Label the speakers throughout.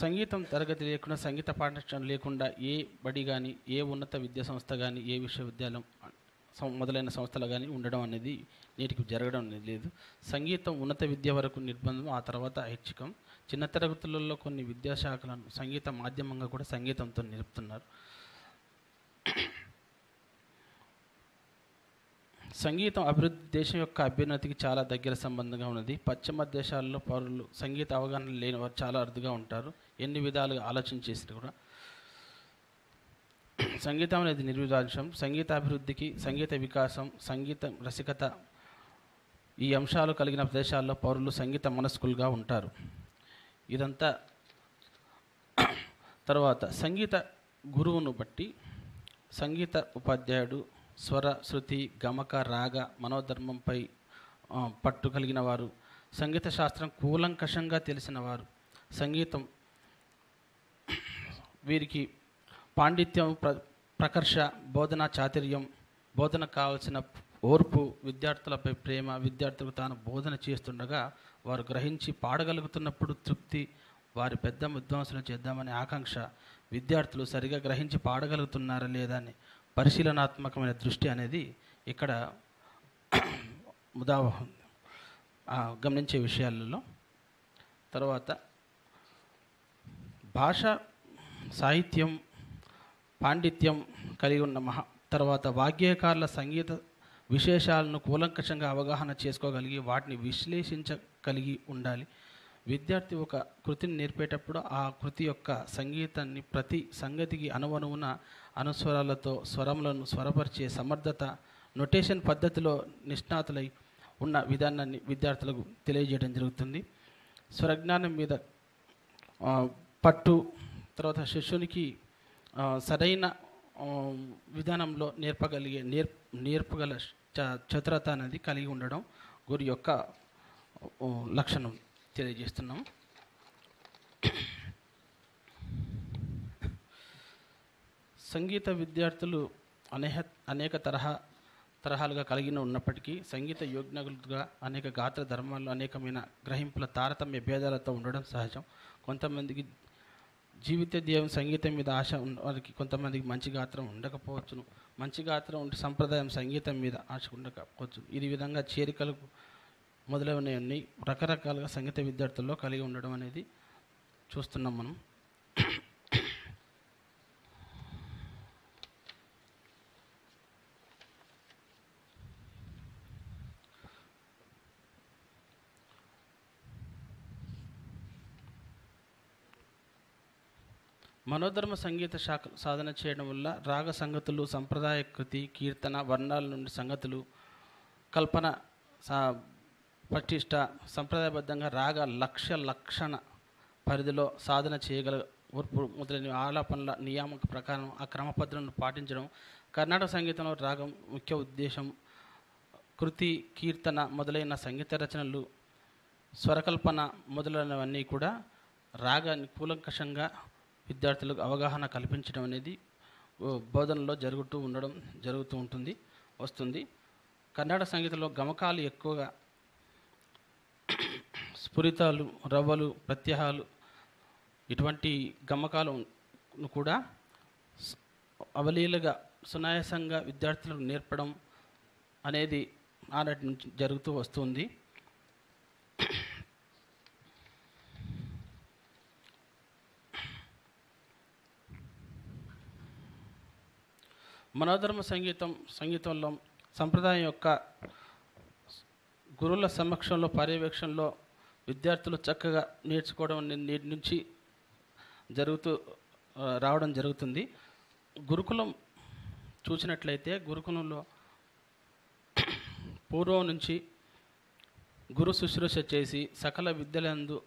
Speaker 1: సంగీతం తరగతి లేకుండా, సంగీత పాఠశాల లేకుండా ఏ బడి కానీ, ఏ ఉన్నత విద్యా సంస్థ కానీ, ఏ విశ్వవిద్యాలయం మొదలైన సంస్థలు కానీ ఉండడం అనేది నేటికి జరగడం అనేది లేదు. సంగీతం ఉన్నత విద్య వరకు నిర్బంధం, ఆ తర్వాత ఐచ్ఛికం. చిన్న తరగతులలో కొన్ని విద్యాశాఖలను సంగీత మాధ్యమంగా కూడా సంగీతంతో నిలుపుతున్నారు. సంగీతం అభివృద్ధి దేశం యొక్క అభ్యున్నతికి చాలా దగ్గర సంబంధంగా ఉన్నది. పశ్చిమ దేశాల్లో పౌరులు సంగీత అవగాహన లేని వారు చాలా అరుదుగా ఉంటారు. ఎన్ని విధాలుగా ఆలోచించేసి కూడా సంగీతం అనేది నిర్విధాంశం. సంగీత అభివృద్ధికి, సంగీత వికాసం, సంగీత రసికత ఈ అంశాలు కలిగిన ప్రదేశాల్లో పౌరులు సంగీత మనస్కులుగా ఉంటారు. ఇదంతా తర్వాత సంగీత గురువును బట్టి సంగీత ఉపాధ్యాయుడు స్వర, శృతి, గమక, రాగ, మనోధర్మంపై పట్టు కలిగిన వారు, సంగీత శాస్త్రం కూలంకషంగా తెలిసిన వారు, సంగీతం వీరికి పాండిత్యం, ప్రకర్ష, బోధనా చాతుర్యం, బోధనకు కావాల్సిన ఓర్పు, విద్యార్థులపై ప్రేమ, విద్యార్థులకు తాను బోధన చేస్తుండగా వారు గ్రహించి పాడగలుగుతున్నప్పుడు తృప్తి, వారి పెద్ద విద్వాంసులు చేద్దామనే ఆకాంక్ష, విద్యార్థులు సరిగా గ్రహించి పాడగలుగుతున్నారా లేదా అని పరిశీలనాత్మకమైన దృష్టి అనేది ఇక్కడ గమనించే విషయాలలో. తర్వాత భాష, సాహిత్యం, పాండిత్యం కలిగి ఉన్న తర్వాత వాగ్గేయకారుల సంగీత విశేషాలను కూలంకషంగా అవగాహన చేసుకోగలిగి వాటిని విశ్లేషించగలిగి ఉండాలి. విద్యార్థి ఒక కృతిని నేర్పేటప్పుడు ఆ కృతి యొక్క సంగీతాన్ని ప్రతి సంగతికి అనువనువున అనుస్వరాలతో స్వరములను స్వరపరిచే సమర్థత, నొటేషన్ పద్ధతిలో నిష్ణాతులై ఉన్న విధానాన్ని విద్యార్థులకు తెలియజేయడం జరుగుతుంది. స్వరజ్ఞానం మీద పట్టు, తర్వాత శిష్యునికి సరైన విధానంలో నేర్పగల చతురత అనేది కలిగి ఉండడం గురి యొక్క లక్షణం తెలియజేస్తున్నాం. సంగీత విద్యార్థులు అనేక తరహాలుగా కలిగి ఉన్నప్పటికీ సంగీత యోగ్యులుగా అనేక గాత్ర ధర్మాల్లో అనేకమైన గ్రహింపుల తారతమ్య భేదాలతో ఉండడం సహజం. కొంతమందికి జీవిత ధ్యేయం సంగీతం మీద ఆశ వారికి, కొంతమందికి మంచి గాత్రం ఉండకపోవచ్చును, మంచి గాత్రం ఉంటే సంప్రదాయం సంగీతం మీద ఆశ ఉండకపోవచ్చు. ఈ విధంగా చేరికలు మొదలైనవన్నీ రకరకాలుగా సంగీత విద్యార్థుల్లో కలిగి ఉండడం అనేది చూస్తున్నాం మనం. మనోధర్మ సంగీత శాఖ సాధన చేయడం వల్ల రాగ సంగతులు, సంప్రదాయ కృతి, కీర్తన, వర్ణాల నుండి సంగతులు, కల్పన, పటిష్ట, సంప్రదాయబద్ధంగా రాగ లక్షణ పరిధిలో సాధన చేయగల ఓర్పు మొదలైన ఆలాపనల నియామక ప్రకారం ఆ క్రమ పద్ధతులను పాటించడం. కర్ణాటక సంగీతంలో రాగం ముఖ్య ఉద్దేశం. కృతి, కీర్తన మొదలైన సంగీత రచనలు, స్వరకల్పన మొదలైనవన్నీ కూడా రాగాన్ని కూలంకషంగా విద్యార్థులకు అవగాహన కల్పించడం అనేది బోధనలో జరుగుతూ వస్తుంది. కర్ణాటక సంగీతంలో గమకాలు ఎక్కువగా స్ఫురితాలు, రవ్వలు, ప్రత్యయాలు ఇటువంటి గమకాలను కూడా అవలీలగా సునాయాసంగా విద్యార్థులకు నేర్పడం అనేది ఆనాటి నుంచి జరుగుతూ వస్తుంది. మనోధర్మ సంగీతంలో సంప్రదాయం యొక్క గురువుల సమక్షంలో, పర్యవేక్షణలో విద్యార్థులు చక్కగా నేర్చుకోవడం నేటి నుంచి రావడం జరుగుతుంది. గురుకులం చూసినట్లయితే గురుకులంలో పూర్వం నుంచి గురు శుశ్రూష చేసి సకల విద్యలందు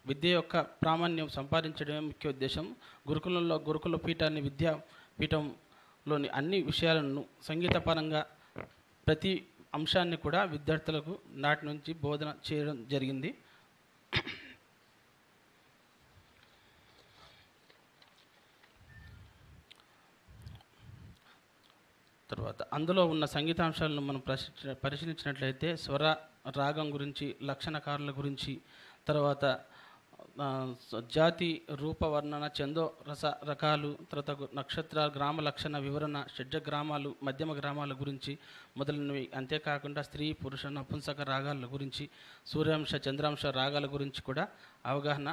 Speaker 1: విద్య యొక్క ప్రామాణ్యం సంపాదించడమే ముఖ్య ఉద్దేశం. గురుకులంలో గురుకుల పీఠాన్ని, విద్యాపీఠంలోని అన్ని విషయాలను సంగీతపరంగా ప్రతి అంశాన్ని కూడా విద్యార్థులకు నాటి నుంచి బోధన చేయడం జరిగింది. తర్వాత అందులో ఉన్న సంగీతాంశాలను మనం పరిశీలించినట్లయితే స్వర, రాగం గురించి, లక్షణకారుల గురించి, తర్వాత జాతి రూప వర్ణన ఛందో రస రకాలు, తర్వాత నక్షత్ర గ్రామ లక్షణ వివరణ, షడ్జ గ్రామాలు, మధ్యమ గ్రామాల గురించి మొదలైనవి. అంతేకాకుండా స్త్రీ పురుష నపుంసక రాగాల గురించి, సూర్యాంశ చంద్రాంశ రాగాల గురించి కూడా అవగాహన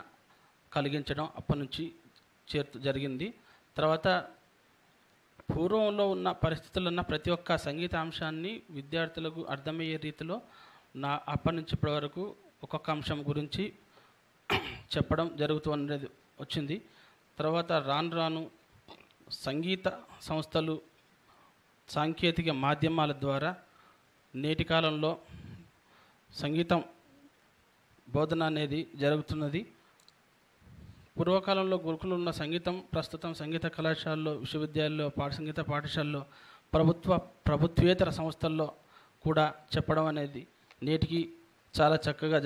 Speaker 1: కలిగించడం అప్పటి నుంచి జరిగింది. తర్వాత పూర్వంలో ఉన్న పరిస్థితుల్లో ఉన్న ప్రతి ఒక్క సంగీత అంశాన్ని విద్యార్థులకు అర్థమయ్యే రీతిలో అప్పటి నుంచి ఇప్పటి వరకు ఒక్కొక్క అంశం గురించి చెప్పడం జరుగుతున్నది వచ్చింది. తర్వాత రాను రాను సంగీత సంస్థలు సాంకేతిక మాధ్యమాల ద్వారా నేటి కాలంలో సంగీతం బోధన అనేది జరుగుతున్నది. పూర్వకాలంలో గురుకులు ఉన్న సంగీతం ప్రస్తుతం సంగీత కళాశాలలో, విశ్వవిద్యాలయాల్లో, సంగీత పాఠశాలలో, ప్రభుత్వేతర సంస్థల్లో కూడా చెప్పడం అనేది నేటికి చాలా చక్కగా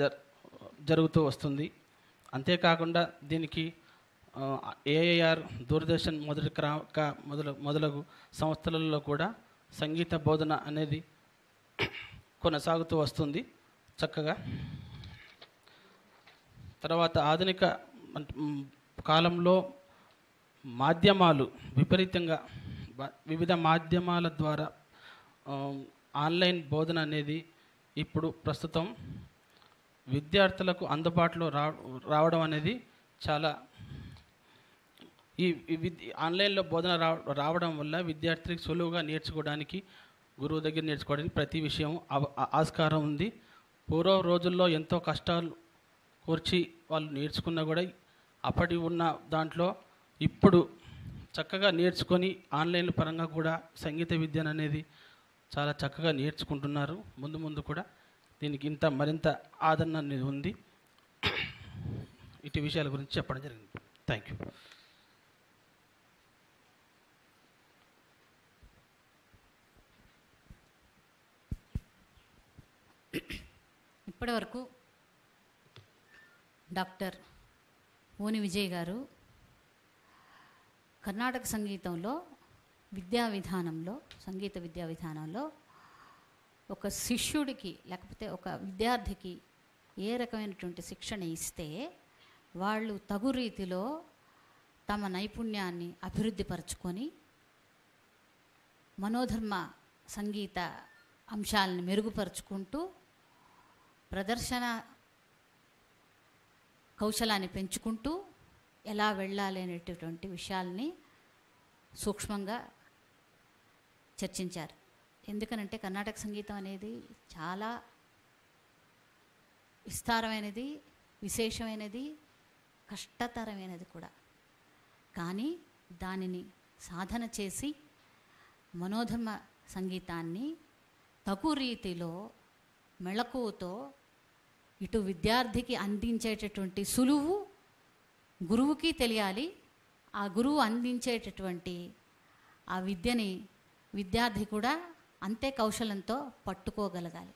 Speaker 1: జరుగుతూ వస్తుంది. అంతేకాకుండా దీనికి ఏఐఆర్, దూరదర్శన్ మొదలగు సంస్థలలో కూడా సంగీత బోధన అనేది కొనసాగుతూ వస్తుంది చక్కగా. తర్వాత ఆధునిక కాలంలో మాధ్యమాలు విపరీతంగా వివిధ మాధ్యమాల ద్వారా ఆన్లైన్ బోధన అనేది ఇప్పుడు ప్రస్తుతం విద్యార్థులకు అందుబాటులో రావడం అనేది చాలా ఆన్లైన్లో బోధన రావడం వల్ల విద్యార్థులకు సులువుగా నేర్చుకోవడానికి, గురువు దగ్గర నేర్చుకోవడానికి ప్రతి విషయం ఆస్కారం ఉంది. పూర్వ రోజుల్లో ఎంతో కష్టాలు కూర్చి వాళ్ళు నేర్చుకున్నా కూడా అప్పటి ఉన్న దాంట్లో ఇప్పుడు చక్కగా నేర్చుకొని ఆన్లైన్ పరంగా కూడా సంగీత విద్యను అనేది చాలా చక్కగా నేర్చుకుంటున్నారు. ముందు ముందు కూడా దీనికి మరింత ఆదరణ అనేది ఉంది. ఇటు విషయాల గురించి చెప్పడం జరిగింది. Thank you.
Speaker 2: ఇప్పటివరకు డాక్టర్ ఓని విజయ్ గారు కర్ణాటక సంగీతంలో సంగీత విద్యా విధానంలో ఒక శిష్యుడికి లేకపోతే ఒక విద్యార్థికి ఏ రకమైనటువంటి శిక్షణ ఇస్తే వాళ్ళు తగు రీతిలో తమ నైపుణ్యాన్ని అభివృద్ధి పరచుకొని మనోధర్మ సంగీత అంశాలను మెరుగుపరుచుకుంటూ ప్రదర్శన కౌశలాన్ని పెంచుకుంటూ ఎలా వెళ్ళాలి అనేటటువంటి విషయాల్ని సూక్ష్మంగా చర్చించారు. ఎందుకనంటే కర్ణాటక సంగీతం అనేది చాలా విస్తారమైనది, విశేషమైనది, కష్టతరమైనది కూడా. కానీ దానిని సాధన చేసి మనోధర్మ సంగీతాన్ని తగు రీతిలో మెళకువతో ఇటు విద్యార్థికి అందించేటటువంటి సులువు గురువుకి తెలియాలి. ఆ గురువు అందించేటటువంటి ఆ విద్యని విద్యార్థి కూడా అంతే కౌశలంతో పట్టుకోగలగాలి.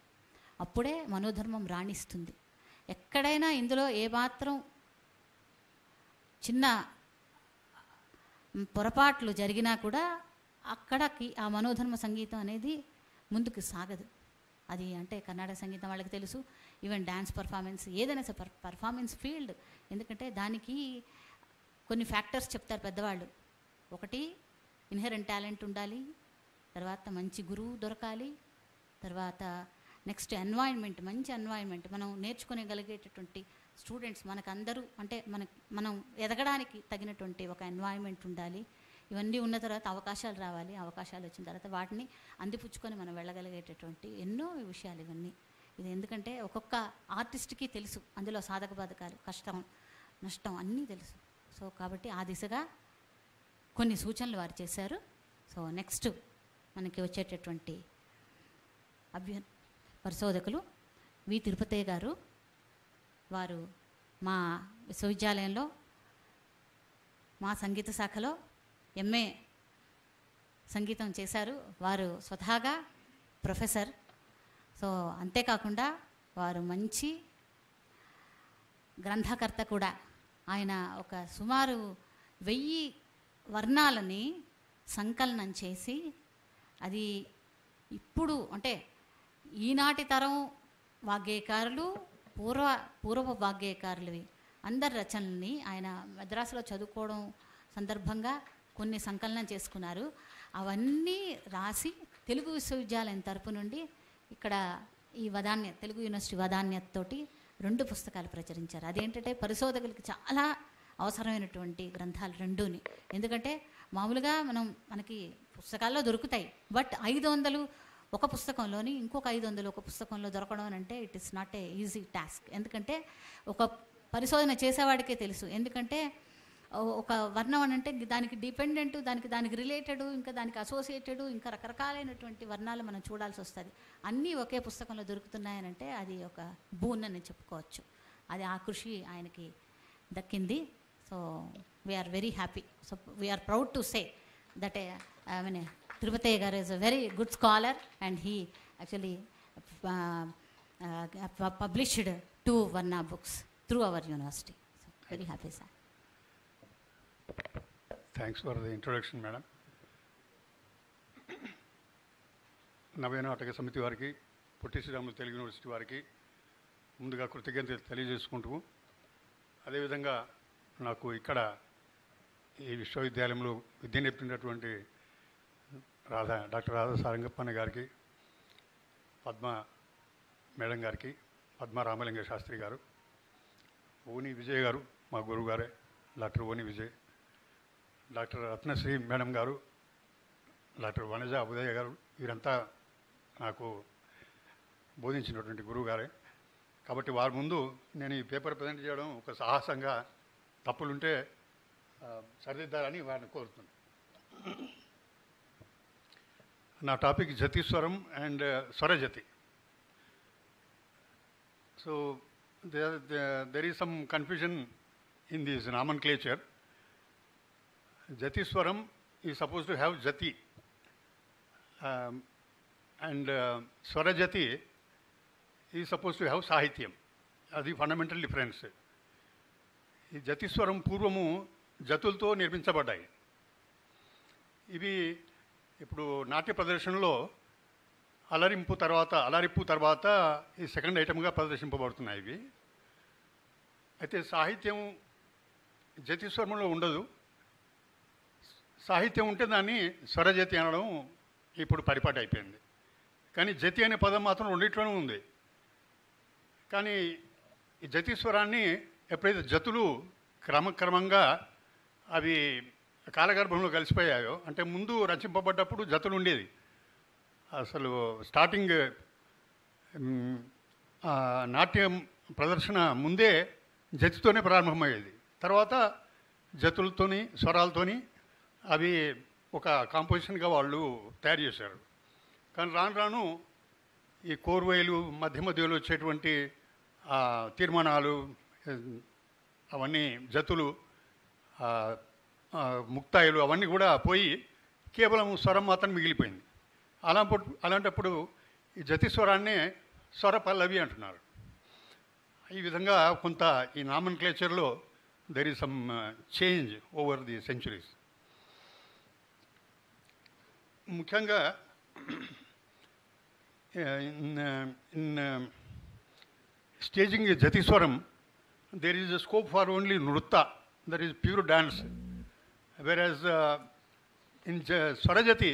Speaker 2: అప్పుడే మనోధర్మం రాణిస్తుంది. ఎక్కడైనా ఇందులో ఏమాత్రం చిన్న పొరపాట్లు జరిగినా కూడా అక్కడికి ఆ మనోధర్మ సంగీతం అనేది ముందుకు సాగదు. అది అంటే కర్ణాటక సంగీతం వాళ్ళకి తెలుసు. ఈవెన్ డ్యాన్స్ పర్ఫార్మెన్స్ ఏదైనా సరే పర్ఫార్మెన్స్ ఫీల్డ్, ఎందుకంటే దానికి కొన్ని ఫ్యాక్టర్స్ చెప్తారు పెద్దవాళ్ళు. ఒకటి ఇన్హెరెంట్ టాలెంట్ ఉండాలి, తర్వాత మంచి గురువు దొరకాలి, తర్వాత నెక్స్ట్ ఎన్వైర్న్మెంట్, మంచి ఎన్వైర్న్మెంట్, మనం నేర్చుకోగలిగేటటువంటి స్టూడెంట్స్ మనకందరూ అంటే మనం ఎదగడానికి తగినటువంటి ఒక ఎన్వైర్న్మెంట్ ఉండాలి. ఇవన్నీ ఉన్న తర్వాత అవకాశాలు రావాలి. అవకాశాలు వచ్చిన తర్వాత వాటిని అందిపుచ్చుకొని మనం వెళ్ళగలిగేటటువంటి ఎన్నో విషయాలు ఇవన్నీ. ఇది ఎందుకంటే ఒక్కొక్క ఆర్టిస్ట్కి తెలుసు అందులో సాధక బాధకాలు, కష్టం నష్టం అన్నీ తెలుసు. సో కాబట్టి ఆ దిశగా కొన్ని సూచనలు వారు చేశారు. సో నెక్స్ట్ మనకి వచ్చేటటువంటి పరిశోధకులు వి తిరుపతయ్య గారు. వారు మా విశ్వవిద్యాలయంలో మా సంగీత శాఖలో ఎంఏ సంగీతం చేశారు. వారు స్వతహాగా ప్రొఫెసర్. సో అంతేకాకుండా వారు మంచి గ్రంథకర్త కూడా. ఆయన ఒక సుమారు 1000 వర్ణాలని సంకలనం చేసి అది ఇప్పుడు అంటే ఈనాటి తరం వాగ్గేయకారులు పూర్వ వాగ్గేయకారులవి అందరి రచనల్ని ఆయన మద్రాసులో చదువుకోవడం సందర్భంగా కొన్ని సంకలనం చేసుకున్నారు. అవన్నీ రాసి తెలుగు విశ్వవిద్యాలయం తరపు నుండి ఇక్కడ ఈ వదాన్య తెలుగు యూనివర్సిటీ వదాన్యతతోటి 2 పుస్తకాలు ప్రచురించారు. అదేంటంటే పరిశోధకులకి చాలా అవసరమైనటువంటి గ్రంథాలు రెండూని. ఎందుకంటే మామూలుగా మనకి పుస్తకాల్లో దొరుకుతాయి, బట్ 500 ఒక పుస్తకంలోని ఇంకొక 500 ఒక పుస్తకంలో దొరకడం అంటే it is not a easy task. ఎందుకంటే ఒక పరిశోధన చేసేవాడికే తెలుసు. ఎందుకంటే ఒక వర్ణం అని అంటే దానికి డిపెండెంట్, దానికి రిలేటెడ్, ఇంకా దానికి అసోసియేటెడ్, ఇంకా రకరకాలైనటువంటి వర్ణాలు మనం చూడాల్సి వస్తుంది. అన్నీ ఒకే పుస్తకంలో దొరుకుతున్నాయనంటే అది ఒక బూన్ అని చెప్పుకోవచ్చు. అది ఆ కృషి ఆయనకి దక్కింది. So we are very happy. So we are proud to say that Tirupatayya garu is a very good scholar and he actually published 2 వర్ణ books through our university. So very happy sir.
Speaker 3: Thanks for the introduction madam. Navya Nataka Samiti వారికి, Potti Sriramulu Telugu university వారికి ముందుగా కృతజ్ఞతలు తెలియజేసుకుంటూ, అదేవిధంగా నాకు ఇక్కడ ఈ విశ్వవిద్యాలయంలో విద్య నేర్పినటువంటి డాక్టర్ రాధా సారంగప్పన్న గారికి, పద్మ మేడం గారికి, పద్మ రామలింగ శాస్త్రి గారు, ఓని విజయ్ గారు మా గురువు గారే డాక్టర్ ఓని విజయ్, డాక్టర్ రత్నశ్రీ మేడం గారు, డాక్టర్ వనజ ఉదయ గారు, వీరంతా నాకు బోధించినటువంటి గురువు గారే. కాబట్టి వారి ముందు నేను ఈ పేపర్ ప్రజెంట్ చేయడం ఒక సాహసంగా, తప్పులుంటే సరిదిద్దాలని వారిని కోరుతున్నాను. నా topic jatiswaram and swarajati. So there is some confusion in this nomenclature. Jatiswaram is supposed to have jati, and Swarajati is supposed to have sahityam. That's the fundamental difference. ఈ జతిస్వరం పూర్వము జతులతో నిర్మించబడ్డాయి. ఇవి ఇప్పుడు నాట్య ప్రదర్శనలో అలరింపు తర్వాత ఈ సెకండ్ ఐటమ్గా ప్రదర్శింపబడుతున్నాయి ఇవి. అయితే సాహిత్యం జతిస్వరంలో ఉండదు. సాహిత్యం ఉంటే దాన్ని స్వరజతి అనడం ఇప్పుడు పరిపాటి అయిపోయింది. కానీ జతి అనే పదం మాత్రం రెండిట్లోనూ ఉంది. కానీ ఈ జతిస్వరాన్ని ఎప్పుడైతే జతులు క్రమక్రమంగా అవి కాలగర్భంలో కలిసిపోయాయో, అంటే ముందు రచింపబడ్డప్పుడు జతులు ఉండేది. అసలు స్టార్టింగ్ నాట్యం ప్రదర్శన ముందే జతితోనే ప్రారంభమయ్యేది. తర్వాత జతులతోని స్వరాలతోని అవి ఒక కాంపోజిషన్గా వాళ్ళు తయారు చేశారు. కానీ రాను ఈ కోర్వేలు మధ్యలో వచ్చేటువంటి తీర్మానాలు అవన్నీ జతులు ముక్తాయిలు అవన్నీ కూడా పోయి కేవలం స్వరం మాత్రం మిగిలిపోయింది. అలాంటప్పుడు ఈ జతిస్వరాన్నే స్వర పల్లవి అంటున్నారు. ఈ విధంగా కొంత ఈ నామన్క్లేచర్లో there is some change over the centuries. ముఖ్యంగా in staging jatiswaram there is a scope for only nrutta, that is pure dance, whereas in Swarajati,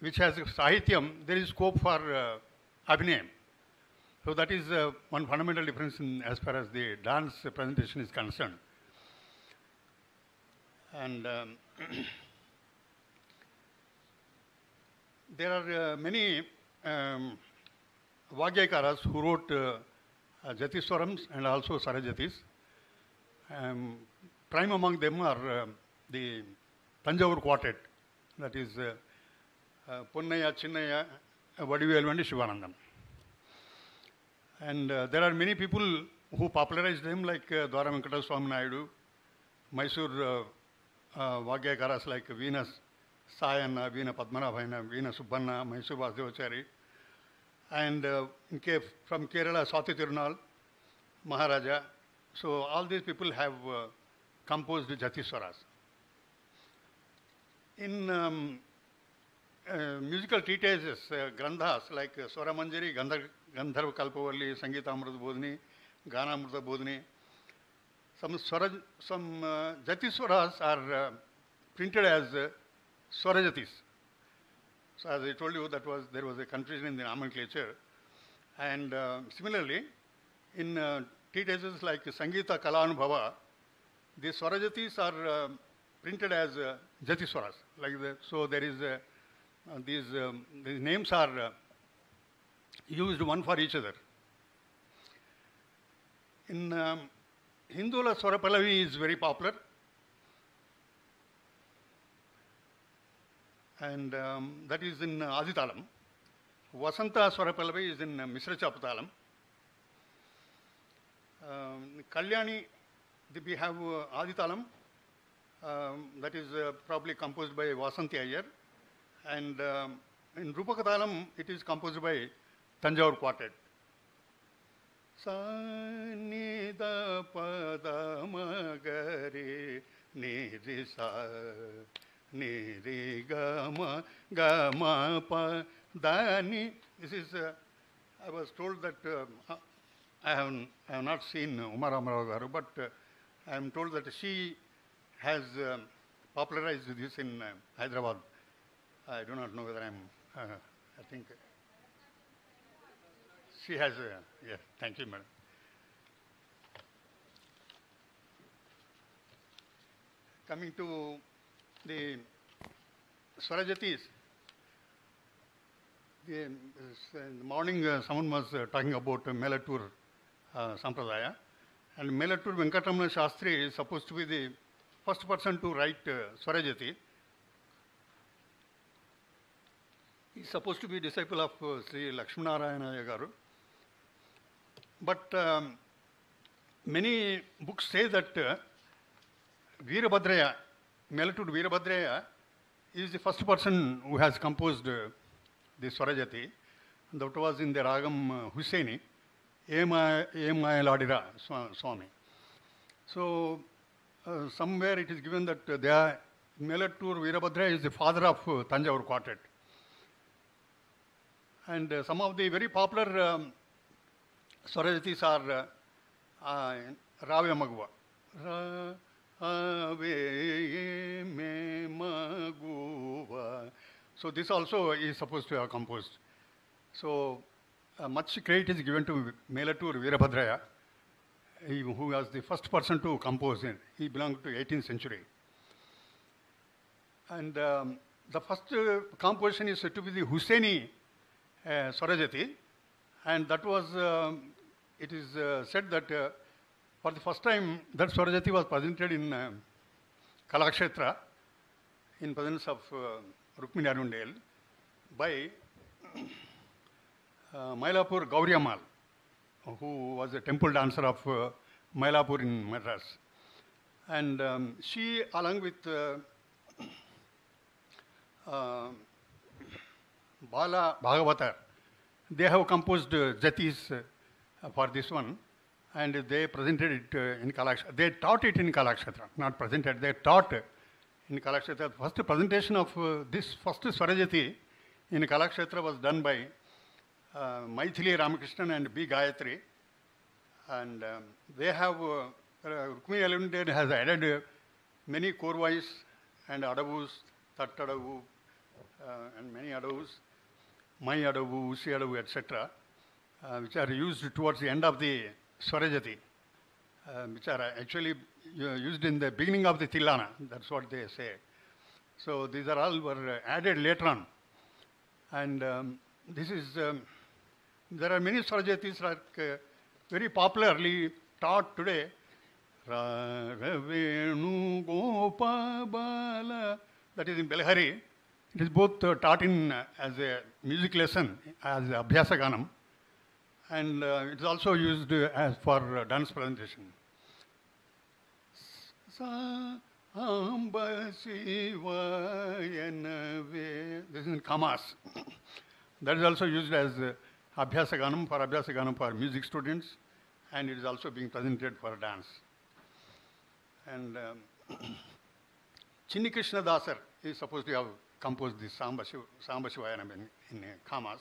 Speaker 3: which has sahityam, there is scope for abhinayam. So that is one fundamental difference as far as the dance presentation is concerned. And there are many Vagyakaras who wrote Jatiswarams and also Sarajatis. Prime among them are the Tanjavur quartet, that is Ponnaya, Chinnaya, Vadivelu and Shivanandam. And there are many people who popularized them, like Dwara Venkata Swami Naidu, Mysore Vagyakaras like Veena Sayanna, Veena Padmanabhaina, Veena Subbanna, Mysore Vasudevachari, and from Kerala, Swati Tirunal, Maharaja. So all these people have composed Jatiswaras. In musical treatises, granthas like Swaramanjari, Gaandharva Kalpavalli, Sangeeta Amrut Bodhini, Ganamrita Bodhini. Some Jati Swaras are printed as Swarajatis. So as I told you, there was a confusion in the nomenclature. And similarly, in treatises like Sangita Kalanubhava, the Swarajatis are printed as Jati Swaras. So there is these names are used one for each other. In Hindula Swarapallavi is very popular. And that is in Aditalam. Vasanta Swarapallavi is in Misra Chapatalam. Kalyani, we have Aditalam, that is probably composed by Vasanti Iyer. And in Rupakatalam, it is composed by Tanjore Quartet. Sanida Padamagari Nirisa Nirigama Gama Padani. This is, I was told that I have not seen Uma Ramarao Garu, but I am told that she has popularized this in Hyderabad. I do not know whether I think she has, yes, thank you, madam. Coming to the Swarajatis, in the morning someone was talking about Melatur Sampradaya, and Melatur Venkatamana Shastri is supposed to be the first person to write Swarajati. He is supposed to be a disciple of Sri Lakshmanarayana Garu. But many books say that Veerabhadraya, Melatur Veerabhadraya, is the first person who has composed the Swarajati. That was in the Ragam Hussaini, Ladira Swami. So somewhere it is given that Melatur Veerabhadraya is the father of Tanjore Quartet. And some of the very popular Swarajatis are Ravya Magwa. Rave me Maguva. So this also is supposed to have composed. So much credit is given to Melatur Veerabhadraya, who was the first person to compose. He belonged to 18th century. And the first composition is said to be the Hussaini Swarajati, and that was, it is said that for the first time that Swarajati was presented in Kalakshetra in presence of Rukmini Arundel by Mylapore Gauriammal, who was a temple dancer of Mylapore in Madras. And she, along with Bala Bhagavatar, they have composed jatis for this one, and they presented it in Kalakshetra. They taught it in Kalakshetra, not presented, they taught in Kalakshetra. The first presentation of this first Swarajati in Kalakshetra was done by Maithili Ramakrishnan and B. Gayatri. And they have, Rukmini Alunded has added many korvais and adavus, tat adavu, and many adavus, Mai adavu, Usi adavu, etc., which are used towards the end of the Swarajati, which are actually used in the beginning of the Tilana. That's what they say. So these are all were added later on. And this is, there are many Swarajatis like very popularly taught today. Ravenu Gopabala, that is in Belhari. It is both taught in as a music lesson, as Abhyasa Ganam, and it is also used as for dance presentation. This is in Kamas. That is also used as Abhyasa Ganam for music students, and it is also being presented for dance. And Chinni Krishna Dasar is supposed to have composed this Samba Shivayanam in Kamas.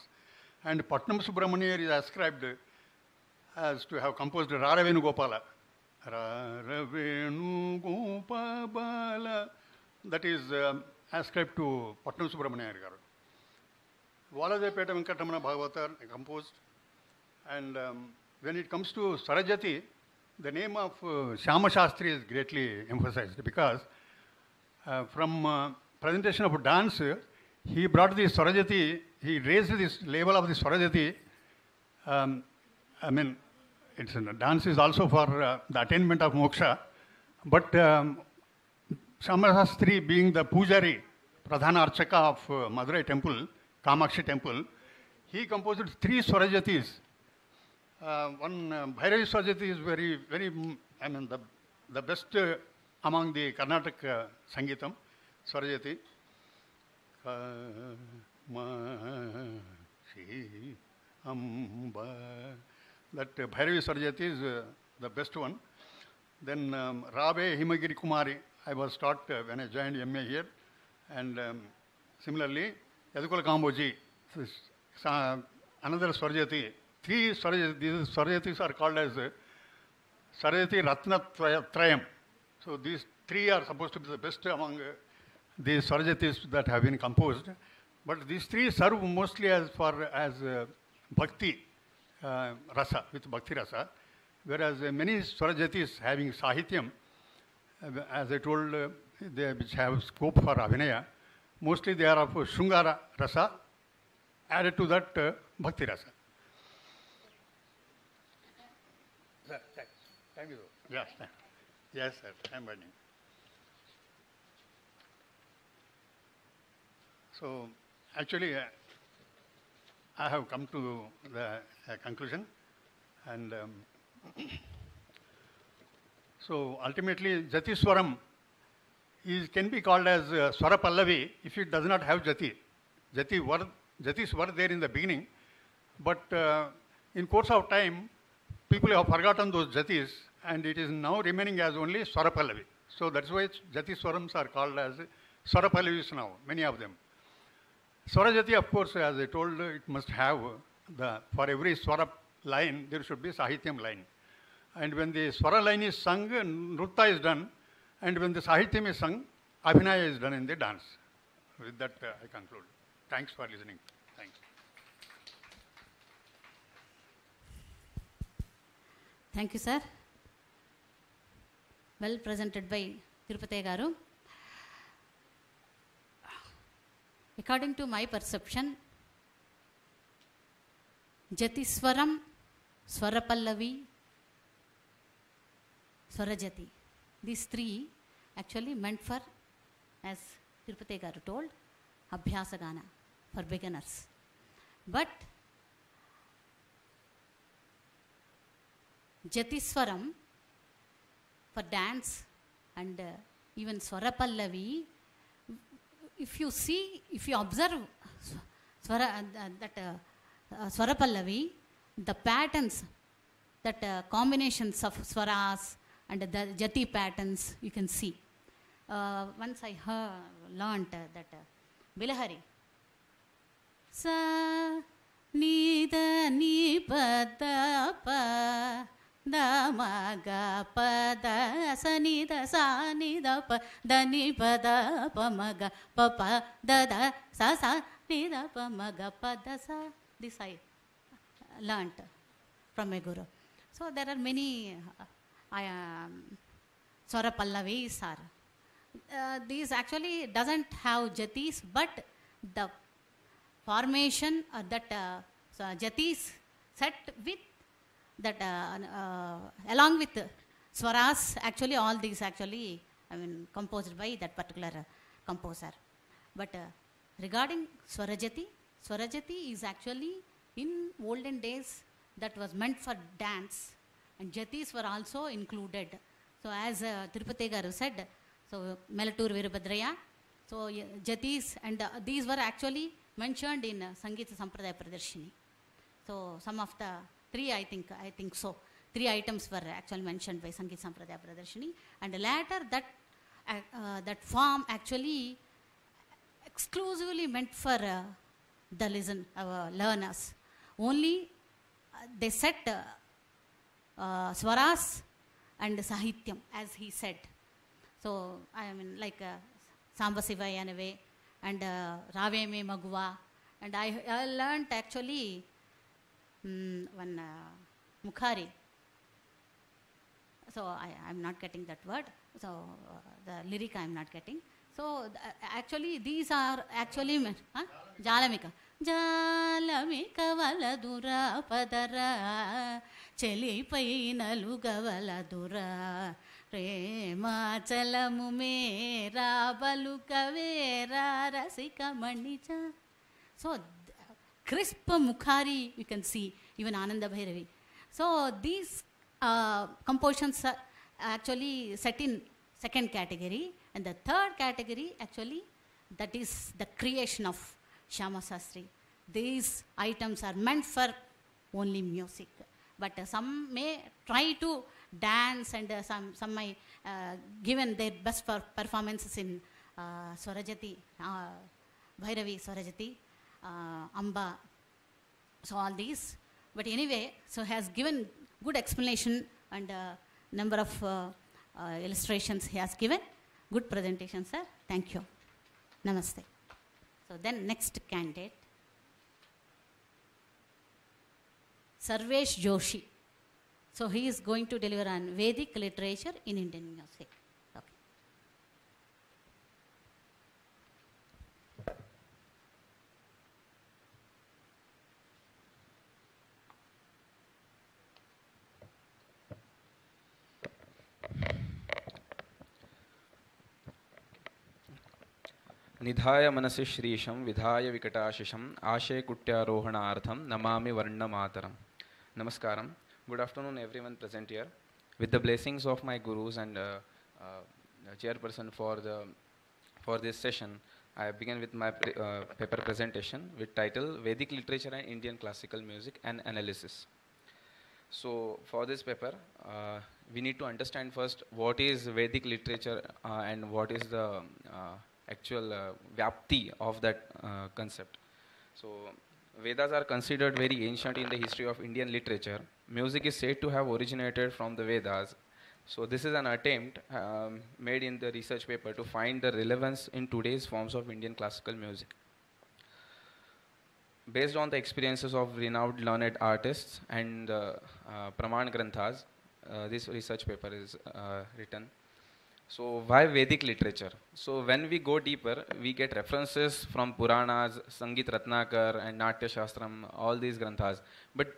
Speaker 3: And Patnam Subramaniar is ascribed as to have composed Rara Venugopala. Rara Venugopala. That is ascribed to Patnam Subramanian garu. Valadepeta Venkatamana Bhagavatar composed. And when it comes to Swarajati, the name of Shyama Shastri is greatly emphasized because from presentation of dance, he brought the Swarajati, he raised this level of the Swarajati. I mean, dance is also for the attainment of moksha, but Shyama Shastri being the Pujari, Pradhana Archaka of Madurai temple, Kamakshi temple, he composed 3 Swarajatis. One Bhairavi Swarajati is very, I mean, the best among the Karnataka Sangeetam, Swarajati. That Bhairavi Swarajati is the best one. Then Rabe Himagiri Kumari, I was taught when I joined MA here. And similarly, Yadukula Kamboji, another Swarajati. 3 Swarajati, these Swarajatis are called as Swarajati Ratna Trayam. So these 3 are supposed to be the best among the Swarajatis that have been composed. But these 3 serve mostly as Bhakti Rasa, with Bhakti Rasa. Whereas many Swarajatis having Sahityam, as I told, which have scope for Abhinaya, mostly they are of Shungara Rasa, added to that Bhakti Rasa. Sir, time is over. Yes, yes, sir, I'm running. So, actually, I have come to the conclusion, and so ultimately, Jati Swaram can be called as Swara Pallavi if it does not have Jati. Jatis were there in the beginning, but in course of time, people have forgotten those Jatis, and it is now remaining as only Swara Pallavi. So that's why Jati Swarams are called as Swara Pallavis now, many of them. Swarajati, of course, as I told, it must have for every Swara line, there should be Sahityam line. And when the Swara line is sung, Nrutta is done. And when the Sahityam is sung, Abhinaya is done in the dance. With that, I conclude. Thanks for listening. Thanks.
Speaker 2: Thank you, sir. Well presented by Tirupati Garu. According to my perception, Jatiswaram, Swarapallavi, Swarajati. These 3 actually meant for, as Tirupati Garu told, Abhyasa Gana, for beginners. But Jatiswaram for dance and even Swarapallavi, if you observe Swarapallavi, the patterns, that combinations of swaras and the jati patterns you can see. Once I learnt that Bilahari. Sa ni da ni pa da pa da ma ga pa da sa ni da pa da ni pa da pa ma ga pa pa da da sa ni da pa ma ga pa da sa. This I learnt from my guru. So there are many Swara Pallavis are. These actually doesn't have jatis, but the formation that jatis set with that along with swaras, actually all these actually composed by that particular composer. But regarding Swarajati is actually in olden days that was meant for dance, and jatis were also included. So as Tirupati Garu said, so Melatur Virabhadraya, so jatis and these were actually mentioned in Sangeeta Sampradaya Pradarshini. So some of the 3, I think so, 3 items were actually mentioned by Sangeeta Sampradaya Pradarshini, and later that form actually exclusively meant for the learners. Only they set swaras and sahityam, as he said. So I mean, like Samba Sivai in a way, and Rave Me Magua, and I learnt actually one Mukhari. So I'm not getting that word. So the lyric I'm not getting. So actually these are actually Jalamika. Jalamika valadura padara cheli painalu gavaladura prema chalamu mera baluka vera rasika manija. So crisp Mukhari you can see, even Ananda Bhairavi. So these compositions are actually set in second category, and the third category actually that is the creation of Shyama Sastry. These items are meant for only music, but some may try to dance, and some may given their best performances in Swarajati, Bhairavi Swarajati, Amba, so all these. But anyway, so has given good explanation and number of illustrations he has given. Good presentation, sir. Thank you. Namaste. So then next candidate, Sarvesh Joshi. So he is going to deliver on Vedic literature in Indian music. Okay.
Speaker 4: निधाय मनसि श्रीशं विधाय विकटाशिषं आशे कुट्यारोहणार्थं Namami वर्णमातरम्. Namaskaram. Good afternoon everyone present here. With the blessings of my gurus and chairperson for this session, I begin with my paper presentation with title Vedic Literature and Indian Classical Music and Analysis. So for this paper, we need to understand first what is Vedic literature and what is the actual vyapti of that concept. So Vedas are considered very ancient in the history of Indian literature. Music is said to have originated from the Vedas. So this is an attempt made in the research paper to find the relevance in today's forms of Indian classical music. Based on the experiences of renowned learned artists and Praman Granthas, this research paper is written. So why Vedic literature? So when we go deeper, we get references from Puranas, Sangeet Ratnakar and Natya Shastram, all these Granthas. But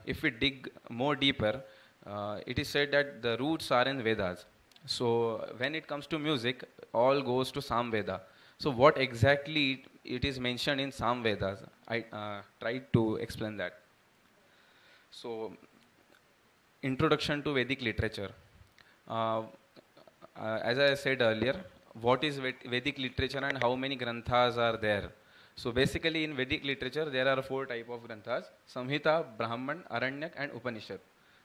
Speaker 4: if we dig more deeper, it is said that the roots are in Vedas. So when it comes to music, all goes to Samveda. So what exactly it is mentioned in Samvedas? I tried to explain that. So introduction to Vedic literature. As I said earlier, what is Vedic literature and how many granthas are there? So basically in Vedic literature there are 4 types of granthas: Samhita, Brahman, Aranyak and Upanishad.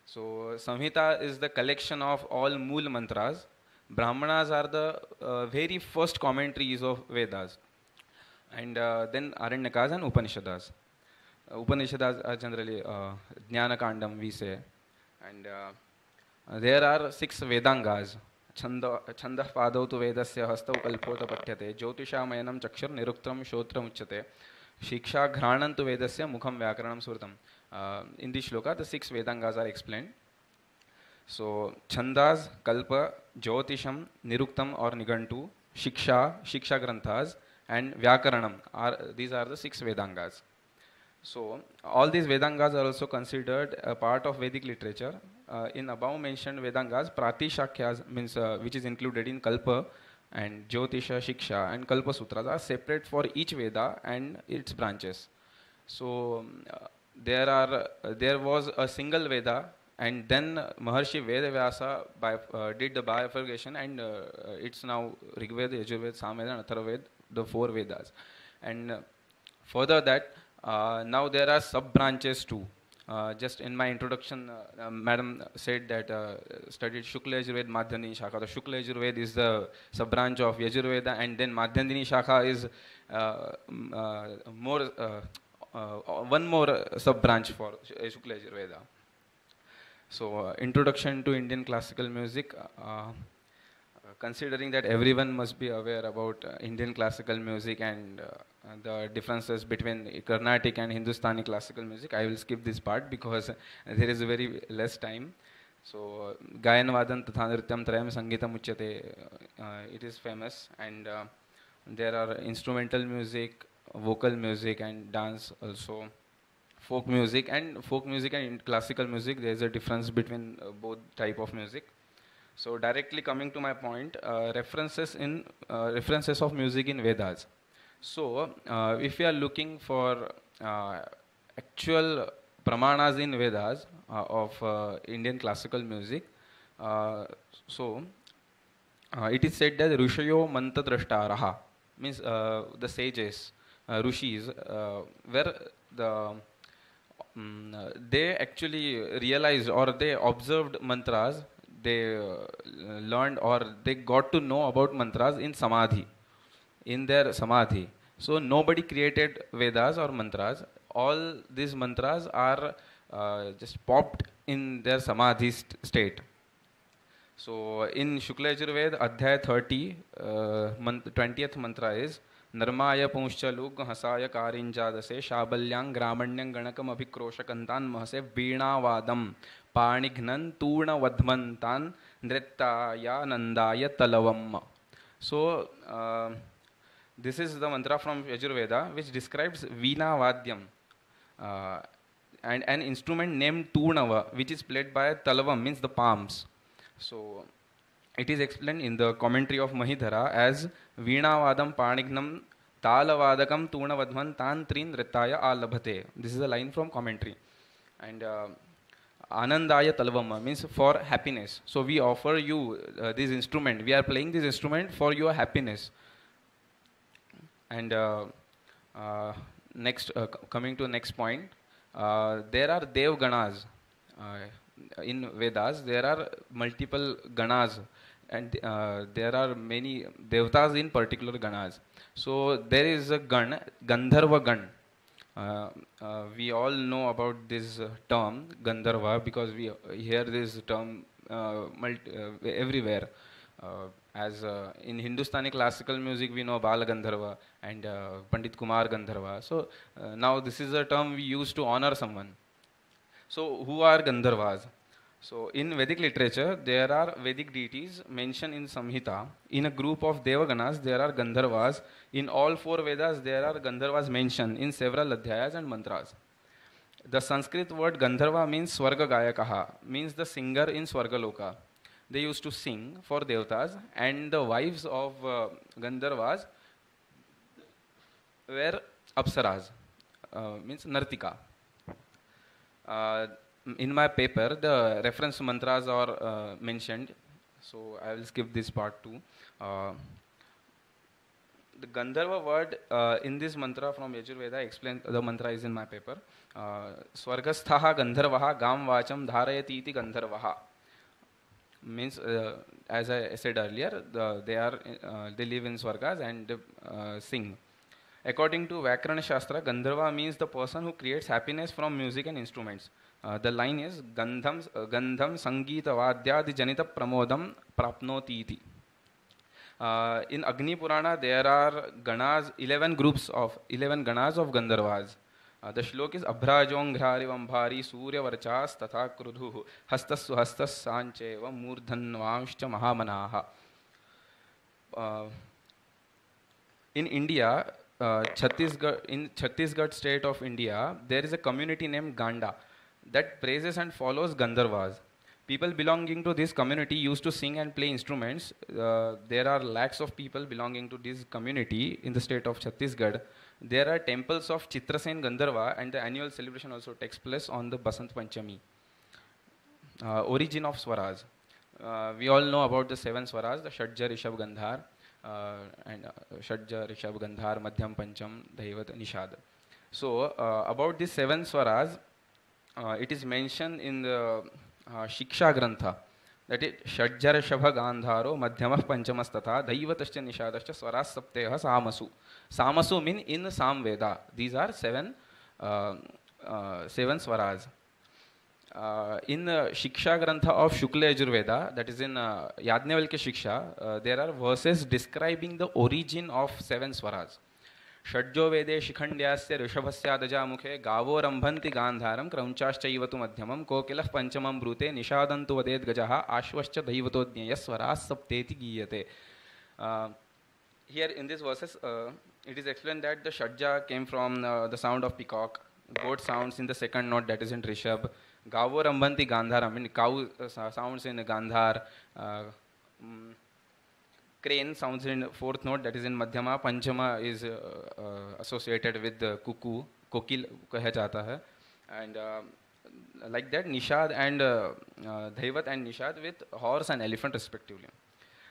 Speaker 4: So Samhita is the collection of all Mool mantras. Brahmanas are the very first commentaries of Vedas. And then Aranyakas and Upanishadas. Upanishadas are generally Jnana Kandam we say. And there are 6 Vedangas. Chandah padau tu vedasya hastau kalpota patyate jyotishamayam chakshur niruktam shotram uchyate shiksha ghranam tu vedasya mukham vyakaranam surtam. In this shloka the 6 Vedangas are explained. So Chandas, Kalpa, Jyotisham, Niruktam or Nigantu, Shiksha Granthas and Vyakaranam these are the 6 Vedangas. So all these Vedangas are also considered a part of Vedic literature. In above mentioned Vedangas, Pratishakyas means which is included in Kalpa and Jyotisha, Shiksha and Kalpa Sutras are separate for each Veda and its branches. So there was a single Veda, and then Maharshi Vedavyasa did the bifurcation, and it's now Rigveda, Yajurveda, Samveda and Atharvaveda, the 4 Vedas. And further that, now there are sub-branches too. Just in my introduction, Madam said that studied Shukla Yajurveda, Madhyandini Shakha. The Shukla Yajurveda is the sub-branch of Yajurveda, and then Madhyandini Shakha is one more sub-branch for Shukla Yajurveda. So, introduction to Indian classical music. Considering that everyone must be aware about Indian classical music and the differences between Carnatic and Hindustani classical music, I will skip this part because there is very less time. So, Gayan Vadan Tatha Nrityam Trayam Sangeetam Uchyate, it is famous, and there are instrumental music, vocal music, and dance also. Folk music and classical music, there is a difference between both type of music. So directly coming to my point, references of music in Vedas. So if you are looking for actual pramanas in Vedas of Indian classical music, so it is said that Rishayo Mantadrashtaraha, means the sages, rishis, where the they actually realized or they observed mantras, they learned or they got to know about mantras in samadhi, in their samadhi. So nobody created Vedas or mantras. All these mantras are just popped in their samadhi state. So in Shukla Yajurveda, Adhyaya 30, 20th mantra is Narmaya Punshchalug Hasaya Karinjadase Shabalyang Gramanyang Ganakam Abhikroshakantan Mahase Veena Panignan Turna Vadmantan Nrittaya Nandaya Talavam. So this is the mantra from Yajurveda which describes Veena Vadyam and an instrument named Turnava, which is played by Talavam, means the palms. So it is explained in the commentary of Mahidhara as Veena Vadam Panignam Talavadakam Turnavadman Tan Trin Nrittaya Alabhate. This is a line from commentary. And Anandaya Talavamma means for happiness. So we offer you this instrument. We are playing this instrument for your happiness. And next, coming to next point, there are Dev Ganas. In Vedas, there are multiple Ganas, and there are many Devtas in particular Ganas. So there is a Gan, Gandharva Gan. We all know about this term Gandharva because we hear this term everywhere. As in Hindustani classical music, we know Bala Gandharva and Pandit Kumar Gandharva. So now this is a term we use to honor someone. So who are Gandharvas? So in Vedic literature, there are Vedic deities mentioned in Samhita. In a group of Devaganas, there are Gandharvas. In all four Vedas, there are Gandharvas mentioned in several adhyayas and mantras. The Sanskrit word Gandharva means Swarga Gayakaha, means the singer in Swargaloka. They used to sing for Devtas, and the wives of Gandharvas were Apsaras, means Nartika. In my paper, the reference mantras are mentioned, so I will skip this part too. The Gandharva word in this mantra from Yajurveda, I explained the mantra is in my paper. Swargasthaha Gandharvaha Gam Vacham Dharayati iti Gandharvaha. Means, as I said earlier, they live in Swargas and sing. According to Vakrana Shastra, Gandharva means the person who creates happiness from music and instruments. The line is Gandham Sangeeta Vadyadi Janita Pramodam Prapnoti iti. In Agni Purana, there are Ganas, 11 Ganas of Gandharvas. The shlok is Abhrajonghrari Vambhari Surya Varchas Tatha Krudhu Hastas Suhastas Sancheva Murdhanvamshcha Mahamanaha. In India, in Chhattisgarh state of India, there is a community named Ganda that praises and follows Gandharvas. People belonging to this community used to sing and play instruments. There are lakhs of people belonging to this community in the state of Chhattisgarh. There are temples of Chitrasen Gandharva, and the annual celebration also takes place on the Basant Panchami. Origin of Swaras. We all know about the 7 Swaras, the Shadja, Rishabh, Gandhar, and Shadja, Rishabh, Gandhar, Madhyam, Pancham, Dhaivat, Nishad. So, about these 7 Swaras, it is mentioned in the Shiksha Grantha, that is Shadja, Rishabha, Gandharo, Madhyamah, Panchamas, Tatha, Dhaivatascha, Nishadascha, Swaras, Sapteha, Samasu. Samasu mean in Samveda. These are 7 Swaras. in Shiksha Grantha of Shukla Yajurveda, that is in Yajnavalkya Shiksha, there are verses describing the origin of 7 swaras. षड्जो वेदे शिखंड्यास्य ऋषभस्यादजामुखे गावो रंभन्ति गांधारम क्रौंचाश्चैव तु मध्यमं कोकिलः पंचमं ब्रूते निषादन्तु वदेद्गजः आश्वश्च दैवतोज्ञेयः स्वराः सप्तेति गीयते. Here in these verses it is explained that the shadja came from the sound of peacock, goat sounds in the second note, that is in Rishabh, gavo rambhanti gandharam, I mean cow sounds in Gandhar, crane sounds in fourth note, that is in Madhyama, Panchama is associated with the cuckoo, kokil kaha jata hai, and like that Nishad and Dhaivat and Nishad with horse and elephant respectively.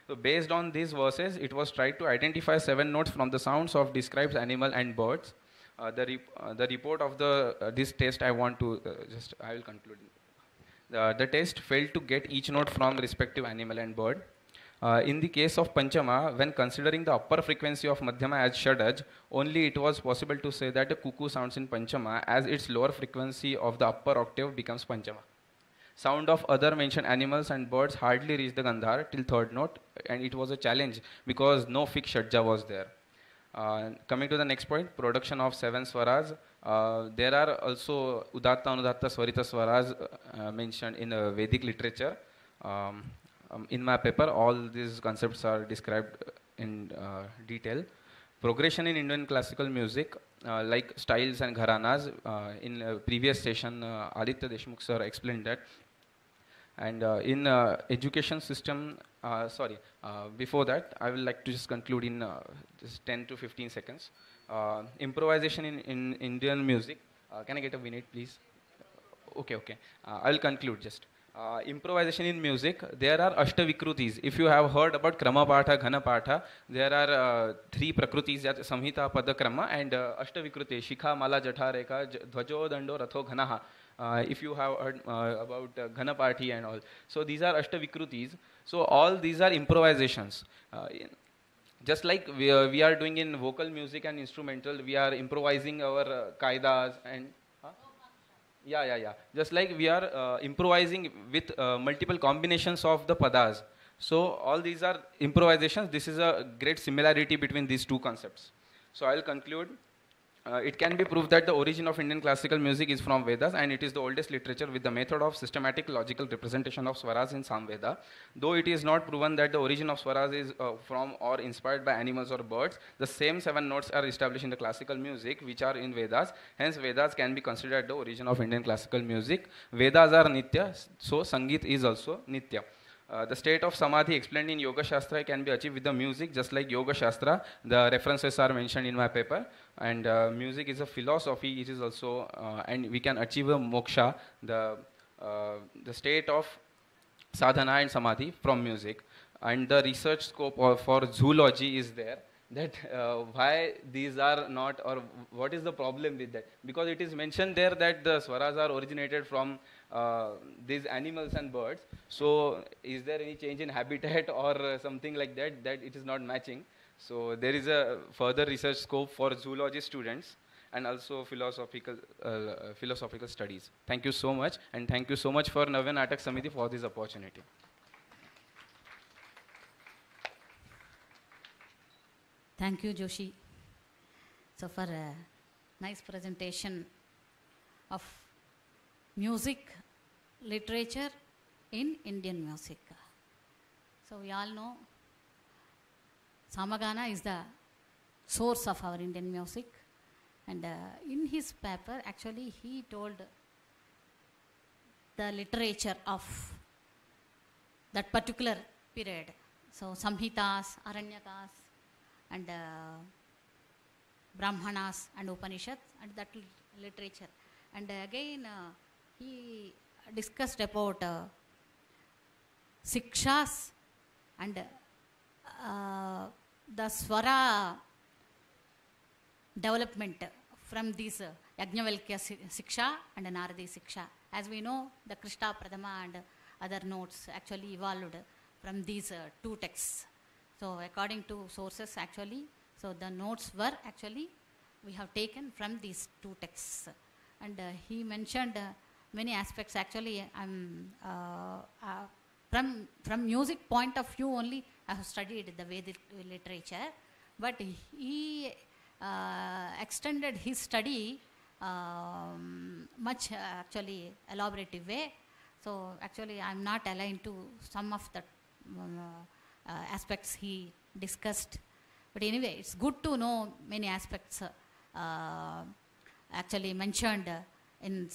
Speaker 4: So based on these verses, it was tried to identify 7 notes from the sounds of described animal and birds. The report of this test I want to I will conclude. The test failed to get each note from the respective animal and bird. In the case of Panchama, when considering the upper frequency of Madhyama as Shadaj, only it was possible to say that the cuckoo sounds in Panchama as its lower frequency of the upper octave becomes Panchama. Sound of other mentioned animals and birds hardly reached the Gandhar till third note, and it was a challenge because no fixed Shadja was there. Coming to the next point, production of 7 swaras. There are also Udatta, Anudatta, Swarita swaras mentioned in Vedic literature. In my paper, all these concepts are described in detail. Progression in Indian classical music, like styles and gharanas. In a previous session, Aditya Deshmukh sir explained that. And in education system, before that, I will like to just conclude in just 10 to 15 seconds. Improvisation in Indian music. Can I get a minute, please? Okay. I will conclude just. Improvisation in music, there are Ashtavikrutis. If you have heard about Kramapatha, Ghanapatha, there are 3 Prakrutis, Samhita, Pada, Krama, and Ashtavikruti, Shikha, Mala, Jatha, Rekha, Dhvajo, Dando, Ratho, Ghanaha. If you have heard about Ghanapati and all. So these are Ashtavikrutis. So all these are improvisations. Just like we are doing in vocal music and instrumental, we are improvising our kaidas and yeah. Just like we are improvising with multiple combinations of the padas. So all these are improvisations. This is a great similarity between these 2 concepts. So I will conclude. It can be proved that the origin of Indian classical music is from Vedas, and it is the oldest literature with the method of systematic logical representation of swaras in Samveda. Though it is not proven that the origin of swaras is from or inspired by animals or birds, the same 7 notes are established in the classical music which are in Vedas. Hence, Vedas can be considered the origin of Indian classical music. Vedas are Nitya, so Sangeet is also Nitya. The state of Samadhi explained in Yoga Shastra can be achieved with the music, just like Yoga Shastra. The references are mentioned in my paper. And music is a philosophy. It is also, and we can achieve a moksha, the state of sadhana and samadhi from music. And the research scope for zoology is there. That why these are not, or what is the problem with that? Because it is mentioned there that the swaras are originated from these animals and birds. So is there any change in habitat or something like that, that it is not matching? So there is a further research scope for zoology students and also philosophical studies. Thank you so much, and thank you so much for Navya Natak Samiti for this opportunity.
Speaker 2: Thank you, Joshi. So for a nice presentation of music literature in Indian music. So we all know Samagana is the source of our Indian music, and in his paper actually he told the literature of that particular period. So Samhitas, Aranyakas, and Brahmanas and Upanishads, and that literature. And again he discussed about Sikshas and the Swara development from these Yajnavalkya Siksha and Naradi Siksha. As we know, the Krishna Pradama and other notes actually evolved from these 2 texts. So according to sources actually, so the notes were actually we have taken from these 2 texts. And he mentioned many aspects. Actually, I'm from music point of view only. I have studied the Vedic literature, but he extended his study much actually elaborative way. So actually, I'm not aligned to some of the aspects he discussed. But anyway, it's good to know many aspects actually mentioned in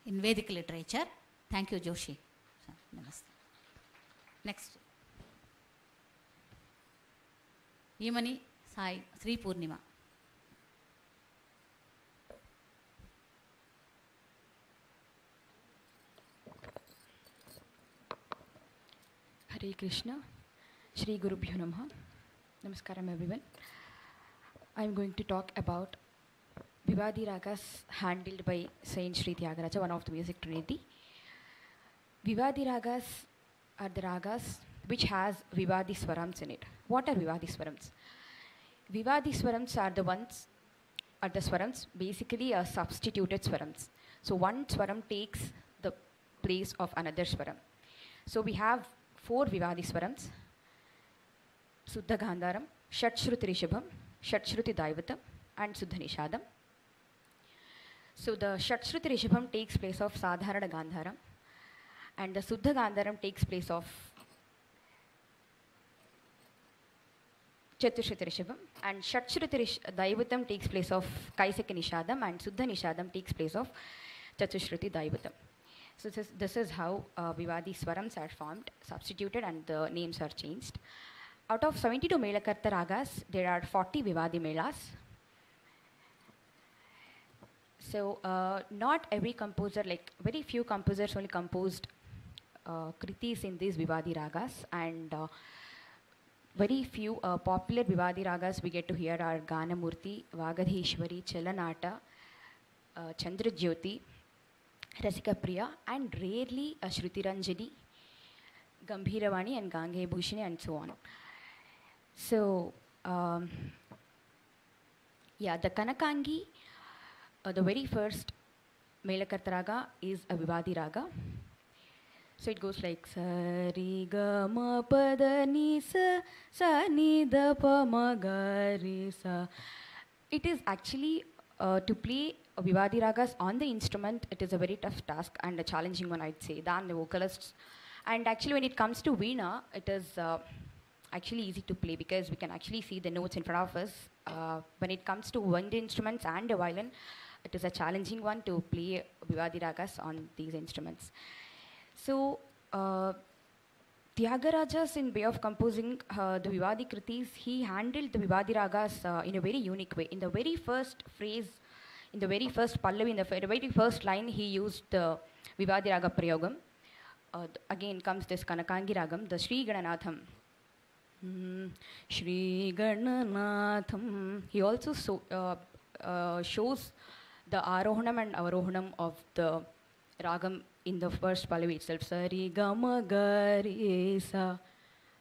Speaker 2: Vedic literature. Thank you, Joshi. So, namaste. Next. Yemani Sai Sri Purnima.
Speaker 5: Hare Krishna, Shri Guru Bhyo Namaha. Namaskaram everyone. I am going to talk about Vivadi Ragas handled by Saint Sri Tyagaraja, one of the music trinity. Vivadi Ragas are the ragas which has Vivadi Swarams in it. What are Vivadi Swarams? Vivadi Swarams are the Swarams, basically are substituted Swarams. So one Swaram takes the place of another Swaram. So we have 4 Vivadi Swarams: Suddha Gaandharvam, Shatshruti Rishabham, Shatshruti Daivatam, and Suddha Nishadam. So the Shatshruti Rishabham takes place of Sadharana Gaandharam, and the Suddha Gaandharam takes place of Chaturshruti Rishabham, and Shatshruti Daivatam takes place of Kaisaka Nishadam, and Suddha Nishadam takes place of Chaturshruti Daivatam. So this is how Vivadi Swarams are formed, substituted, and the names are changed. Out of 72 Melakarta Ragas, there are 40 Vivadi Melas. So not every composer, like very few composers only composed kritis in these Vivadi Ragas, and very few popular Vivadi Ragas we get to hear are Ganamurti, Vagadheshwari, Chalanata, Chandrajyoti, Rasika Priya, and rarely Shruti Ranjani, Gambhiravani, and Gange Bhushani, and so on. So, yeah, the Kanakangi, the very first Melakarta Raga is a Vivadi Raga. So it goes like sa ri ga ma pa da ni sa ni da pa ma ga re sa. It is actually to play Vivadi Ragas on the instrument, it is a very tough task and a challenging one, I'd say, than the vocalists. And actually when it comes to Veena, it is actually easy to play because we can actually see the notes in front of us. When it comes to wind instruments and the violin, it is a challenging one to play Vivadi Ragas on these instruments. So, Tyagarajas, in way of composing the Vivadi Kritis, he handled the Vivadi Ragas in a very unique way. In the very first phrase, in the very first Pallavi, in the very first line, he used the Vivadi Raga Prayogam. Again comes this Kanakangi Ragam, the Sri Gananatham. Sri Gananatham. He also shows the Arohanam and Avarohanam of the Ragam in the first Pallavi itself. Sari Gama Gari Sa.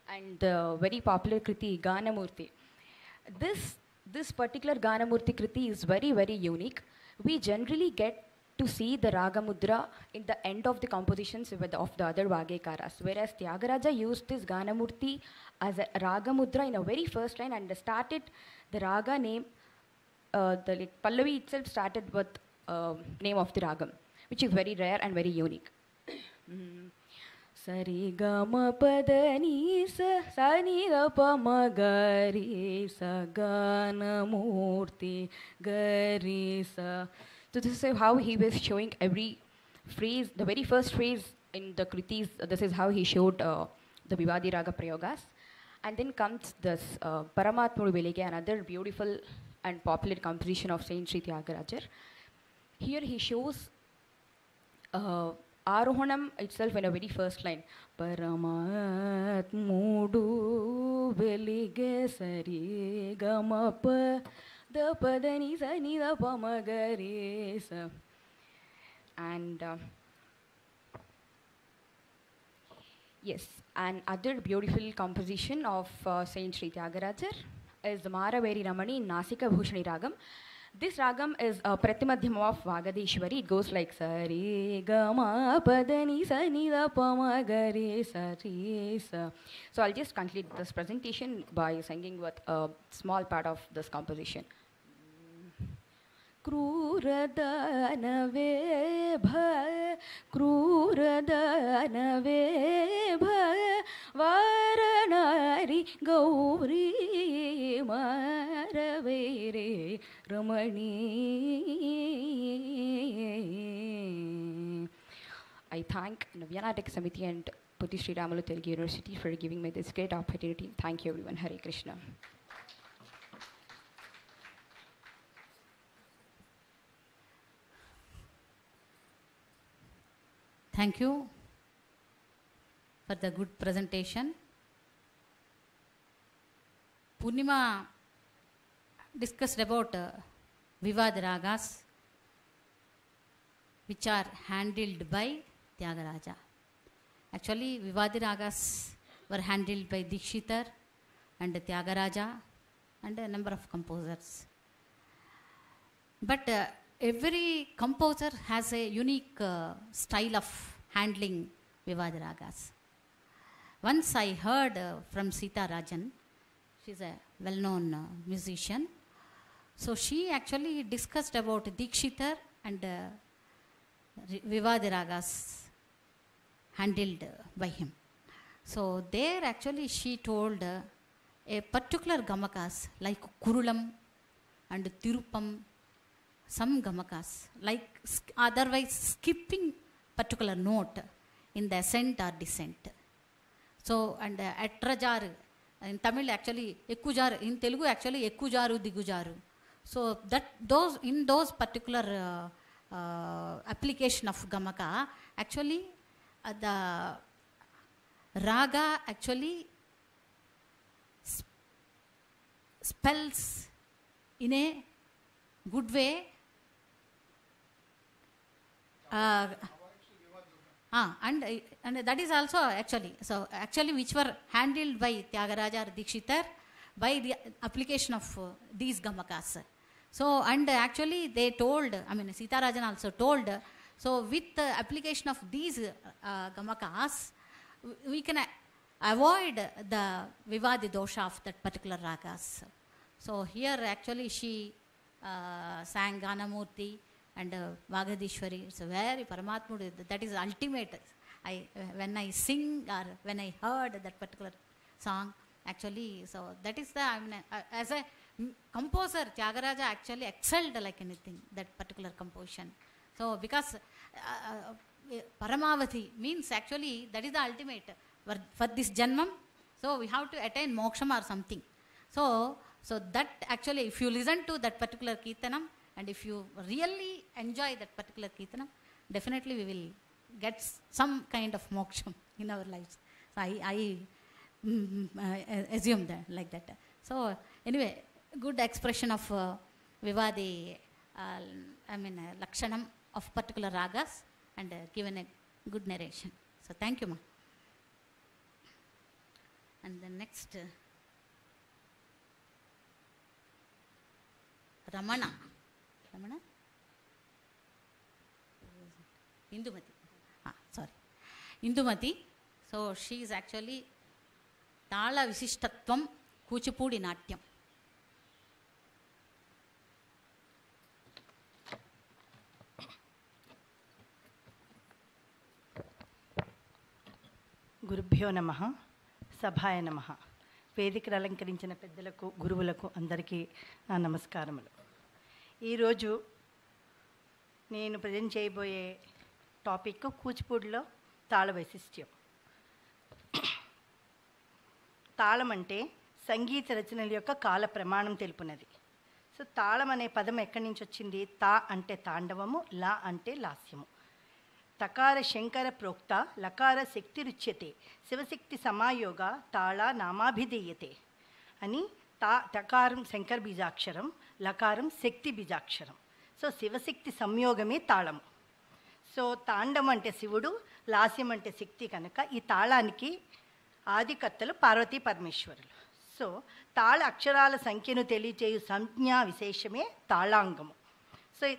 Speaker 5: And the very popular Kriti, Ganamurti. This particular Ganamurti Kriti is very, very unique. We generally get to see the Raga Mudra in the end of the compositions of the other Vagekaras, whereas Tyagaraja used this Ganamurti as a Raga Mudra in a very first line and started the Raga name, the Pallavi itself started with name of the Ragam, which is very rare and very unique. Sari gama padani sa ni da pa ma gari sa Ganamurti gari sa. So this is how he was showing every phrase, the very first phrase in the Kritis. This is how he showed the Vivadi Raga Prayogas. And then comes this Paramatmuru Velike, another beautiful and popular composition of Saint Sri Tyagaraja. Here he shows Arohanam itself in a very first line. Paramatmudu Velige Sari Gamapa the Padani Sani the Pamagaris. And yes, and other beautiful composition of Saint Sri Tyagaraja is the Maraveri Ramani in Nasika Bhushani Ragam. This ragam is a Pratimadhyam of Vagadishwari. It goes like Sari Gama Padani Sani Da Pama Gare Sari Sa. So I'll just conclude this presentation by singing with a small part of this composition. क्रूरदानवे भय क्रूरदानवे भय वारनारी गौरी मारवेरे रमणी. I thank Navya Nataka Samiti and Putti Sri Ramalu Telugu University for giving me this great opportunity. Thank you everyone. Hare Krishna.
Speaker 2: Thank you for the good presentation. Purnima discussed about Vivad Ragas, which are handled by Tyagaraja. Actually, Vivadi Ragas were handled by Dikshitar and Tyagaraja and a number of composers. But every composer has a unique style of handling Vivadi Ragas. Once I heard from Sita Rajan, she's a well-known musician. So she actually discussed about Dikshitar and Vivadi Ragas handled by him. So there actually she told a particular gamakas like Kurulam and Tirupam, some gamakas like otherwise skipping particular note in the ascent or descent. So and atrajar in Tamil actually ekkujaru, in Telugu actually ekkujaru digujaru. So that those in those particular application of gamaka actually the raga actually spells in a good way. And that is also actually which were handled by Tyagaraja or Dikshitar by the application of these gamakas. So and actually they told, I mean Sita Rajan also told, so with the application of these gamakas we can avoid the Vivadi dosha of that particular ragas. So here actually she sang Ganamurti and Vagadishwari. It's a very Paramatmudu, that is ultimate. When I sing or when I heard that particular song, actually, so that is the, I mean, as a composer, Tyagaraja actually excelled like anything, that particular composition. So because Paramavati means actually that is the ultimate for this Janmam. So we have to attain moksham or something. So that actually, if you listen to that particular Kirtanam and if you really enjoy that particular Kirtanam, definitely we will get some kind of moksham in our lives. So I assume that like that. So anyway, good expression of Vivadi, I mean Lakshanam of particular ragas and given a good narration. So thank you, ma. And the next Ramana. Indumati. Indumati. So she is actually Tala Visishtatvam Kuchipudi Natyam.
Speaker 6: గురుభ్యో నమః, సభాయ నమః. వేదికను అలంకరించిన పెద్దలకు, గురువులకు అందరికీ నా నమస్కారములు. ఈరోజు నేను ప్రజెంట్ చేయబోయే టాపిక్ కూచిపూడిలో తాళ వైశిష్ట్యం. తాళం అంటే సంగీత రచనల యొక్క కాల ప్రమాణం తెలుపునది. సో తాళం అనే పదం ఎక్కడి నుంచి వచ్చింది? తా అంటే తాండవము, లా అంటే లాస్యము. తకార శంకర ప్రోక్త లకార శక్తి రుచ్యతే శివశక్తి సమాయోగ తాళ నామాభిధేయతే అని. తకారం శంకర బీజాక్షరం, లకారం శక్తి బీజాక్షరం. సో శివశక్తి సంయోగమే తాళము. సో తాండం అంటే శివుడు, లాస్యం అంటే శక్తి కనుక ఈ తాళానికి ఆదికర్తలు పార్వతీ పరమేశ్వరులు. సో తాళ అక్షరాల సంఖ్యను తెలియచేయు సంజ్ఞా విశేషమే తాళాంగము. సో ఈ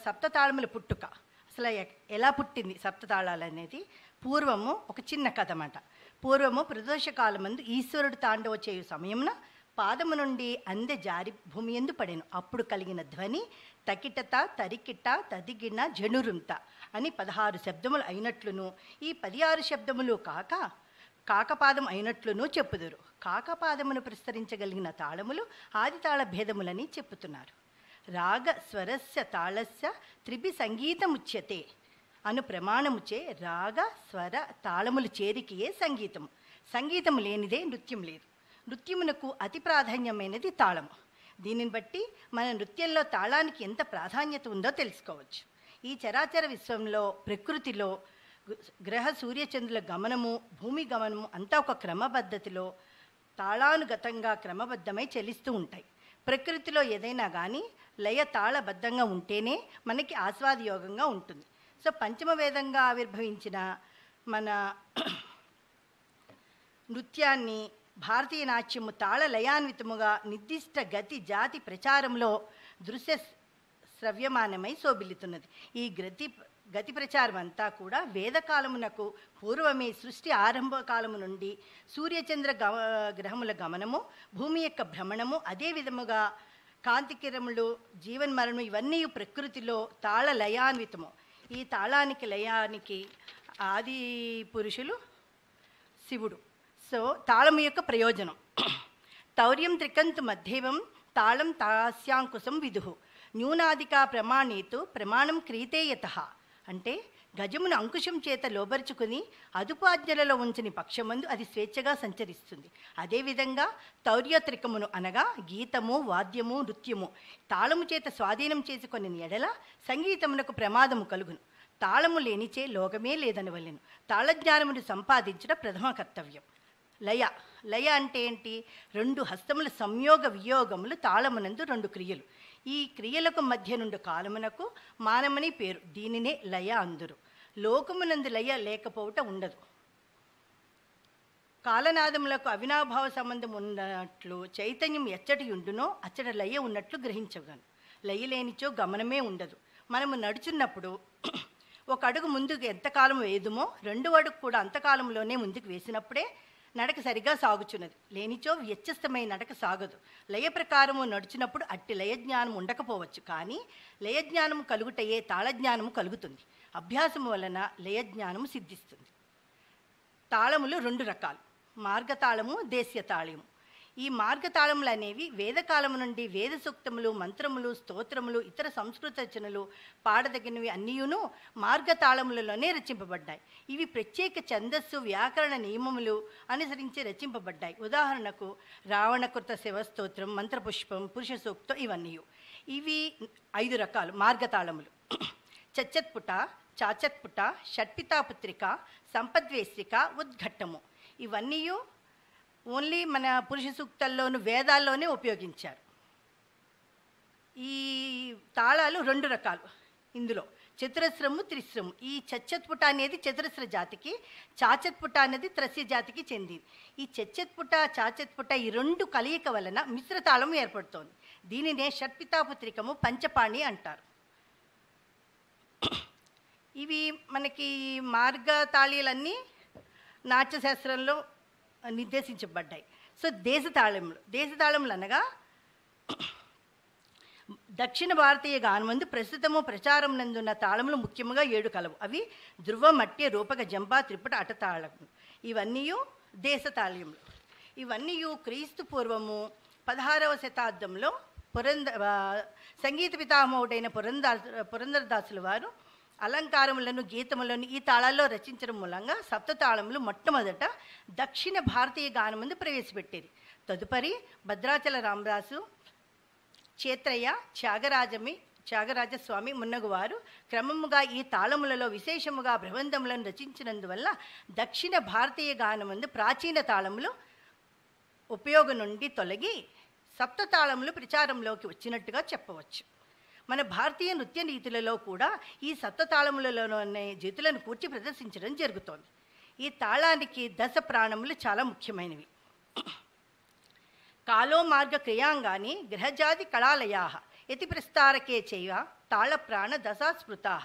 Speaker 6: సప్తతాళముల పుట్టుక అసలు ఎలా పుట్టింది సప్తతాళాలు అనేది పూర్వము ఒక చిన్న కథ అన్నమాట. పూర్వము ప్రదోషకాలమందు ఈశ్వరుడు తాండవ చేయు సమయమున పాదము నుండి అందె జారి భూమి ఎందు పడెను. అప్పుడు కలిగిన ధ్వని తకిటత తరికిట తదిగిన జనురుంత అని 16 శబ్దములు అయినట్లును, ఈ 16 శబ్దములు కాకపాదం అయినట్లును చెప్పుదురు. కాకపాదమును ప్రస్తరించగలిగిన తాళములు ఆది తాళ భేదములని చెప్పుతున్నారు. రాగ స్వరస్య తాళస్య త్రిభి సంగీతముచ్యతే అను ప్రమాణముచే రాగ స్వర తాళములు చేరికయే సంగీతము. సంగీతము లేనిదే నృత్యం లేదు. నృత్యమునకు అతి ప్రాధాన్యమైనది తాళము. దీనిని బట్టి మన నృత్యంలో తాళానికి ఎంత ప్రాధాన్యత ఉందో తెలుసుకోవచ్చు. ఈ చరాచర విశ్వంలో ప్రకృతిలో గ్రహ సూర్యచంద్రుల గమనము భూమి గమనము అంతా ఒక క్రమపద్ధతిలో తాళానుగతంగా క్రమబద్ధమై చెలిస్తూ ఉంటాయి. ప్రకృతిలో ఏదైనా కానీ లయ తాళబద్ధంగా ఉంటేనే మనకి ఆస్వాదయోగంగా ఉంటుంది. సో పంచమ వేదంగా ఆవిర్భవించిన మన నృత్యాన్ని భారతీయ నాట్యము తాళ లయాన్వితముగా నిర్దిష్ట గతి జాతి ప్రచారంలో దృశ్య శ్రవ్యమానమై శోభిల్లుతున్నది. ఈ గతి ప్రచారం అంతా కూడా వేదకాలమునకు పూర్వమే సృష్టి ఆరంభ కాలము నుండి సూర్యచంద్ర గ్రహముల గమనము భూమి యొక్క భ్రమణము అదే విధముగా కాంతికిరములు జీవన్మరణము ఇవన్నీ ప్రకృతిలో తాళ లయాన్వితము. ఈ తాళానికి లయానికి ఆది పురుషులు శివుడు. సో తాళము యొక్క ప్రయోజనం తౌర్యం త్రికంతు మధ్యవం తాళం తాస్యాంకుశం విదుహు న్యూనాదికా ప్రమాణేతు ప్రమాణం క్రీతే యతః అంటే గజమును అంకుశం చేత లోబరుచుకుని అదుపాజ్ఞలలో ఉంచని పక్షమందు అది స్వేచ్ఛగా సంచరిస్తుంది. అదేవిధంగా తౌర్యత్రికమును అనగా గీతము వాద్యము నృత్యము తాళము చేత స్వాధీనం చేసుకొని ఎడల సంగీతమునకు ప్రమాదము కలుగును. తాళము లేనిచే లోకమే లేదనవలెను. తాళజ్ఞానమును సంపాదించడం ప్రథమ కర్తవ్యం. లయ అంటే ఏంటి? 2 హస్తముల సంయోగ వియోగములు తాళమునందు 2 క్రియలు. ఈ క్రియలకు మధ్య నుండి కాలమునకు మానమని పేరు. దీనినే లయ అందురు. లోకమునందు లయ లేకపోవట ఉండదు. కాలనాదములకు అవినాభావ సంబంధం ఉన్నట్లు చైతన్యం ఎచ్చటి ఉండునో అచ్చట లయ ఉన్నట్లు గ్రహించగలను. లయ లేనిచో గమనమే ఉండదు. మనము నడుచున్నప్పుడు ఒక అడుగు ముందుకు ఎంతకాలం వేదుమో 2వ అడుగు కూడా అంతకాలంలోనే ముందుకు వేసినప్పుడే నడక సరిగా సాగుచున్నది. లేనిచో వ్యత్యస్తమైన నడక సాగదు. లయ ప్రకారము నడుచినప్పుడు అట్టి లయజ్ఞానం ఉండకపోవచ్చు, కానీ లయజ్ఞానము కలుగుటయే తాళజ్ఞానము కలుగుతుంది. అభ్యాసము వలన లయజ్ఞానము సిద్ధిస్తుంది. తాళములు 2 రకాలు, మార్గతాళము దేశ్యతాళము. ఈ మార్గతాళములు అనేవి వేదకాలము నుండి వేద సూక్తములు మంత్రములు స్తోత్రములు ఇతర సంస్కృత రచనలు పాడదగినవి అన్నీయును మార్గతాళములలోనే రచింపబడ్డాయి. ఇవి ప్రత్యేక ఛందస్సు వ్యాకరణ నియమములు అనుసరించి రచింపబడ్డాయి. ఉదాహరణకు రావణకృత శివస్తోత్రం మంత్రపుష్పం పురుష సూక్తం ఇవన్నీ. ఇవి 5 రకాలు మార్గతాళములు. చచ్చత్పుట చాచత్పుట షట్పితాపుత్రిక సంపద్వేశ్రిక ఉద్ఘట్టము ఇవన్నీ ఓన్లీ మన పురుష సూక్తాల్లోనూ వేదాల్లోనే ఉపయోగించారు. ఈ తాళాలు 2 రకాలు. ఇందులో చతురస్రము త్రిస్రము. ఈ చచ్చత్పుట అనేది చతురస్ర జాతికి, చాచత్పుట అనేది త్రస్య జాతికి చెందింది. ఈ చచ్చత్పుట చాచత్పుట ఈ 2 కలయిక వలన మిశ్రతాళం ఏర్పడుతోంది. దీనినే షట్పితాపుత్రికము పంచపాణి అంటారు. ఇవి మనకి మార్గతాళీలన్నీ నాట్యశాస్త్రంలో నిర్దేశించబడ్డాయి. సో దేశతాళములు అనగా దక్షిణ భారతీయ గానమందు ప్రస్తుతము ప్రచారం నందున్న తాళములు ముఖ్యంగా 7 కలవు. అవి ధ్రువ మట్య రూపక జంప త్రిపుట అటతాళములు. ఇవన్నీ దేశతాళములు. ఇవన్నీ క్రీస్తు పూర్వము 16వ శతాబ్దంలో సంగీత పితామహుడైన పురందరదాసుల వారు అలంకారములను గీతములను ఈ తాళాల్లో రచించడం మూలంగా సప్తతాళములు మొట్టమొదట దక్షిణ భారతీయ గానమందు ప్రవేశపెట్టేది. తదుపరి భద్రాచల రామదాసు చేత్రయ్య త్యాగరాజస్వామి మున్నగువారు క్రమముగా ఈ తాళములలో విశేషముగా ప్రబంధములను రచించినందువల్ల దక్షిణ భారతీయ గానమందు ప్రాచీన తాళములు ఉపయోగం నుండి తొలగి సప్తతాళములు ప్రచారంలోకి వచ్చినట్టుగా చెప్పవచ్చు. మన భారతీయ నృత్య రీతులలో కూడా ఈ సప్తతాళములలోనే జతులను కూర్చి ప్రదర్శించడం జరుగుతోంది. ఈ తాళానికి 10 ప్రాణములు చాలా ముఖ్యమైనవి. కాలో మార్గ క్రియాంగాని గ్రహజాతి కళాలయా యతి ప్రస్తారకే చైవ తాళ ప్రాణ దశా స్మృతా.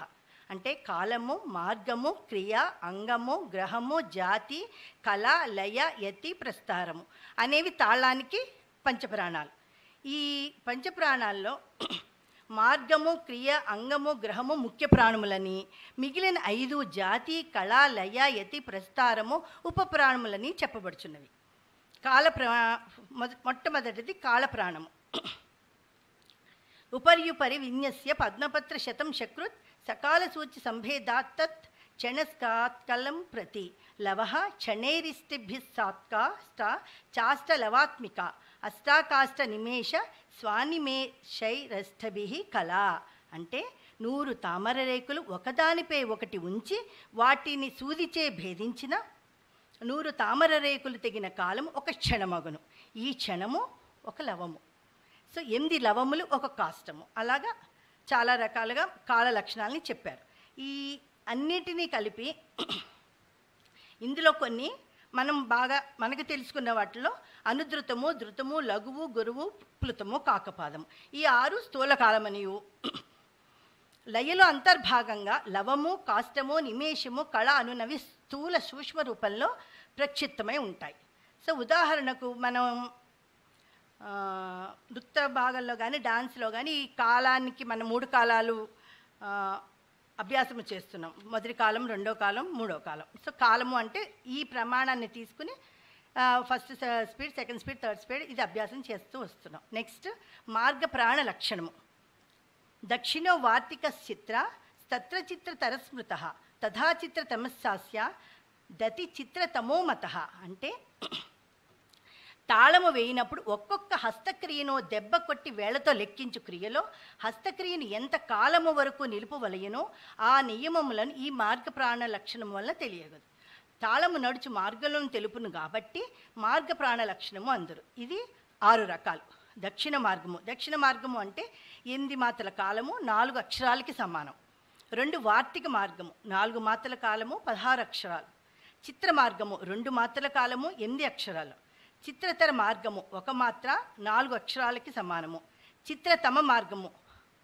Speaker 6: అంటే కాలము, మార్గము, క్రియ, అంగము, గ్రహము, జాతి, కళ, లయ, యతి, ప్రస్తారము అనేవి తాళానికి పంచప్రాణాలు. ఈ పంచప్రాణాల్లో మార్గము, క్రియ, అంగము, గ్రహము ముఖ్య ప్రాణములని, మిగిలిన 5 జాతి, కళ, లయ, యతి, ప్రస్తారము ఉప ప్రాణములని చెప్పబడుచున్నవి. మొట్టమొదటిది కాళప్రాణము. ఉपर्युपरि విన్యస్య పద్మపత్ర శతం శకృత్ సకాల సూచి సంభేదాత్ తత్ క్షణస్కాత్కలం ప్రతి లవః క్షణైరిష్టిభిస్సాత్కాష్ట చాష్టలవాత్మిక అష్టాకాష్ట నిమేష స్వానిమేషైరష్టభిః కళా. అంటే 100 తామర రేకులు ఒకదానిపై ఒకటి ఉంచి వాటిని సూదిచే భేదించిన 100 తామర రేకులు తెగిన కాలము ఒక క్షణమగును. ఈ క్షణము ఒక లవము. సో 8 లవములు ఒక కాష్టము. అలాగా చాలా రకాలుగా కాల లక్షణాలని చెప్పారు. ఈ అన్నిటినీ కలిపి ఇందులో కొన్ని మనం బాగా మనకు తెలుసుకున్న వాటిలో అనుధృతము, ధృతము, లఘువు, గురువు, ప్లుతము, కాకపాదము ఈ 6 స్థూలకాలమనియు, లయలో అంతర్భాగంగా లవము, కాష్టము, నిమేషము, కళ అనునవి స్థూల సూక్ష్మ రూపంలో ప్రక్షిప్తమై ఉంటాయి. సో ఉదాహరణకు మనం నృత్య భాగంలో కానీ డాన్స్లో కానీ ఈ కాలానికి మనం 3 కాలాలు అభ్యాసము చేస్తున్నాం. మొదటి కాలం, రెండో కాలం, మూడో కాలం. సో కాలము అంటే ఈ ప్రమాణాన్ని తీసుకుని first speed, second speed, third speed ఇది అభ్యాసం చేస్తూ వస్తున్నాం. నెక్స్ట్ మార్గ ప్రాణ లక్షణము. దక్షిణో వార్తిక చిత్ర తత్ర చిత్ర తరస్మృత తథా చిత్ర తమస్సాస్య దతి చిత్ర తమోమత. అంటే తాళము వేయినప్పుడు ఒక్కొక్క హస్తక్రియను దెబ్బ కొట్టి వేళ్లతో లెక్కించు క్రియలో హస్తక్రియను ఎంత కాలము వరకు నిలుపువలయనో ఆ నియమములను ఈ మార్గ ప్రాణ లక్షణం వల్ల తెలియగదు. తాళము నడుచు మార్గంలో తెలుపును కాబట్టి మార్గ ప్రాణ లక్షణము అందరు. ఇది 6 రకాలు. దక్షిణ మార్గము. దక్షిణ మార్గము అంటే 8 మాత్రల కాలము 4 అక్షరాలకి సమానం. 2 వార్తిక మార్గము 4 మాత్రల కాలము 16 అక్షరాలు. చిత్ర మార్గము 2 మాత్రల కాలము 8 అక్షరాలు. చిత్రతర మార్గము 1 మాత్ర 4 అక్షరాలకి సమానము. చిత్రతమ మార్గము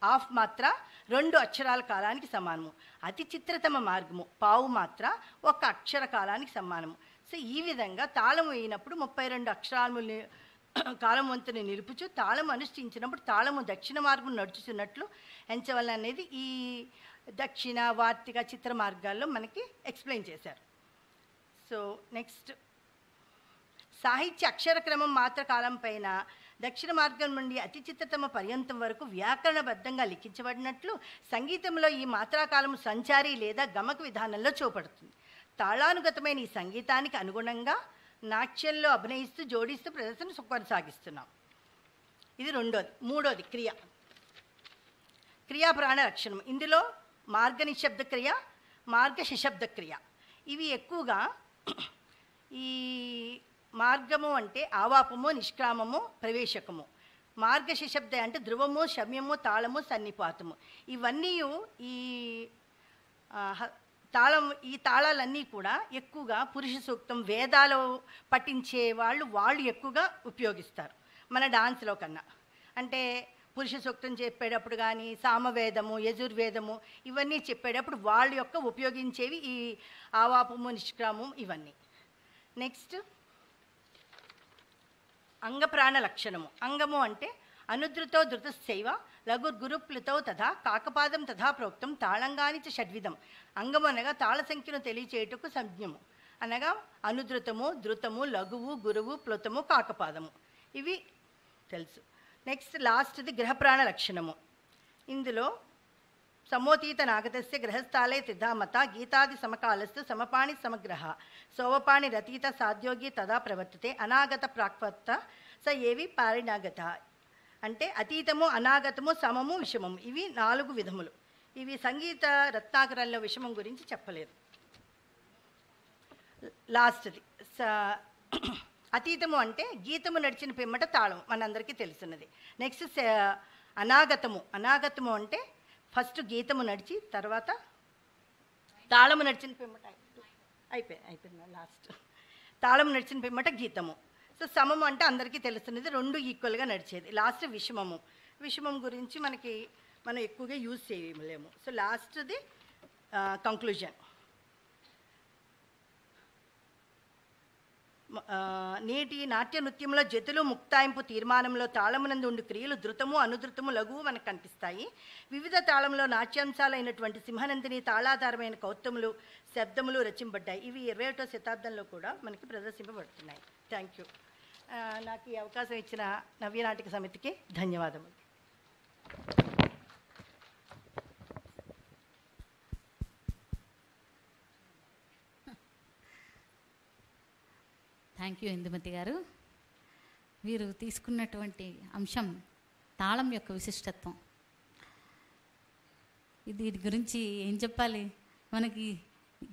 Speaker 6: 1/2 మాత్ర 2 అక్షరాల కాలానికి సమానము. అతి చిత్రతమ మార్గము 1/4 మాత్ర 1 అక్షర కాలానికి సమానము. సో ఈ విధంగా తాళం వేయినప్పుడు 32 అక్షరాలు కాలం వంతుని నిలుపుచు తాళం అనుష్ఠించినప్పుడు తాళము దక్షిణ మార్గం నడుచుతున్నట్లు ఎంచవల్ల అనేది ఈ దక్షిణ, వార్తిక, చిత్ర మార్గాల్లో మనకి ఎక్స్ప్లెయిన్ చేశారు. సో నెక్స్ట్ సాహిత్య అక్షరక్రమం మాత్ర కాలం పైన దక్షిణ మార్గం నుండి అతి చిత్రతమ పర్యంతం వరకు వ్యాకరణబద్ధంగా లిఖించబడినట్లు సంగీతంలో ఈ మాత్రాకాలము సంచారి లేదా గమక విధానంలో చూపడుతుంది. తాళానుగతమైన ఈ సంగీతానికి అనుగుణంగా నాట్యంలో అభినయిస్తూ జోడిస్తూ ప్రదర్శన కొనసాగిస్తున్నాం. ఇది రెండోది. మూడోది క్రియ. క్రియా ప్రాణ లక్షణం. ఇందులో మార్గ నిశ్శబ్ద క్రియ, మార్గ శశబ్ద క్రియ ఇవి ఎక్కువగా. ఈ మార్గము అంటే ఆవాపము, నిష్క్రామము, ప్రవేశకము. మార్గ శశబ్ద అంటే ధ్రువము, శమ్యము, తాళము, సన్నిపాతము. ఇవన్నీ ఈ తాళాలన్నీ కూడా ఎక్కువగా పురుష సూక్తం, వేదాలు పఠించే వాళ్ళు ఎక్కువగా ఉపయోగిస్తారు మన డాన్స్లో కన్నా. అంటే పురుష సూక్తం చెప్పేటప్పుడు కానీ సామవేదము, యజుర్వేదము ఇవన్నీ చెప్పేటప్పుడు వాళ్ళ యొక్క ఉపయోగించేవి ఈ ఆవాపము, నిష్క్రామం ఇవన్నీ. నెక్స్ట్ అంగప్రాణ లక్షణము. అంగము అంటే అనుధృతో ధృతశైవ లఘుర్గురుప్లుతో తథా కాకపాదం తథా ప్రోక్తం తాళంగాని చ షడ్విధం. అంగము అనగా తాళ సంఖ్యను తెలియచేయుటకు సంజ్ఞము. అనగా అనుధృతము, ధృతము, లఘువు, గురువు, ప్లుతము, కాకపాదము ఇవి తెలుసు. నెక్స్ట్ లాస్ట్ది గ్రహప్రాణ లక్షణము. ఇందులో సమోతీత నాగతస్య గ్రహస్థాలే త్రిధామత గీతాది సమకాలస్తు సమపాణి సమగ్రహ సోవపాణి రతీత సాధ్యోగి తదా ప్రవర్తతే అనాగత ప్రాక్పత్త స ఏవి పారిణాగత. అంటే అతీతము, అనాగతము, సమము, విషమము ఇవి 4 విధములు. ఇవి సంగీత రత్నాకరంలో విషమం గురించి చెప్పలేదు. లాస్ట్ది అతీతము అంటే గీతము నడిచిన పిమ్మట తాళం మనందరికీ తెలుసున్నది. నెక్స్ట్ అనాగతము. అనాగతము అంటే ఫస్ట్ గీతము నడిచి తర్వాత తాళము నడిచిన పిమ్మట అయిపోయింది లాస్ట్. తాళము నడిచిన పిమ్మట గీతము. సో సమము అంటే అందరికీ తెలుస్తున్నది, రెండు ఈక్వల్గా నడిచేది. లాస్ట్ విషమము. విషమం గురించి మనం ఎక్కువగా యూజ్ చేయలేము. సో లాస్ట్ది కంక్లూజన్. నేటి నాట్య నృత్యంలో జతులు ముక్తాయింపు తీర్మానంలో తాళమునందు ఉండి క్రియలు ధృతము అనుధృతము లఘువు మనకు కనిపిస్తాయి. వివిధ తాళంలో నాట్యాంశాలైనటువంటి సింహనందిని తాళాధారమైన కౌత్తములు శబ్దములు రచింపబడ్డాయి. ఇవి 21వ శతాబ్దంలో కూడా మనకి ప్రదర్శింపబడుతున్నాయి. Thank you. నాకు ఈ అవకాశం ఇచ్చిన నవ్య నాటక సమితికి ధన్యవాదములు.
Speaker 2: థ్యాంక్ యూ ఇందుమతి గారు. వీరు తీసుకున్నటువంటి అంశం తాళం యొక్క విశిష్టత్వం. దీని గురించి ఏం చెప్పాలి, మనకి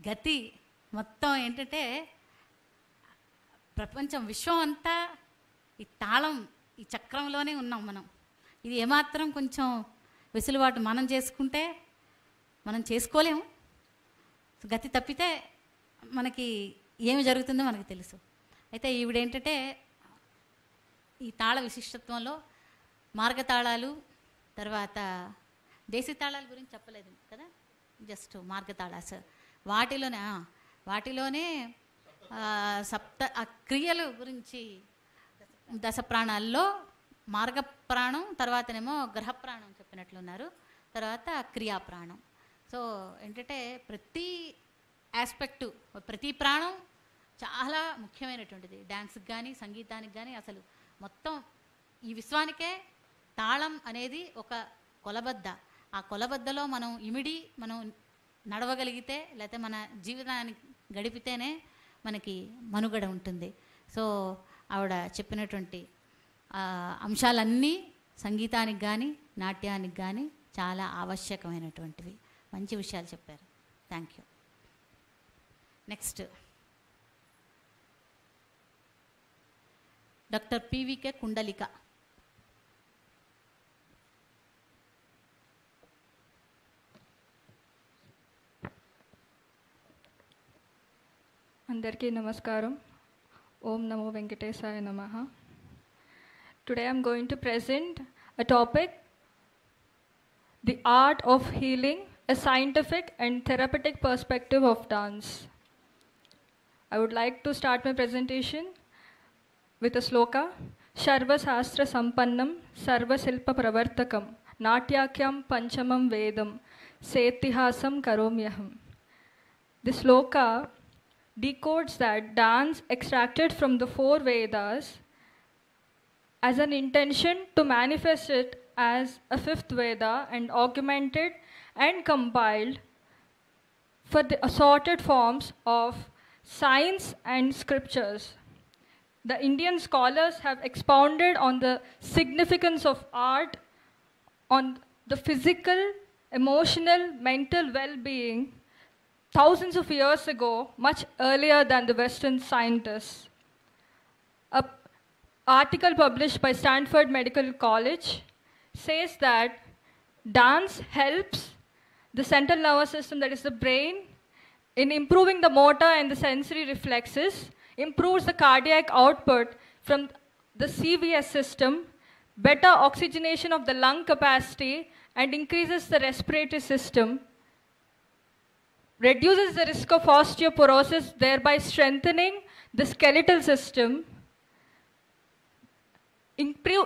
Speaker 2: గతి మొత్తం ఏంటంటే ప్రపంచం విశ్వం అంతా ఈ తాళం ఈ చక్రంలోనే ఉన్నాం మనం. ఇది ఏమాత్రం కొంచెం వెసులుబాటు మనం చేసుకుంటే మనం చేసుకోలేము. గతి తప్పితే మనకి ఏమి జరుగుతుందో మనకు తెలుసు. అయితే ఈవిడేంటంటే ఈ తాళ విశిష్టత్వంలో మార్గతాళాలు, తర్వాత దేశీ తాళాల గురించి చెప్పలేదు కదా, జస్ట్ మార్గతాళాస్ వాటిలోనే సప్త క్రియలు గురించి దశ ప్రాణాల్లో మార్గ ప్రాణం, తర్వాతనేమో గ్రహ ప్రాణం చెప్పినట్లున్నారు, తర్వాత క్రియా ప్రాణం. సో ఏంటంటే ప్రతి ఆస్పెక్టు ప్రతి ప్రాణం చాలా ముఖ్యమైనటువంటిది. డ్యాన్స్కి కానీ సంగీతానికి కానీ అసలు మొత్తం ఈ విశ్వానికే తాళం అనేది ఒక కొలబద్ద. ఆ కొలబద్దలో మనం మనం నడవగలిగితే లేకపోతే మన జీవితాన్ని గడిపితేనే మనకి మనుగడ ఉంటుంది. సో ఆవిడ చెప్పినటువంటి అంశాలన్నీ సంగీతానికి కానీ నాట్యానికి కానీ చాలా ఆవశ్యకమైనటువంటివి. మంచి విషయాలు చెప్పారు. Thank you. Next doctor P V K Kundalika.
Speaker 7: Andarki namaskaram. Om Namo Venkatesaya Namaha. Today I am going to present a topic, the art of healing, a scientific and therapeutic perspective of dance. I would like to start my presentation with a sloka. Sharva Sastra Sampannam Sarva Silpa Pravartakam Natyakyam Panchamam Vedam Setihasam Karomyaham. This sloka decodes that dance extracted from the 4 Vedas as an intention to manifest it as a 5th Veda and augmented and compiled for the assorted forms of science and scriptures. The Indian scholars have expounded on the significance of art, on the physical, emotional, mental well-being thousands of years ago, much earlier than the Western scientists. An article published by Stanford Medical College says that dance helps the central nervous system, that is the brain, in improving the motor and the sensory reflexes, improves the cardiac output from the CVS system, better oxygenation of the lung capacity, and increases the respiratory system, reduces the risk of osteoporosis, thereby strengthening the skeletal system,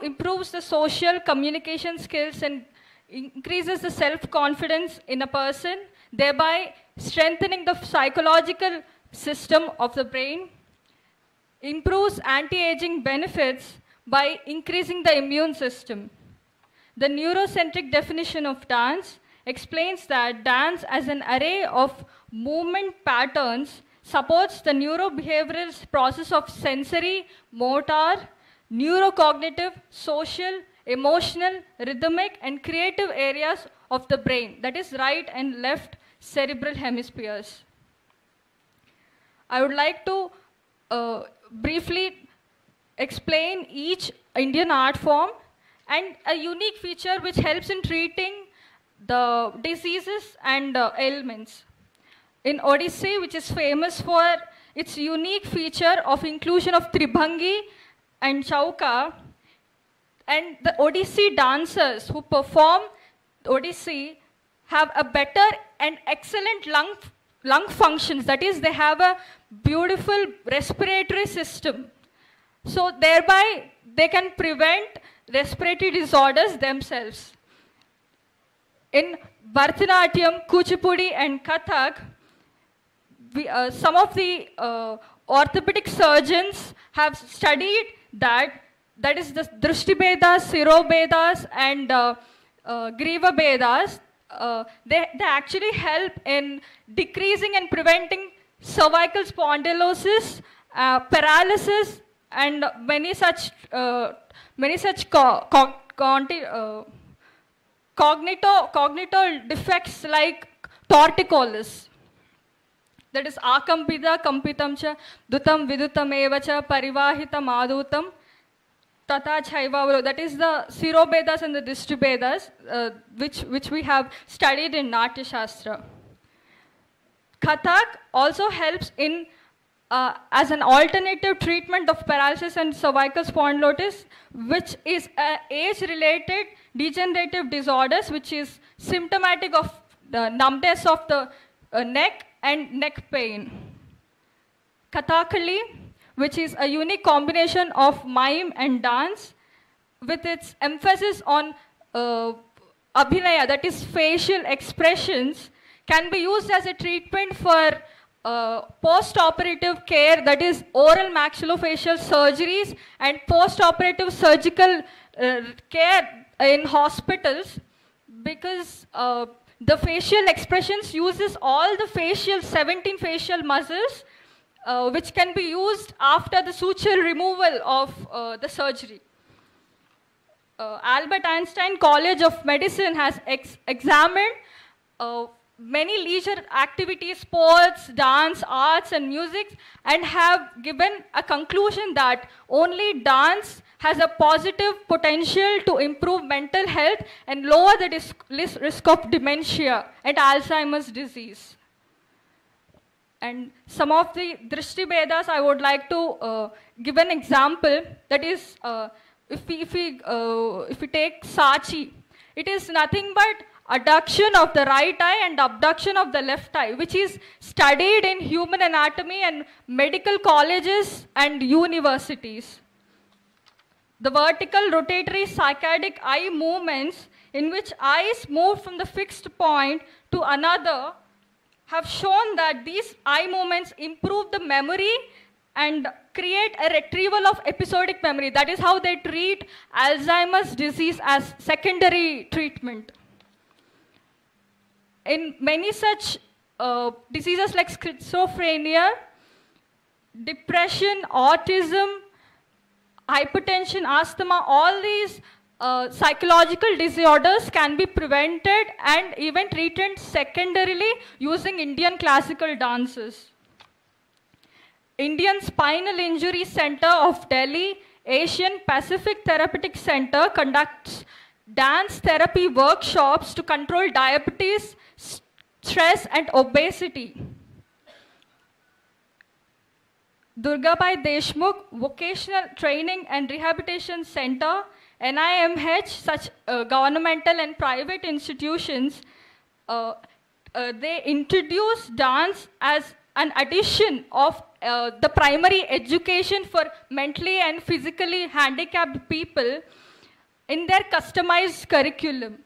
Speaker 7: improves the social communication skills and increases the self-confidence in a person, thereby strengthening the psychological system of the brain, improves anti-aging benefits by increasing the immune system. The neurocentric definition of dance explains that dance as an array of movement patterns supports the neurobehavioral process of sensory, motor, neurocognitive, social, emotional, rhythmic, and creative areas of the brain, that is right and left cerebral hemispheres. I would like to briefly explain each Indian art form and a unique feature which helps in treating the diseases and ailments. In Odissi, which is famous for its unique feature of inclusion of Tribhangi and Chauka, and the Odissi dancers who perform Odissi have a better and excellent lung functions. That is, they have a beautiful respiratory system. So thereby, they can prevent respiratory disorders themselves. In Bharatanatyam, Kuchipudi, and Kathak, some of the orthopedic surgeons have studied that is the Drishti Bedas, Siro Bedas, and Griva Bedas. They actually help in decreasing and preventing cervical spondylosis, paralysis, and many such cognitive defects like torticollis. That is akampida kampitam cha dutam vidutam eva cha parivahitam adutam tata chaiva. That is the Sirobedas and the Dishtibedas, which we have studied in Natya Shastra. Kathak also helps in as an alternative treatment of paralysis and cervical spondylosis, which is age-related degenerative disorders, which is symptomatic of the numbness of the neck and neck pain. Kathakali, which is a unique combination of mime and dance, with its emphasis on abhinaya, that is facial expressions, can be used as a treatment for post-operative care, that is oral maxillofacial surgeries and post-operative surgical care in hospitals, because the facial expressions uses all the 17 facial muscles, which can be used after the suture removal of the surgery. Albert Einstein College of Medicine has examined many leisure activities, sports, dance, arts, and music, and have given a conclusion that only dance has a positive potential to improve mental health and lower the risk of dementia and Alzheimer's disease. And some of the Drishti Vedas, I would like to give an example. That is, if we take Sachi, it is nothing but adduction of the right eye and abduction of the left eye, which is studied in human anatomy and medical colleges and universities. The vertical rotatory saccadic eye movements, in which eyes move from the fixed point to another, have shown that these eye movements improve the memory and create a retrieval of episodic memory. That is how they treat Alzheimer's disease as secondary treatment. In many such diseases like schizophrenia, depression, autism, hypertension, asthma, all these psychological disorders can be prevented and even treated secondarily using Indian classical dances. Indian Spinal Injury Center of Delhi, Asian Pacific Therapeutic Center conducts dance therapy workshops to control diabetes, stress, and obesity. Durgabai Deshmukh Vocational Training and Rehabilitation Center, NIMH, such governmental and private institutions, they introduce dance as an addition of the primary education for mentally and physically handicapped people in their customized curriculum.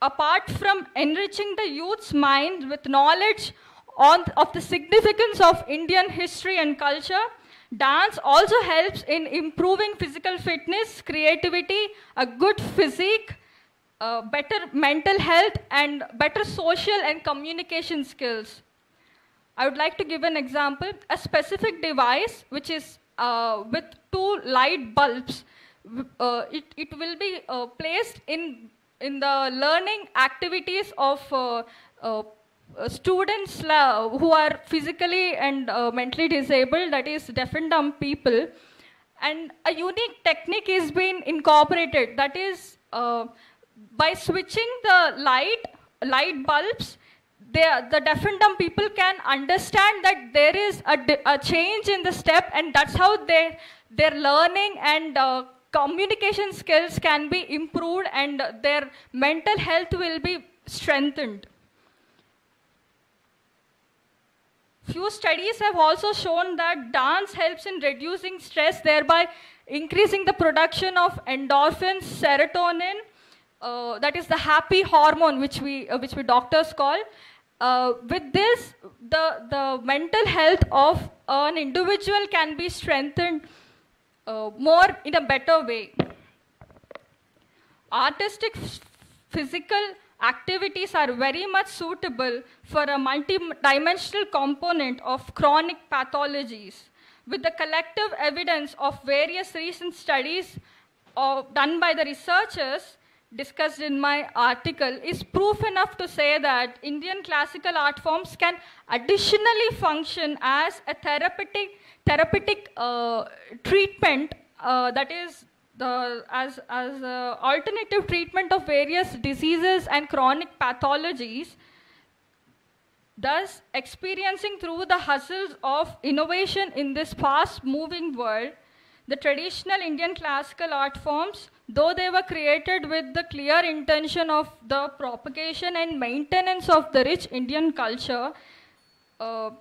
Speaker 7: Apart from enriching the youth's mind with knowledge of the significance of Indian history and culture, dance also helps in improving physical fitness, creativity, a good physique, better mental health, and better social and communication skills. I would like to give an example. A specific device which is with 2 light bulbs, it will be placed in the learning activities of students who are physically and mentally disabled, that is deaf and dumb people. And a unique technique is being incorporated, that is by switching the light bulbs, the deaf and dumb people can understand that there is a change in the step, and that's how their learning and communication skills can be improved, and their mental health will be strengthened. Few studies have also shown that dance helps in reducing stress, thereby increasing the production of endorphins, serotonin, that is the happy hormone which we doctors call. With this, the mental health of an individual can be strengthened more in a better way. Artistic physical activities are very much suitable for a multi-dimensional component of chronic pathologies. With the collective evidence of various recent studies done by the researchers discussed in my article is proof enough to say that Indian classical art forms can additionally function as a therapeutic treatment, that is as alternative treatment of various diseases and chronic pathologies. Thus, experiencing through the hustles of innovation in this fast-moving world, the traditional Indian classical art forms, though they were created with the clear intention of the propagation and maintenance of the rich Indian culture, can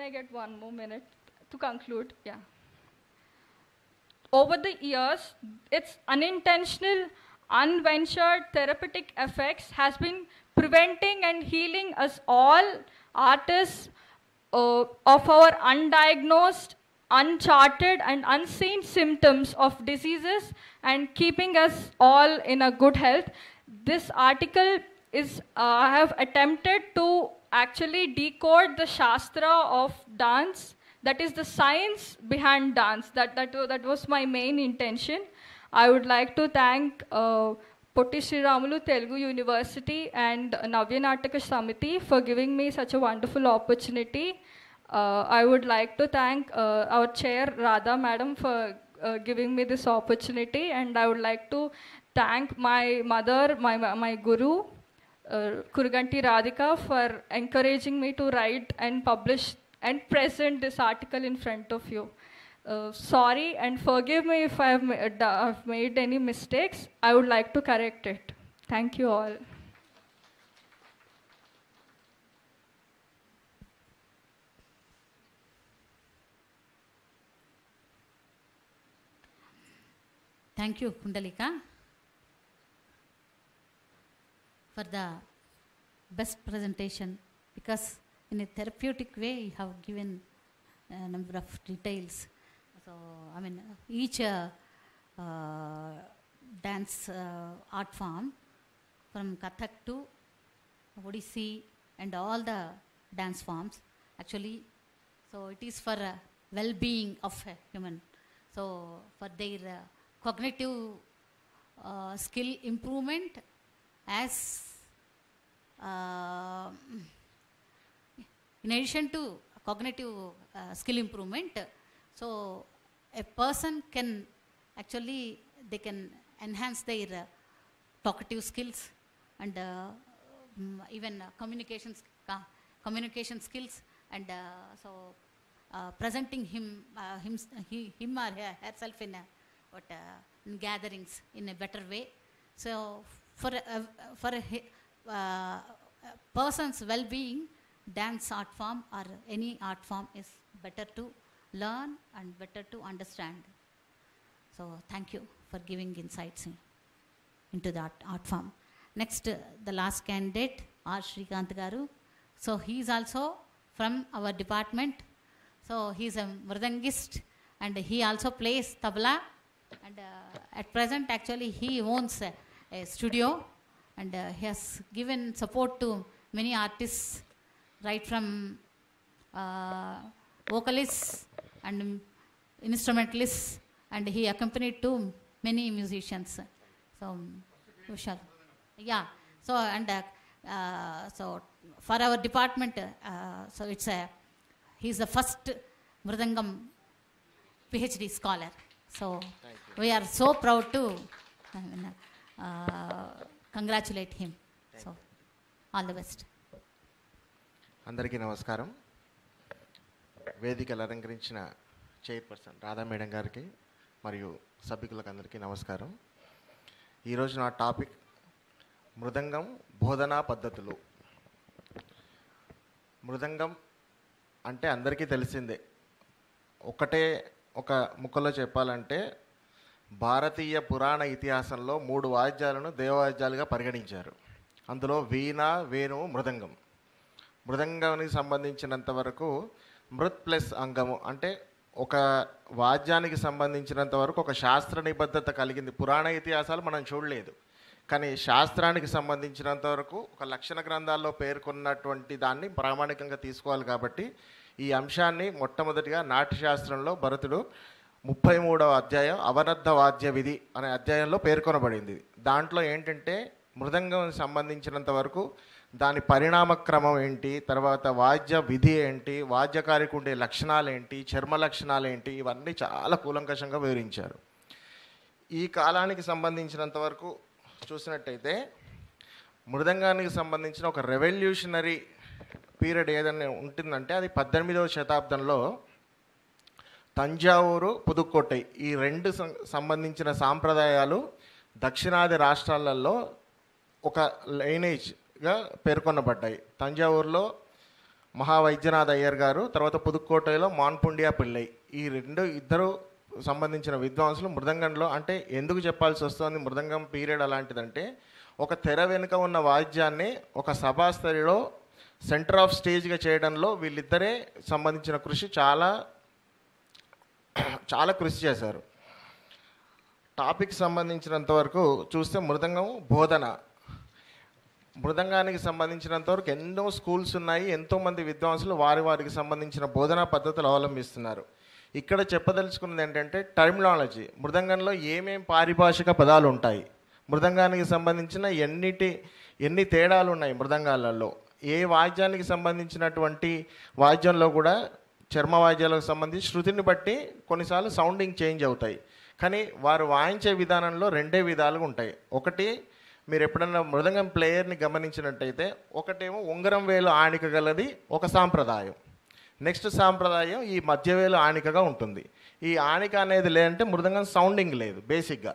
Speaker 7: I get one more minute to conclude? Yeah. Over the years, its unintentional, unventured therapeutic effects has been preventing and healing us all artists of our undiagnosed, uncharted and unseen symptoms of diseases and keeping us all in a good health. This article is, I have attempted to actually decode the Shastra of dance, that is the science behind dance. That was my main intention. I would like to thank Potti Sriramulu Telugu University and Navya Nataka Samiti for giving me such a wonderful opportunity. I would like to thank our chair Radha madam for giving me this opportunity, and I would like to thank my mother, my guru, Kuruganti Radhika, for encouraging me to write and publish and present this article in front of you. Sorry and forgive me if I have made any mistakes. I would like to correct it. Thank you all.
Speaker 2: Thank you, Kundalika, for the best presentation, because in a therapeutic way you have given a number of details. So, I mean, each dance art form, from Kathak to Odissi and all the dance forms, actually, so it is for well-being of a human. So, for their cognitive skill improvement, as in addition to cognitive skill improvement, so a person can actually, they can enhance their talkative skills and even communication skills, and so presenting him or herself in in gatherings in a better way. So for a person's well-being, dance art form or any art form is better to learn and better to understand. So thank you for giving insights into that art form. Next, the last candidate, R. Srikanth Garu. So he is also from our department. So he is a mridangist and he also plays tabla. And at present, actually, he owns a studio, and he has given support to many artists, right from vocalists and instrumentalists, and he accompanied to many musicians. So, Vishal. Yeah. So, and so for our department, so it's he's the first Mridangam PhD scholar. So we are so proud to congratulate him. So all the best.
Speaker 8: అందరికీ నమస్కారం. వేదికలు అలంకరించిన chairperson Radha madam గారికి మరియు సభ్యులకు అందరికీ నమస్కారం. ఈరోజు నా టాపిక్ మృదంగం బోధనా పద్ధతులు. మృదంగం అంటే అందరికీ తెలిసిందే. ఒక ముక్కలో చెప్పాలంటే భారతీయ పురాణ ఇతిహాసంలో 3 వాద్యాలను దేవవాద్యాలుగా పరిగణించారు. అందులో వీణ, వేణువు, మృదంగం. మృదంగానికి సంబంధించినంత వరకు మృత్ ప్లస్ అంగము అంటే ఒక వాద్యానికి సంబంధించినంత వరకు ఒక శాస్త్ర నిబద్ధత కలిగింది. పురాణ ఇతిహాసాలు మనం చూడలేదు, కానీ శాస్త్రానికి సంబంధించినంత వరకు ఒక లక్షణ గ్రంథాల్లో పేర్కొన్నటువంటి దాన్ని ప్రామాణికంగా తీసుకోవాలి. కాబట్టి ఈ అంశాన్ని మొట్టమొదటిగా నాట్యశాస్త్రంలో భరతుడు 33వ అధ్యాయం అవనద్ధ వాద్య విధి అనే అధ్యాయంలో పేర్కొనబడింది. దాంట్లో ఏంటంటే మృదంగం సంబంధించినంత వరకు దాని పరిణామక్రమం ఏంటి, తర్వాత వాద్య విధి ఏంటి, వాద్యకారికి ఉండే లక్షణాలు ఏంటి, చర్మ లక్షణాలు ఏంటి, ఇవన్నీ చాలా కూలంకషంగా వివరించారు. ఈ కాలానికి సంబంధించినంత వరకు చూసినట్టయితే మృదంగానికి సంబంధించిన ఒక రెవల్యూషనరీ పీరియడ్ ఏదైనా ఉంటుందంటే అది 18వ శతాబ్దంలో తంజావూరు, పుదుక్కోటై ఈ 2 సంబంధించిన సాంప్రదాయాలు దక్షిణాది రాష్ట్రాలలో ఒక లైనేజ్గా పేర్కొనబడ్డాయి. తంజావూరులో మహావైద్యనాథ్ అయ్యర్ గారు, తర్వాత పుదుక్కోటైలో మాన్పుండియా పిళ్ళై, ఈ ఇద్దరు సంబంధించిన విద్వాంసులు మృదంగంలో అంటే ఎందుకు చెప్పాల్సి వస్తుంది మృదంగం పీరియడ్ అలాంటిదంటే ఒక తెర వెనుక ఉన్న వాద్యాన్ని ఒక సభాస్థలిలో సెంటర్ ఆఫ్ స్టేజ్గా చేయడంలో వీళ్ళిద్దరే సంబంధించిన కృషి చాలా కృషి చేశారు. టాపిక్ సంబంధించినంత వరకు చూస్తే మృదంగం బోధన. మృదంగానికి సంబంధించినంతవరకు ఎన్నో స్కూల్స్ ఉన్నాయి, ఎంతోమంది విద్వాంసులు వారికి సంబంధించిన బోధనా పద్ధతులు అవలంబిస్తున్నారు. ఇక్కడ చెప్పదలుచుకున్నది ఏంటంటే టర్మినాలజీ. మృదంగంలో ఏమేం పారిభాషిక పదాలు ఉంటాయి, మృదంగానికి సంబంధించిన ఎన్ని తేడాలు ఉన్నాయి మృదంగాలలో, ఏ వాద్యానికి సంబంధించినటువంటి వాద్యంలో కూడా చర్మ వాద్యాలకు సంబంధించి శృతిని బట్టి కొన్నిసార్లు సౌండింగ్ చేంజ్ అవుతాయి. కానీ వారు వాయించే విధానంలో 2 విధాలుగా ఉంటాయి. ఒకటి, మీరు ఎప్పుడన్నా మృదంగం ప్లేయర్ని గమనించినట్టయితే ఒకటేమో ఉంగరం వేలు ఆణిక గలది ఒక సాంప్రదాయం, నెక్స్ట్ సాంప్రదాయం ఈ మధ్యవేలు ఆణికగా ఉంటుంది. ఈ ఆణిక అనేది లేదంటే మృదంగం సౌండింగ్ లేదు. బేసిక్గా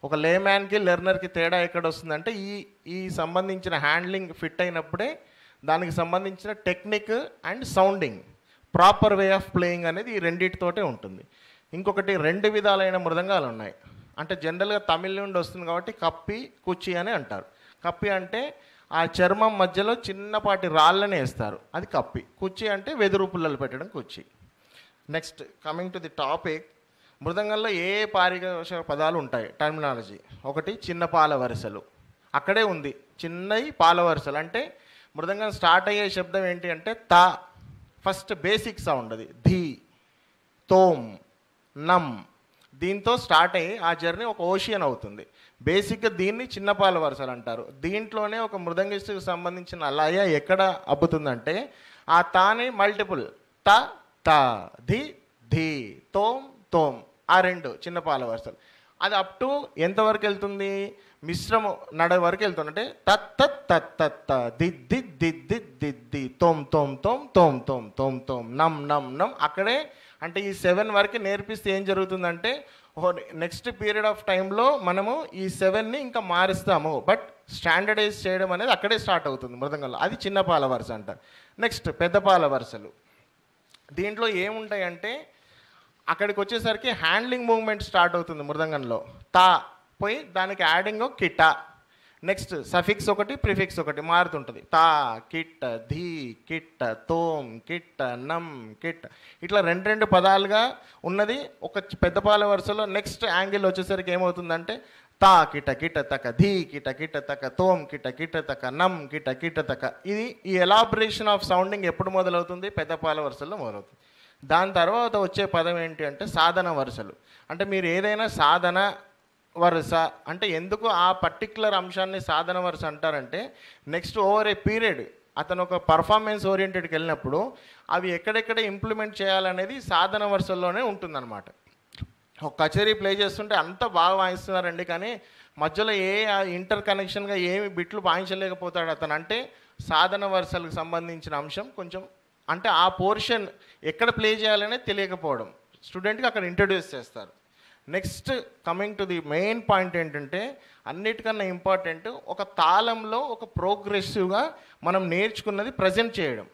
Speaker 8: ఒక లేమ్యాన్కి లెర్నర్కి తేడా ఎక్కడ వస్తుందంటే ఈ సంబంధించిన హ్యాండ్లింగ్ ఫిట్ అయినప్పుడే దానికి సంబంధించిన technique and sounding proper way of playing అనేది ఈ రెండింటితోటే ఉంటుంది. ఇంకొకటి 2 విధాలైన మృదంగాలు ఉన్నాయి. అంటే జనరల్గా తమిళ నుండి వస్తుంది కాబట్టి కప్పి, కుచ్చి అని అంటారు. కప్పి అంటే ఆ చర్మం మధ్యలో చిన్నపాటి రాళ్ళనే వేస్తారు, అది కప్పి. కుచ్చి అంటే వెదురు పుల్లలు పెట్టడం కుచ్చి. Next coming to the topic, మృదంగంలో ఏ పారిభాషిక పదాలు ఉంటాయి టర్మినాలజీ. ఒకటి, చిన్న పాల వరుసలు. అక్కడే ఉంది చిన్నవి పాల వరుసలు. అంటే మృదంగం స్టార్ట్ అయ్యే శబ్దం ఏంటి అంటే తా, ఫస్ట్ బేసిక్ సౌండ్ అది. ధీ, తోమ్, నమ్, దీంతో స్టార్ట్ అయ్యి ఆ జర్నీ ఒక ఓషియన్ అవుతుంది. బేసిక్గా దీన్ని చిన్నపాల వరుసలు అంటారు. దీంట్లోనే ఒక మృదంగిస్టుకు సంబంధించిన లయ ఎక్కడ అబ్బుతుందంటే ఆ తాని మల్టిపుల్ త, త, ధి, ధీ, తోమ్, తోమ్, ఆ 2 చిన్నపాల వరుసలు. అది అప్ టు ఎంతవరకు వెళ్తుంది, మిశ్రమ నడ వరకు వెళ్తుంది. అంటే తత్ తత్ తత్ తత్ దిద్ది దిద్ది దిద్ది తోమ్ తోమ్ తోమ్ తోమ్ తోమ్ తోమ్ తోమ్ నమ్ నమ్ నమ్. అక్కడే అంటే ఈ 7 వరకు నేర్పిస్తే ఏం జరుగుతుందంటే నెక్స్ట్ పీరియడ్ ఆఫ్ టైంలో మనము ఈ 7ని ఇంకా మారుస్తాము, బట్ స్టాండర్డైజ్ చేయడం అనేది అక్కడే స్టార్ట్ అవుతుంది మృదంగంలో. అది చిన్న పాల వరుస అంటారు. నెక్స్ట్ పెద్ద పాల వరుసలు. దీంట్లో ఏముంటాయంటే అక్కడికి వచ్చేసరికి హ్యాండ్లింగ్ మూవ్మెంట్ స్టార్ట్ అవుతుంది మృదంగంలో. తా పోయి దానికి యాడింగ్ కిట, నెక్స్ట్ సఫిక్స్ ఒకటి, ప్రిఫిక్స్ ఒకటి మారుతుంటుంది. తా, కిట్, ధీ, కిట్, తోమ్, కిట్, నమ్, కిట్, ఇట్లా 2 పదాలుగా ఉన్నది ఒక పెద్ద పాల వరుసలో. నెక్స్ట్ యాంగిల్ వచ్చేసరికి ఏమవుతుందంటే తా కిట కిట తక, ధీ కిట కిట తక, తోమ్ కిట కిట తక, నమ్ కిట కిట తక. ఇది ఈ ఎలాబరేషన్ ఆఫ్ సౌండింగ్ ఎప్పుడు మొదలవుతుంది, పెద్ద పాల వరుసల్లో మొదలవుతుంది. దాని తర్వాత వచ్చే పదం ఏంటి అంటే సాధన వరుసలు. అంటే మీరు ఏదైనా సాధన వరుస అంటే ఎందుకు ఆ పర్టిక్యులర్ అంశాన్ని సాధన వరుస అంటారంటే నెక్స్ట్ ఓవర్ ఏ పీరియడ్ అతను ఒక పర్ఫార్మెన్స్ ఓరియంటెడ్కి వెళ్ళినప్పుడు అవి ఎక్కడెక్కడ ఇంప్లిమెంట్ చేయాలనేది సాధన వరుసల్లోనే ఉంటుందన్నమాట. ఒక కచేరీ ప్లే చేస్తుంటే అంత బాగా వాయిస్తున్నారండి, కానీ మధ్యలో ఇంటర్ కనెక్షన్గా ఏమి బిట్లు వాయించలేకపోతాడు అతను. అంటే సాధన వరుసలకు సంబంధించిన అంశం కొంచెం అంటే ఆ పోర్షన్ ఎక్కడ ప్లే చేయాలనే తెలియకపోవడం స్టూడెంట్కి అక్కడ ఇంట్రడ్యూస్ చేస్తారు. Next coming to the main point ఏంటంటే అన్నిటికన్నా ఇంపార్టెంట్ ఒక తాళంలో ఒక ప్రోగ్రెసివ్గా మనం నేర్చుకున్నది ప్రజెంట్ చేయడం.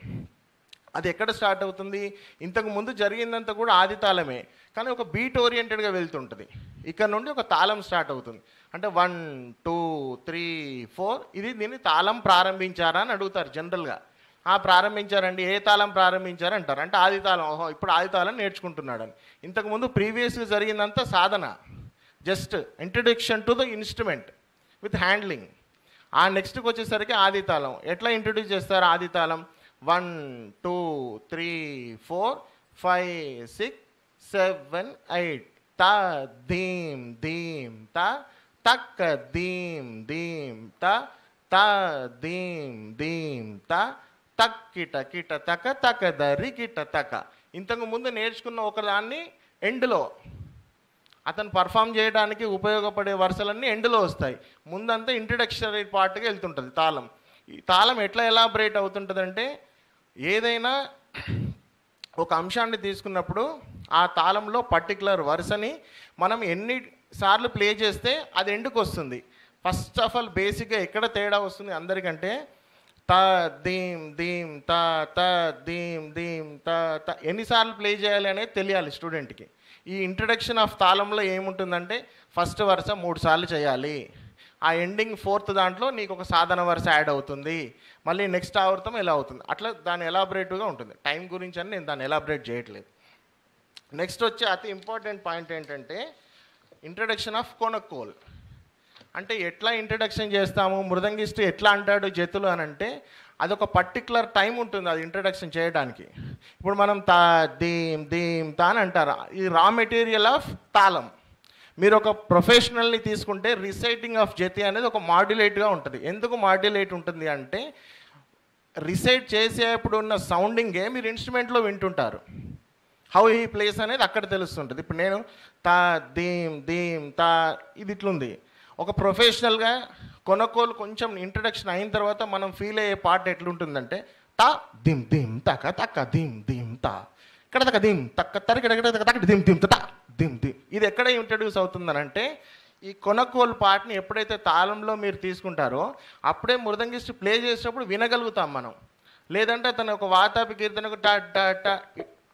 Speaker 8: అది ఎక్కడ స్టార్ట్ అవుతుంది? ఇంతకు ముందు జరిగిందంతా కూడా ఆది తాళమే, కానీ ఒక బీట్ ఓరియంటెడ్గా వెళ్తుంటుంది. ఇక్కడ నుండి ఒక తాళం స్టార్ట్ అవుతుంది. అంటే 1 2 3 4 ఇది దీన్ని తాళం ప్రారంభించారా అని అడుగుతారు జనరల్గా. ప్రారంభించారండి, ఏ తాళం ప్రారంభించారు అంటారు. అంటే ఆది తాళం, ఓహో ఇప్పుడు ఆది తాళం నేర్చుకుంటున్నాడని. ఇంతకుముందు ప్రీవియస్గా జరిగిందంతా సాధన, just introduction to the instrument with handling. ఆ నెక్స్ట్కి వచ్చేసరికి ఆది తాళం. ఎట్లా ఇంట్రడ్యూస్ చేస్తారు ఆది తాళం? 1 2 3 4 5 6 7 8 తా ధీం ధీం తా తక్క ధీం ధీం తా తా ధీం ధీం తా తక్కిట కిట తక తక దరి కిట తక. ఇంతకు ముందు నేర్చుకున్న ఒకదాన్ని ఎండ్లో అతను పర్ఫామ్ చేయడానికి ఉపయోగపడే వరుసలన్నీ ఎండ్లో వస్తాయి. ముందంతా ఇంట్రడక్షనరీ పార్ట్గా వెళ్తుంటుంది తాళం. ఈ తాళం ఎట్లా ఎలాబరేట్ అవుతుంటుందంటే ఏదైనా ఒక అంశాన్ని తీసుకున్నప్పుడు ఆ తాళంలో పర్టికులర్ వరుసని మనం ఎన్నిసార్లు ప్లే చేస్తే అది ఎండుకు వస్తుంది. ఫస్ట్ ఆఫ్ ఆల్ బేసిక్గా ఎక్కడ తేడా వస్తుంది అందరికంటే తా ధీం ధీం తా తా ధీం ధీం తా తా ఎన్నిసార్లు ప్లే చేయాలి అనేది తెలియాలి స్టూడెంట్కి. ఈ ఇంట్రడక్షన్ ఆఫ్ తాళంలో ఏముంటుందంటే ఫస్ట్ వరుస 3 సార్లు చేయాలి, ఆ ఎండింగ్ 4th దాంట్లో నీకు ఒక సాధన వరుస యాడ్ అవుతుంది, మళ్ళీ నెక్స్ట్ ఆవృతం ఎలా అవుతుంది, అట్లా దాని ఎలాబరేటివ్గా ఉంటుంది. టైం గురించి అని నేను దాన్ని ఎలాబరేట్ చేయట్లేదు. నెక్స్ట్ వచ్చే అతి ఇంపార్టెంట్ పాయింట్ ఏంటంటే ఇంట్రడక్షన్ ఆఫ్ కొనక్కోల్. అంటే ఎట్లా ఇంట్రడక్షన్ చేస్తాము, మృదంగిస్ట్ ఎట్లా అంటాడు జతులు అని అంటే అదొక పర్టికులర్ టైం ఉంటుంది అది ఇంట్రడక్షన్ చేయడానికి. ఇప్పుడు మనం తా ధీం ధీం తా అని అంటారు, ఇది రా మెటీరియల్ ఆఫ్ తాళం. మీరు ఒక ప్రొఫెషనల్ని తీసుకుంటే రిసైటింగ్ ఆఫ్ జతి అనేది ఒక మాడ్యులేట్గా ఉంటుంది. ఎందుకు మాడ్యులేట్ ఉంటుంది అంటే రిసైట్ చేసేప్పుడు ఉన్న సౌండింగే మీరు ఇన్స్ట్రుమెంట్లో వింటుంటారు. హౌ హీ ప్లేస్ అనేది అక్కడ తెలుస్తుంటుంది. ఇప్పుడు నేను తా ధీం ధీం తా ఇది ఇట్లుంది. ఒక ప్రొఫెషనల్గా కొనకోలు కొంచెం ఇంట్రడక్షన్ అయిన తర్వాత మనం ఫీల్ అయ్యే పార్ట్ ఎట్లుంటుందంటే తా దిమ్ దిమ్ తక తక్క దిమ్ దిమ్ తా ఇక్కడ తక్క దిమ్ తక్క తరికడ తక్క దిమ్ దిమ్ తా దిమ్ దిమ్. ఇది ఎక్కడ ఇంట్రడ్యూస్ అవుతుందనంటే ఈ కొనకోల్ పార్ట్ని ఎప్పుడైతే తాళంలో మీరు తీసుకుంటారో అప్పుడే మృదంగిస్ట్ ప్లే చేసేటప్పుడు వినగలుగుతాం మనం. లేదంటే అతను ఒక వాతాపి కీర్తనకు టా టా టా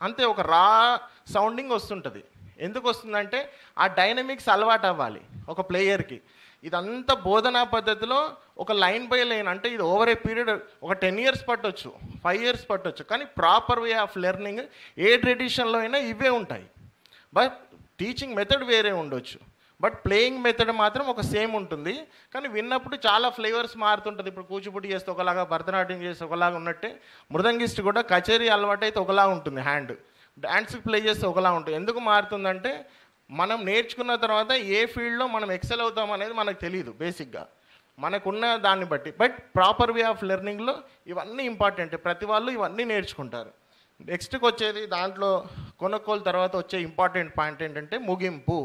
Speaker 8: అంతే ఒక రా సౌండింగ్ వస్తుంటుంది. ఎందుకు వస్తుందంటే ఆ డైనమిక్స్ అలవాటు అవ్వాలి ఒక ప్లేయర్కి. ఇదంతా బోధనా పద్ధతిలో ఒక లైన్ బై లైన్, అంటే ఇది ఓవర్ ఏ పీరియడ్ ఒక 10 years పట్టొచ్చు, 5 years పట్టొచ్చు, కానీ ప్రాపర్ వే ఆఫ్ లెర్నింగ్ ఏ ట్రెడిషన్లో అయినా ఇవే ఉంటాయి. బట్ టీచింగ్ మెథడ్ వేరే ఉండొచ్చు, బట్ ప్లేయింగ్ మెథడ్ మాత్రం ఒక సేమ్ ఉంటుంది. కానీ విన్నప్పుడు చాలా ఫ్లేవర్స్ మారుతుంటుంది. ఇప్పుడు కూచిపూడి చేస్తే ఒకలాగా, భరతనాట్యం చేస్తే ఒకలాగా ఉన్నట్టే మృదంగిస్ట్ కూడా కచేరీ అలవాటు అయితే ఒకలా ఉంటుంది, హ్యాండ్ డ్యాన్స్కి ప్లే చేస్తే ఒకలా ఉంటుంది. ఎందుకు మారుతుందంటే మనం నేర్చుకున్న తర్వాత ఏ ఫీల్డ్లో మనం ఎక్సెల్ అవుతాం అనేది మనకు తెలియదు బేసిక్గా, మనకున్న దాన్ని బట్టి. బట్ ప్రాపర్ వే ఆఫ్ లెర్నింగ్లో ఇవన్నీ ఇంపార్టెంట్, ప్రతి వాళ్ళు ఇవన్నీ నేర్చుకుంటారు. నెక్స్ట్కి వచ్చేది దాంట్లో కొనుక్కోలు తర్వాత వచ్చే ఇంపార్టెంట్ పాయింట్ ఏంటంటే ముగింపు.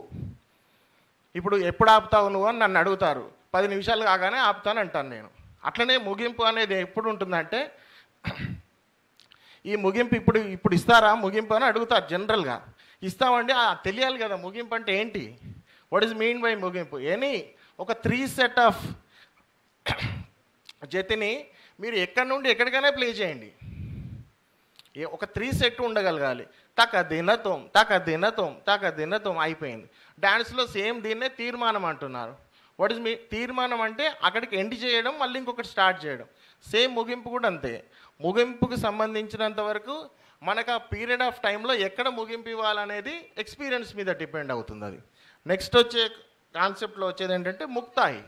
Speaker 8: ఇప్పుడు ఎప్పుడు ఆపుతావు నువ్వు అని నన్ను అడుగుతారు, 10 నిమిషాలు కాగానే ఆపుతాను అంటాను నేను. అట్లనే ముగింపు అనేది ఎప్పుడు ఉంటుందంటే ఈ ముగింపు ఇప్పుడు ఇస్తారా ముగింపు అని అడుగుతారు జనరల్గా. ఇస్తామండి, తెలియాలి కదా ముగింపు అంటే ఏంటి, వాట్ ఈస్ మీన్ బై ముగింపు. ఒక 3 set ఆఫ్ జతిని మీరు ఎక్కడి నుండి ఎక్కడికైనా ప్లే చేయండి, ఒక 3 set ఉండగలగాలి. తక దినతం తక దినతం తక దినతం అయిపోయింది. డ్యాన్స్లో సేమ్ దీన్నే తీర్మానం అంటున్నారు. వాట్ ఈస్ తీర్మానం అంటే అక్కడికి ఎండ్ చేయడం, మళ్ళీ ఇంకొకటి స్టార్ట్ చేయడం. సేమ్ ముగింపు కూడా అంతే. ముగింపుకు సంబంధించినంత వరకు మనకు ఆ పీరియడ్ ఆఫ్ టైంలో ఎక్కడ ముగింపు ఇవ్వాలనేది ఎక్స్పీరియన్స్ మీద డిపెండ్ అవుతుంది. అది నెక్స్ట్ వచ్చే కాన్సెప్ట్లో వచ్చేది ఏంటంటే ముక్తాయి.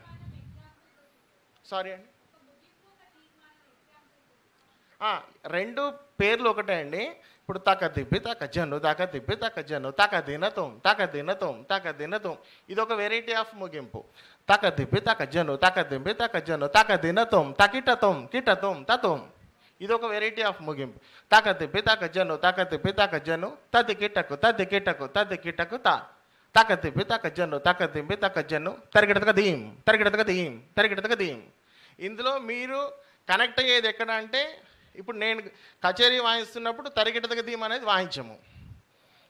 Speaker 8: సారీ అండి, 2 పేర్లు ఒకటే అండి. ఇప్పుడు తక తిప్పి తక జను తక తిప్పి తక జను తక దినతం తక దినతం తక దినతం ఇది ఒక వెరైటీ ఆఫ్ ముగింపు. తక తిప్పి తక జను తక తిప్పి తక జను తక దినతం తకిటతం కిటతం తతం ఇది ఒక వెరైటీ ఆఫ్ ముగింపు. తక తిప్పి తక జను తక తిప్పి తక జను తది కిటకు తది కిటకు తది కిటకు తా తక తిప్పి తక జను తక తిప్పి తక జను తరిగిడతక దీం తరిగిడతక దీం తరిగిడతక దీం. ఇందులో మీరు కనెక్ట్ అయ్యేది ఎక్కడ అంటే ఇప్పుడు నేను కచేరీ వాయిస్తున్నప్పుడు తరిగిట ధీమ్ అనేది వాయించము,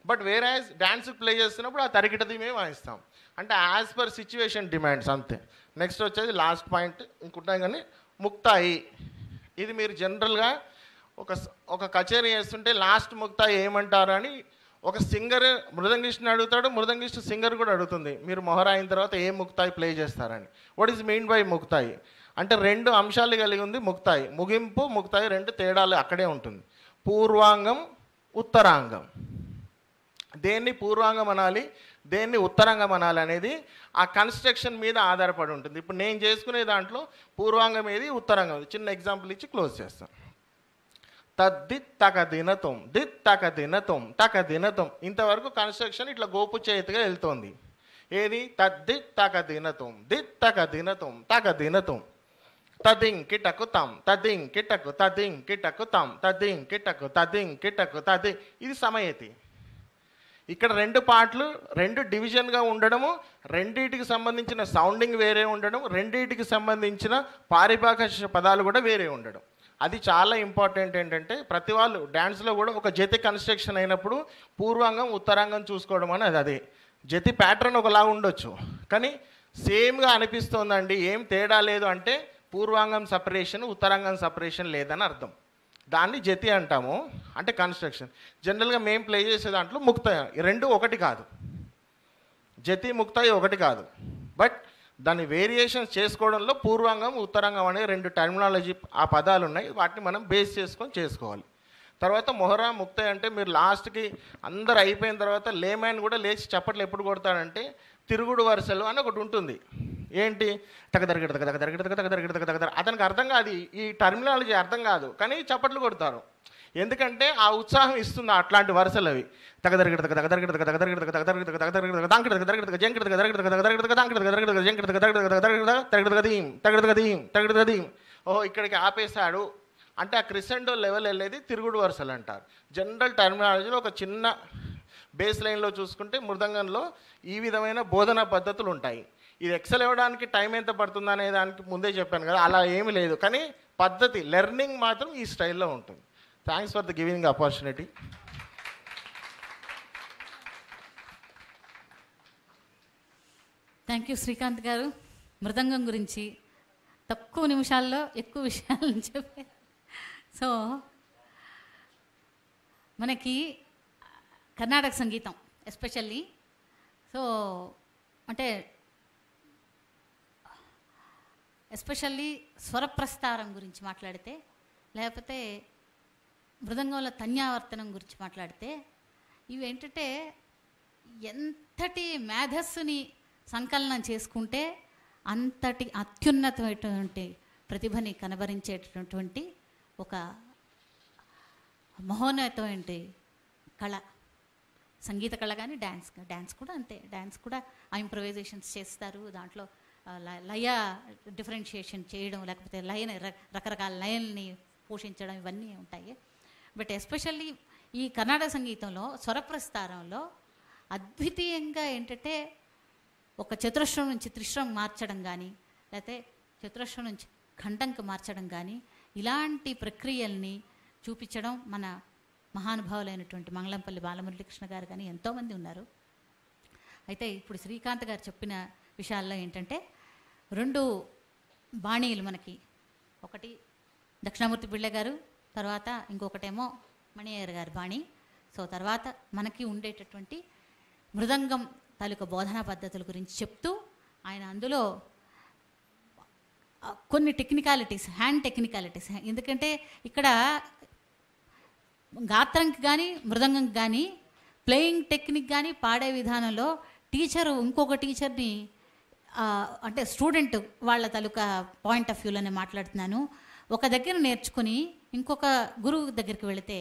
Speaker 8: బట్ వేరే డ్యాన్స్ ప్లే చేస్తున్నప్పుడు ఆ తరిగిట ధీమే వాయిస్తాం. అంటే యాజ్ పర్ సిచ్యువేషన్ డిమాండ్స్ అంతే. నెక్స్ట్ వచ్చేది లాస్ట్ పాయింట్ ఇంకుంటాం కానీ ముక్తాయి. ఇది మీరు జనరల్గా ఒక కచేరీ చేస్తుంటే లాస్ట్ ముక్తాయి ఏమంటారు అని ఒక సింగర్ మృదంగిస్ట్ని అడుగుతాడు, మృదంగిస్ట్ సింగర్ కూడా అడుగుతుంది, మీరు మొహరా అయిన తర్వాత ఏ ముక్తాయి ప్లే చేస్తారని. వాట్ ఈజ్ మీన్ బై ముక్తాయి అంటే 2 అంశాలు కలిగి ఉంది ముక్తాయి. ముగింపు ముక్తాయి 2 తేడాలు అక్కడే ఉంటుంది. పూర్వాంగం ఉత్తరాంగం. దేన్ని పూర్వాంగం అనాలి, దేన్ని ఉత్తరాంగం అనాలి అనేది ఆ కన్స్ట్రక్షన్ మీద ఆధారపడి ఉంటుంది. ఇప్పుడు నేను చేసుకునే దాంట్లో పూర్వాంగం ఏది, ఉత్తరాంగం ఏది. చిన్న ఎగ్జాంపుల్ ఇచ్చి క్లోజ్ చేస్తాను. తద్దిత్తకదినతం దిత్తకదినతం తకదినతం. ఇంతవరకు కన్స్ట్రక్షన్ ఇట్లా గోపు చేతిగా వెళ్తోంది. ఏది తద్దిత్తకదినతం దిత్తకదినతం తకదినతం. తదింకిటకు తం తదింకిటకు తదింకిటకు తం తదింకిటకు తదింకిటకు తది. ఇది సమయతి. ఇక్కడ 2 పాటలు 2 డివిజన్గా ఉండడము, రెండింటికి సంబంధించిన సౌండింగ్ వేరే ఉండడం, రెండింటికి సంబంధించిన పారిభాషిక పదాలు కూడా వేరే ఉండడం. అది చాలా ఇంపార్టెంట్. ఏంటంటే ప్రతి వాళ్ళు డ్యాన్స్లో కూడా ఒక జతి కన్స్ట్రక్షన్ అయినప్పుడు పూర్వాంగం ఉత్తరాంగం చూసుకోవడం అనేది అదే. జతి ప్యాటర్న్ ఒకలా ఉండొచ్చు కానీ సేమ్గా అనిపిస్తోందండి, ఏం తేడా లేదు అంటే పూర్వాంగం సపరేషన్ ఉత్తరాంగం సపరేషన్ లేదని అర్థం. దాన్ని జతి అంటాము, అంటే కన్స్ట్రక్షన్. జనరల్గా మేము ప్లే చేసే దాంట్లో ముక్తాయి 2 ఒకటి కాదు, జతి ముక్తాయి ఒకటి కాదు, బట్ దాన్ని వేరియేషన్స్ చేసుకోవడంలో పూర్వాంగం ఉత్తరాంగం అనే 2 టర్మినాలజీ ఆ పదాలు ఉన్నాయి, వాటిని మనం బేస్ చేసుకొని చేసుకోవాలి. తర్వాత మొహరా ముక్తాయి అంటే మీరు లాస్ట్కి అందరు అయిపోయిన తర్వాత లేమ్యాన్ కూడా లేచి చప్పట్లు ఎప్పుడు కొడతాడంటే తిరుగుడు వరుసలు అని ఒకటి ఉంటుంది. ఏంటి తగదరగడ తగదరగడ తగదరగడ తగదర. అతనికి అర్థం కాదు, ఈ టర్మినాలజీ అర్థం కాదు, కానీ చప్పట్లు కొడతారు. ఎందుకంటే ఆ ఉత్సాహం ఇస్తుంది అట్లాంటి వరుసలు అవి. తగదరగడ తగదరగడ తగదరగడ తగదరగడ తగదరగడ దాంకడ తగదరగడ జంకడ తగదరగడ తగదరగడ దాంకడ తగదరగడ జంకడ తగదరగడ తగదరగడ తగదరగదీం తగదరగదీం తగదరగదీం. ఓహో ఇక్కడికి ఆపేశాడు అంటే ఆ క్రిసెండో లెవెల్ వెళ్ళేది తిరుగుడు వరుసలు అంటారు. జనరల్ టర్మినాలజీలో ఒక చిన్న బేస్ లైన్లో చూసుకుంటే మృదంగంలో ఈ విధమైన బోధనా పద్ధతులు ఉంటాయి. ఇది ఎక్సెల్ ఇవ్వడానికి టైం ఎంత పడుతుంది అనే దానికి ముందే చెప్పాను కదా, అలా ఏమీ లేదు, కానీ పద్ధతి లెర్నింగ్ మాత్రం ఈ స్టైల్లో ఉంటుంది. Thanks for the giving opportunity.
Speaker 2: Thank you Srikanth గారు. మృదంగం గురించి తక్కువ నిమిషాల్లో ఎక్కువ విషయాలను చెప్పారు. సో మనకి కర్ణాటక సంగీతం ఎస్పెషల్లీ అంటే ఎస్పెషల్లీ స్వరప్రస్తారం గురించి మాట్లాడితే, లేకపోతే మృదంగంలో తన్యావర్తనం గురించి మాట్లాడితే, ఇవి ఏంటంటే ఎంతటి మేధస్సుని సంకలనం చేసుకుంటే అంతటి అత్యున్నతమైనటువంటి ప్రతిభని కనబరించేటటువంటి ఒక మహోన్నతమైన కళ సంగీత కళ. కానీ డ్యాన్స్ కూడా అంతే. డ్యాన్స్ కూడా ఆ ఇంప్రవైజేషన్స్ చేస్తారు, దాంట్లో లయ డిఫరెన్షియేషన్ చేయడం, లేకపోతే లయని రకరకాల లయల్ని పోషించడం, ఇవన్నీ ఉంటాయి. బట్ ఎస్పెషల్లీ ఈ కర్ణాటక సంగీతంలో స్వరప్రస్తారంలో అద్వితీయంగా ఏంటంటే ఒక చతురస్రం నుంచి త్రిశ్రం మార్చడం కానీ, లేకపోతే చతురస్రం నుంచి ఖండంకి మార్చడం కానీ, ఇలాంటి ప్రక్రియల్ని చూపించడం మన మహానుభావులైనటువంటి మంగళంపల్లి బాలమురళీకృష్ణ గారు కానీ ఎంతోమంది ఉన్నారు. అయితే ఇప్పుడు శ్రీకాంత్ గారు చెప్పిన విషయాల్లో ఏంటంటే 2 బాణీలు మనకి, ఒకటి దక్షిణామూర్తి పిళ్ళ గారు, తర్వాత ఇంకొకటేమో మణియ్యర్ గారి బాణి. సో తర్వాత మనకి ఉండేటటువంటి మృదంగం తాలూకా బోధనా పద్ధతుల గురించి చెప్తూ ఆయన అందులో కొన్ని టెక్నికాలిటీస్, హ్యాండ్ టెక్నికాలిటీస్, ఎందుకంటే ఇక్కడ గాత్రంకి కానీ మృదంగంకి కానీ ప్లేయింగ్ టెక్నిక్ కానీ పాడే విధానంలో టీచరు ఇంకొక టీచర్ని అంటే స్టూడెంట్ వాళ్ళ తాలూకా పాయింట్ ఆఫ్ వ్యూలోనే మాట్లాడుతున్నాను. ఒక దగ్గర నేర్చుకుని ఇంకొక గురువు దగ్గరికి వెళితే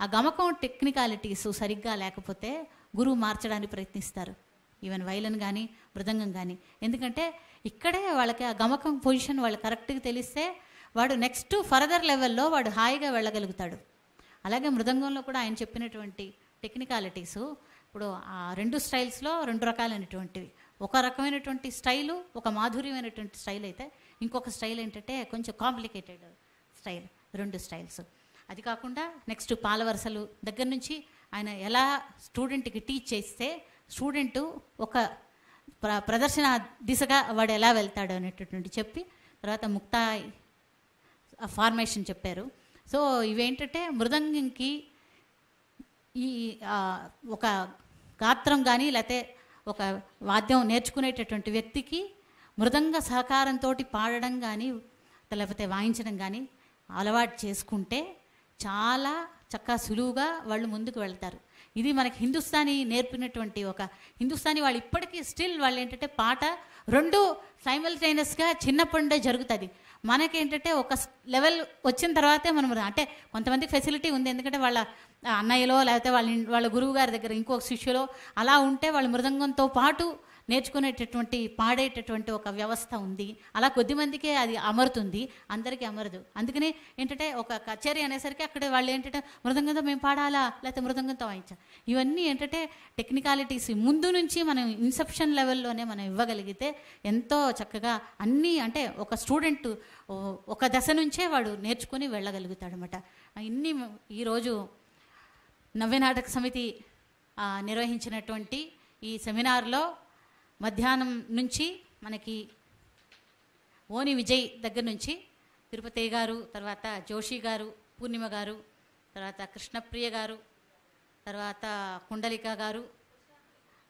Speaker 2: ఆ గమకం టెక్నికాలిటీస్ సరిగ్గా లేకపోతే గురువు మార్చడానికి ప్రయత్నిస్తారు, ఈవెన్ వైలన్ కానీ మృదంగం కానీ. ఎందుకంటే ఇక్కడే వాళ్ళకి ఆ గమకం పొజిషన్ వాళ్ళు కరెక్ట్గా తెలిస్తే వాడు నెక్స్ట్ ఫర్దర్ లెవెల్లో వాడు హాయిగా వెళ్ళగలుగుతాడు. అలాగే మృదంగంలో కూడా ఆయన చెప్పినటువంటి టెక్నికాలిటీసు ఇప్పుడు ఆ 2 స్టైల్స్లో 2 రకాలైనటువంటివి. ఒక రకమైనటువంటి స్టైలు, ఒక మాధుర్యమైనటువంటి స్టైల్ అయితే, ఇంకొక స్టైల్ ఏంటంటే కొంచెం కాంప్లికేటెడ్ స్టైల్, 2 స్టైల్స్. అది కాకుండా నెక్స్ట్ పాల వరుసలు దగ్గర నుంచి ఆయన ఎలా స్టూడెంట్కి టీచ్ చేస్తే స్టూడెంటు ఒక ప్రదర్శన దిశగా వాడు ఎలా వెళ్తాడు అనేటటువంటి చెప్పి, తర్వాత ముక్తాయి ఫార్మేషన్ చెప్పారు. సో ఇవేంటంటే మృదంగంకి ఈ ఒక గాత్రం కానీ లేకపోతే ఒక వాద్యం నేర్చుకునేటటువంటి వ్యక్తికి మృదంగ సహకారంతో పాడడం కానీ లేకపోతే వాయించడం కానీ అలవాటు చేసుకుంటే చాలా చక్కగా సులువుగా వాళ్ళు ముందుకు వెళ్తారు. ఇది మనకి హిందుస్థానీ నేర్పినటువంటి ఒక హిందుస్థానీ వాళ్ళు ఇప్పటికీ స్టిల్ వాళ్ళు ఏంటంటే పాట 2 సైమల్టేనియస్గా చిన్నప్పటి నుండే జరుగుతుంది. మనకేంటంటే ఒక లెవెల్ వచ్చిన తర్వాతే మనం అంటే కొంతమందికి ఫెసిలిటీ ఉంది, ఎందుకంటే వాళ్ళ అన్నయ్యలో లేకపోతే వాళ్ళ గురువు గారి దగ్గర ఇంకొక శిష్యులో అలా ఉంటే వాళ్ళు మృదంగంతో పాటు నేర్చుకునేటటువంటి పాడేటటువంటి ఒక వ్యవస్థ ఉంది. అలా కొద్దిమందికే అది అమరుతుంది, అందరికీ అమరదు. అందుకని ఏంటంటే ఒక కచేరీ అనేసరికి అక్కడ వాళ్ళు ఏంటంటే మృదంగంతో మేము పాడాలా లేకపోతే మృదంగంతో వాయించాలి, ఇవన్నీ ఏంటంటే టెక్నికాలిటీస్ ముందు నుంచి మనం ఇన్సెప్షన్ లెవెల్లోనే మనం ఇవ్వగలిగితే ఎంతో చక్కగా అన్నీ అంటే ఒక స్టూడెంట్ ఒక దశ నుంచే వాడు నేర్చుకుని వెళ్ళగలుగుతాడు అనమాట. ఇన్ని ఈరోజు నవ్య నాటక సమితి నిర్వహించినటువంటి ఈ సెమినార్లో మధ్యాహ్నం నుంచి మనకి ఓని విజయ్ దగ్గర నుంచి తిరుపతి గారు, తర్వాత జోషి గారు, పూర్ణిమ గారు, తర్వాత కృష్ణప్రియ గారు, తర్వాత కుండలిక గారు,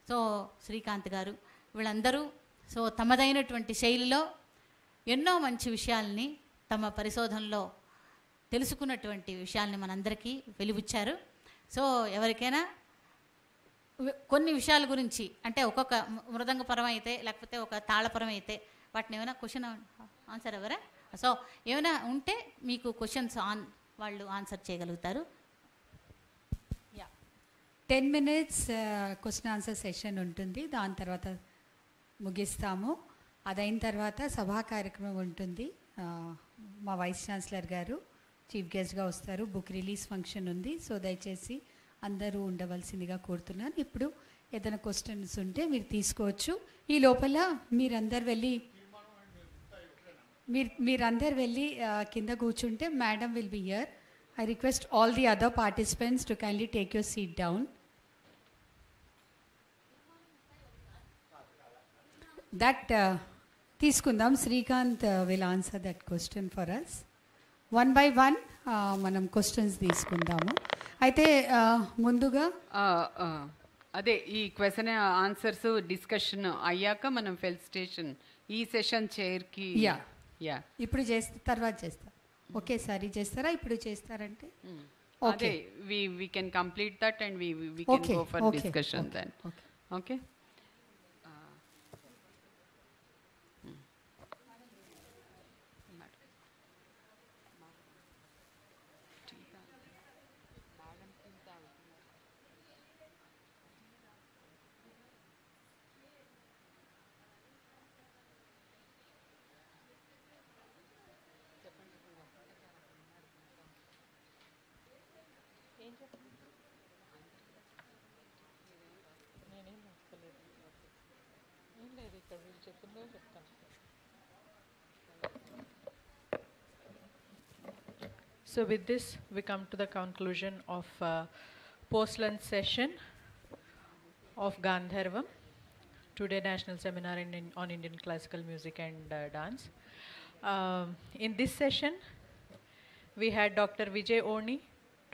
Speaker 2: సో శ్రీకాంత్ గారు, వీళ్ళందరూ సో తమదైనటువంటి శైలిలో ఎన్నో మంచి విషయాల్ని తమ పరిశోధనలో తెలుసుకున్నటువంటి విషయాల్ని మనందరికీ వెలిబుచ్చారు. సో ఎవరికైనా కొన్ని విషయాల గురించి అంటే ఒక్కొక్క మృదంగపరం అయితే లేకపోతే ఒక తాళపరం అయితే వాటిని ఏమైనా క్వశ్చన్ ఆన్సర్ ఎవరా, సో ఏమైనా ఉంటే మీకు క్వశ్చన్స్ వాళ్ళు ఆన్సర్ చేయగలుగుతారు.
Speaker 9: 10 minutes క్వశ్చన్ ఆన్సర్ సెషన్ ఉంటుంది, దాని తర్వాత ముగిస్తాము. అదైన తర్వాత సభా కార్యక్రమం ఉంటుంది. మా వైస్ ఛాన్సలర్ గారు చీఫ్ గెస్ట్గా వస్తారు. బుక్ రిలీజ్ ఫంక్షన్ ఉంది, సో దయచేసి అందరూ ఉండవలసిందిగా కోరుతున్నాను. ఇప్పుడు ఏదైనా క్వశ్చన్స్ ఉంటే మీరు తీసుకోవచ్చు. ఈ లోపల మీరందరు వెళ్ళి కింద కూర్చుంటే madam will be here. I request all the other participants to kindly take your seat down. That తీసుకుందాం. Srikanth will answer that question for us. 1 by 1 మనం క్వశ్చన్స్ తీసుకుందాము. అయితే ముందుగా
Speaker 10: అదే ఈ క్వశ్చన్ ఆన్సర్స్ డిస్కషన్ అయ్యాక మనం ఫెలిసిటేషన్ ఈ సెషన్ చైర్కి
Speaker 9: ఇప్పుడు తర్వాత చేస్తారు. ఒకేసారి చేస్తారా, ఇప్పుడు చేస్తారంటే
Speaker 10: అదే we can complete that and we can go for discussion then. Okay.
Speaker 11: So with this, we come to the conclusion of post-lunch session of Gaandharvam, today National Seminar on Indian Classical Music and Dance. In this session, we had Dr. Vijay Oni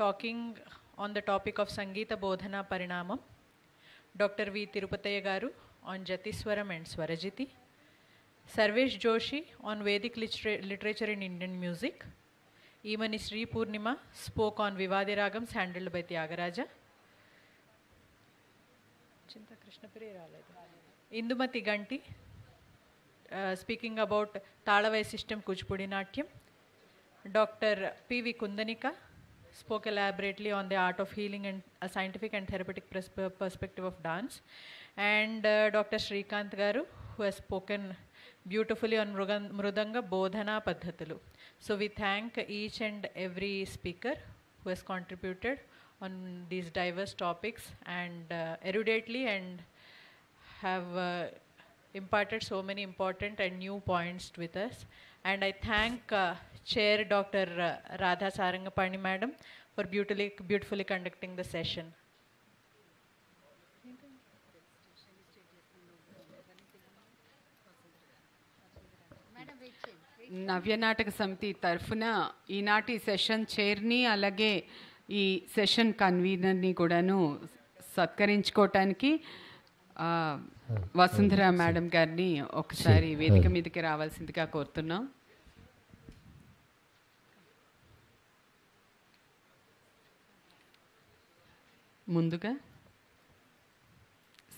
Speaker 11: talking on the topic of Sangeeta Bodhana Parinamam, Dr. V. Tirupataya Garu on Jatiswaram and Swarajiti, Sarvesh Joshi on Vedic literature in Indian music, Emani Sri Purnima spoke on Vivadi Ragams handled by Tyagaraja, Indumati Ganti speaking about Talavai system Kuchipudi Natyam, Dr. P. V. Kundanika spoke elaborately on the art of healing and a scientific and therapeutic perspective of dance, and Dr. Shrikant Garu, who has spoken beautifully on Mrudanga Bodhana Paddhatalu. So we thank each and every speaker who has contributed on these diverse topics and eruditely and have imparted so many important and new points with us. And I thank Chair Dr. Radha Sarangapani Madam for beautifully conducting the session.
Speaker 10: నవ్య నాటక సమితి తరఫున ఈనాటి session చైర్ని అలాగే ఈ session కన్వీనర్ని కూడాను సత్కరించుకోవటానికి Vasundhara madam గారిని ఒకసారి వేదిక మీదకి రావాల్సిందిగా కోరుతున్నాం. ముందుగా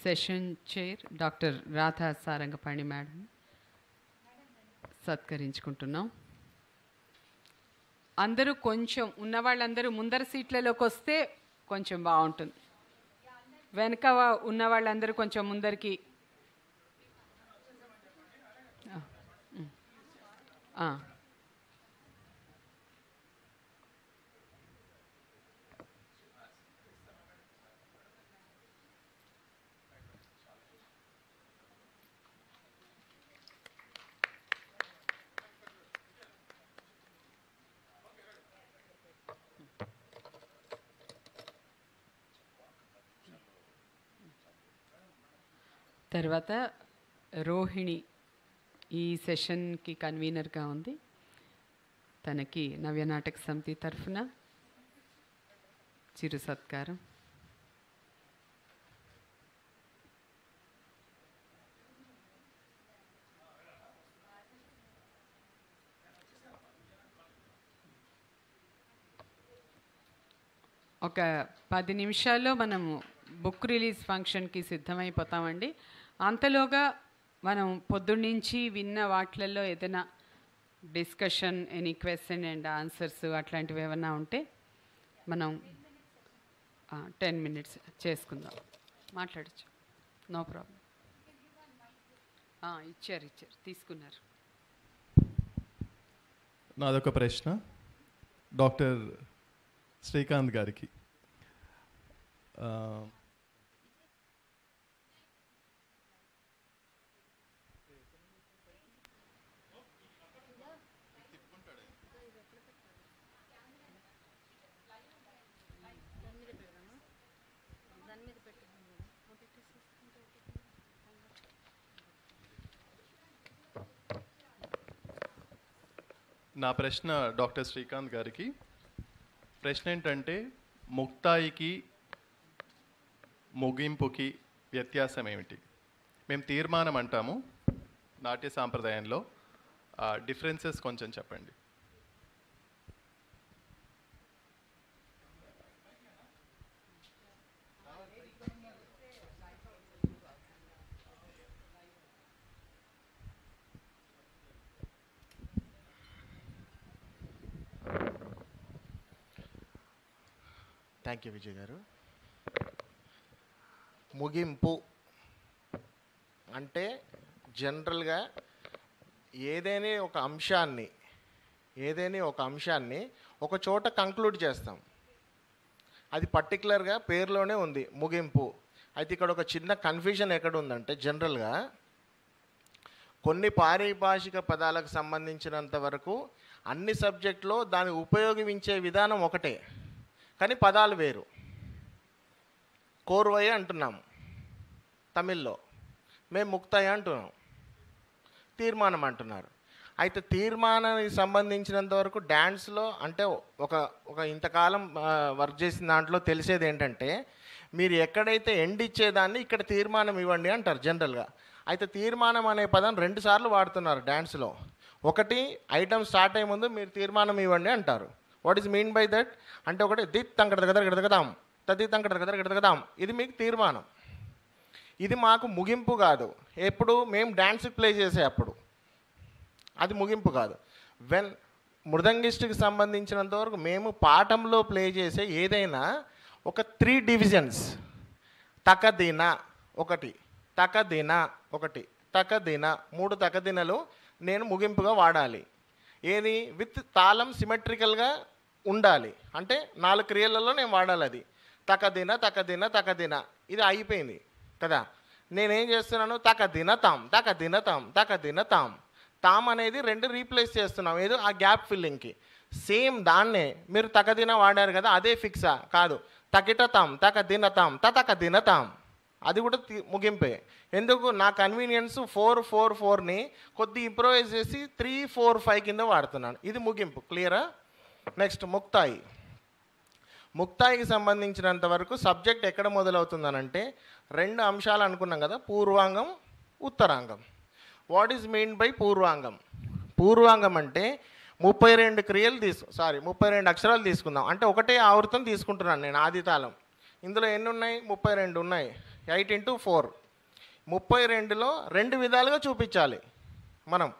Speaker 10: session chair doctor Radha Sarangapani madam సత్కరించుకుంటున్నాం. అందరూ కొంచెం ఉన్న వాళ్ళందరూ ముందర సీట్లలోకి వస్తే కొంచెం బాగుంటుంది. వెనక ఉన్న వాళ్ళందరూ కొంచెం ముందరికి తర్వాత రోహిణి ఈ సెషన్కి కన్వీనర్గా ఉంది. తనకి నవ్య నాటక సమితి తరఫున చిరు సత్కారం. ఒక 10 నిమిషాల్లో మనము బుక్ రిలీజ్ ఫంక్షన్కి సిద్ధమైపోతామండి. అంతలోగా మనం పొద్దున్నుంచి విన్న వాటిలలో ఏదైనా discussion, any question and answers అట్లాంటివి ఏమన్నా ఉంటే మనం 10 minutes చేసుకుందాం, మాట్లాడచ్చు, నో ప్రాబ్లం. ఇచ్చారు తీసుకున్నారు.
Speaker 12: నాదొక ప్రశ్న డాక్టర్ శ్రీకాంత్ గారికి. నా ప్రశ్న డాక్టర్ శ్రీకాంత్ గారికి. ప్రశ్న ఏంటంటే ముక్తాయికి ముగింపుకి వ్యత్యాసం ఏమిటి? మేము తీర్మానం అంటాము నాట్య సాంప్రదాయంలో, డిఫరెన్సెస్ కొంచెం చెప్పండి.
Speaker 8: థ్యాంక్ యూ విజయ్ గారు. ముగింపు అంటే జనరల్గా ఏదైనా ఒక అంశాన్ని ఒక చోట కంక్లూడ్ చేస్తాం. అది పర్టికులర్గా పేరులోనే ఉంది ముగింపు. అయితే ఇక్కడ ఒక చిన్న కన్ఫ్యూజన్ ఎక్కడ ఉందంటే, జనరల్గా కొన్ని పారిభాషిక పదాలకు సంబంధించినంత వరకు అన్ని సబ్జెక్టులో దాన్ని ఉపయోగించే విధానం ఒకటే, కానీ పదాలు వేరు. కోర్వయ్య అంటున్నాం తమిళ్లో, మేము ముక్తాయ అంటున్నాం, తీర్మానం అంటున్నారు. అయితే తీర్మానానికి సంబంధించినంత వరకు డ్యాన్స్లో అంటే ఒక ఇంతకాలం వర్క్ చేసిన దాంట్లో తెలిసేది ఏంటంటే, మీరు ఎక్కడైతే ఎండ్ ఇచ్చేదాన్ని ఇక్కడ తీర్మానం ఇవ్వండి అంటారు జనరల్గా. అయితే తీర్మానం అనే పదం 2 సార్లు వాడుతున్నారు డ్యాన్స్లో. ఒకటి ఐటమ్ స్టార్ట్ అయ్యే ముందు మీరు తీర్మానం ఇవ్వండి అంటారు. What is mean by that అంటే, ఒకటి దిత్ తంకడ గదగదాం, తది తంకడ గదగదాం, ఇది మీకు తీర్మానం. ఇది మాకు ముగింపు కాదు. ఎప్పుడు మేము డ్యాన్స్కి ప్లే చేసే అప్పుడు అది ముగింపు కాదు. మృదంగిస్టుకి సంబంధించినంతవరకు మేము పాఠంలో ప్లే చేసే ఏదైనా ఒక 3 డివిజన్స్, తకదిన ఒకటి, తకదిన ఒకటి, తకదిన 3 తకదినలు నేను ముగింపుగా వాడాలి. ఏది విత్ తాళం సిమెట్రికల్గా ఉండాలి, అంటే 4 క్రియలలో నేను వాడాలి. అది తకదిన తకదిన తకదిన, ఇది అయిపోయింది కదా. నేనేం చేస్తున్నాను, తకదిన తాం, తకదిన తాం, తకదిన తాం, తామ్ అనేది 2 రీప్లేస్ చేస్తున్నాం, ఏదో ఆ గ్యాప్ ఫిల్లింగ్కి. సేమ్ దాన్నే మీరు తకదిన వాడారు కదా, అదే ఫిక్సా? కాదు. తకిటతాం తక దినతాం తతక దినతాం, అది కూడా ముగింపే. ఎందుకు? నా కన్వీనియన్స్ 4-4-4ని కొద్ది ఇంప్రూవైజ్ చేసి 3-4-5 కింద వాడుతున్నాను. ఇది ముగింపు. క్లియరా? నెక్స్ట్ ముక్తాయి. ముక్తాయికి సంబంధించినంత వరకు సబ్జెక్ట్ ఎక్కడ మొదలవుతుందనంటే 2 అంశాలు అనుకున్నాం కదా, పూర్వాంగం, ఉత్తరాంగం. వాట్ ఈజ్ మీన్ బై పూర్వాంగం? పూర్వాంగం అంటే 32 క్రియలు 32 అక్షరాలు తీసుకుందాం. అంటే ఒకటే ఆవృతం తీసుకుంటున్నాను నేను, ఆది తాళం. ఇందులో ఎన్ని ఉన్నాయి? 32 ఉన్నాయి. 8 × 4 32లో 2 విధాలుగా చూపించాలి మనం.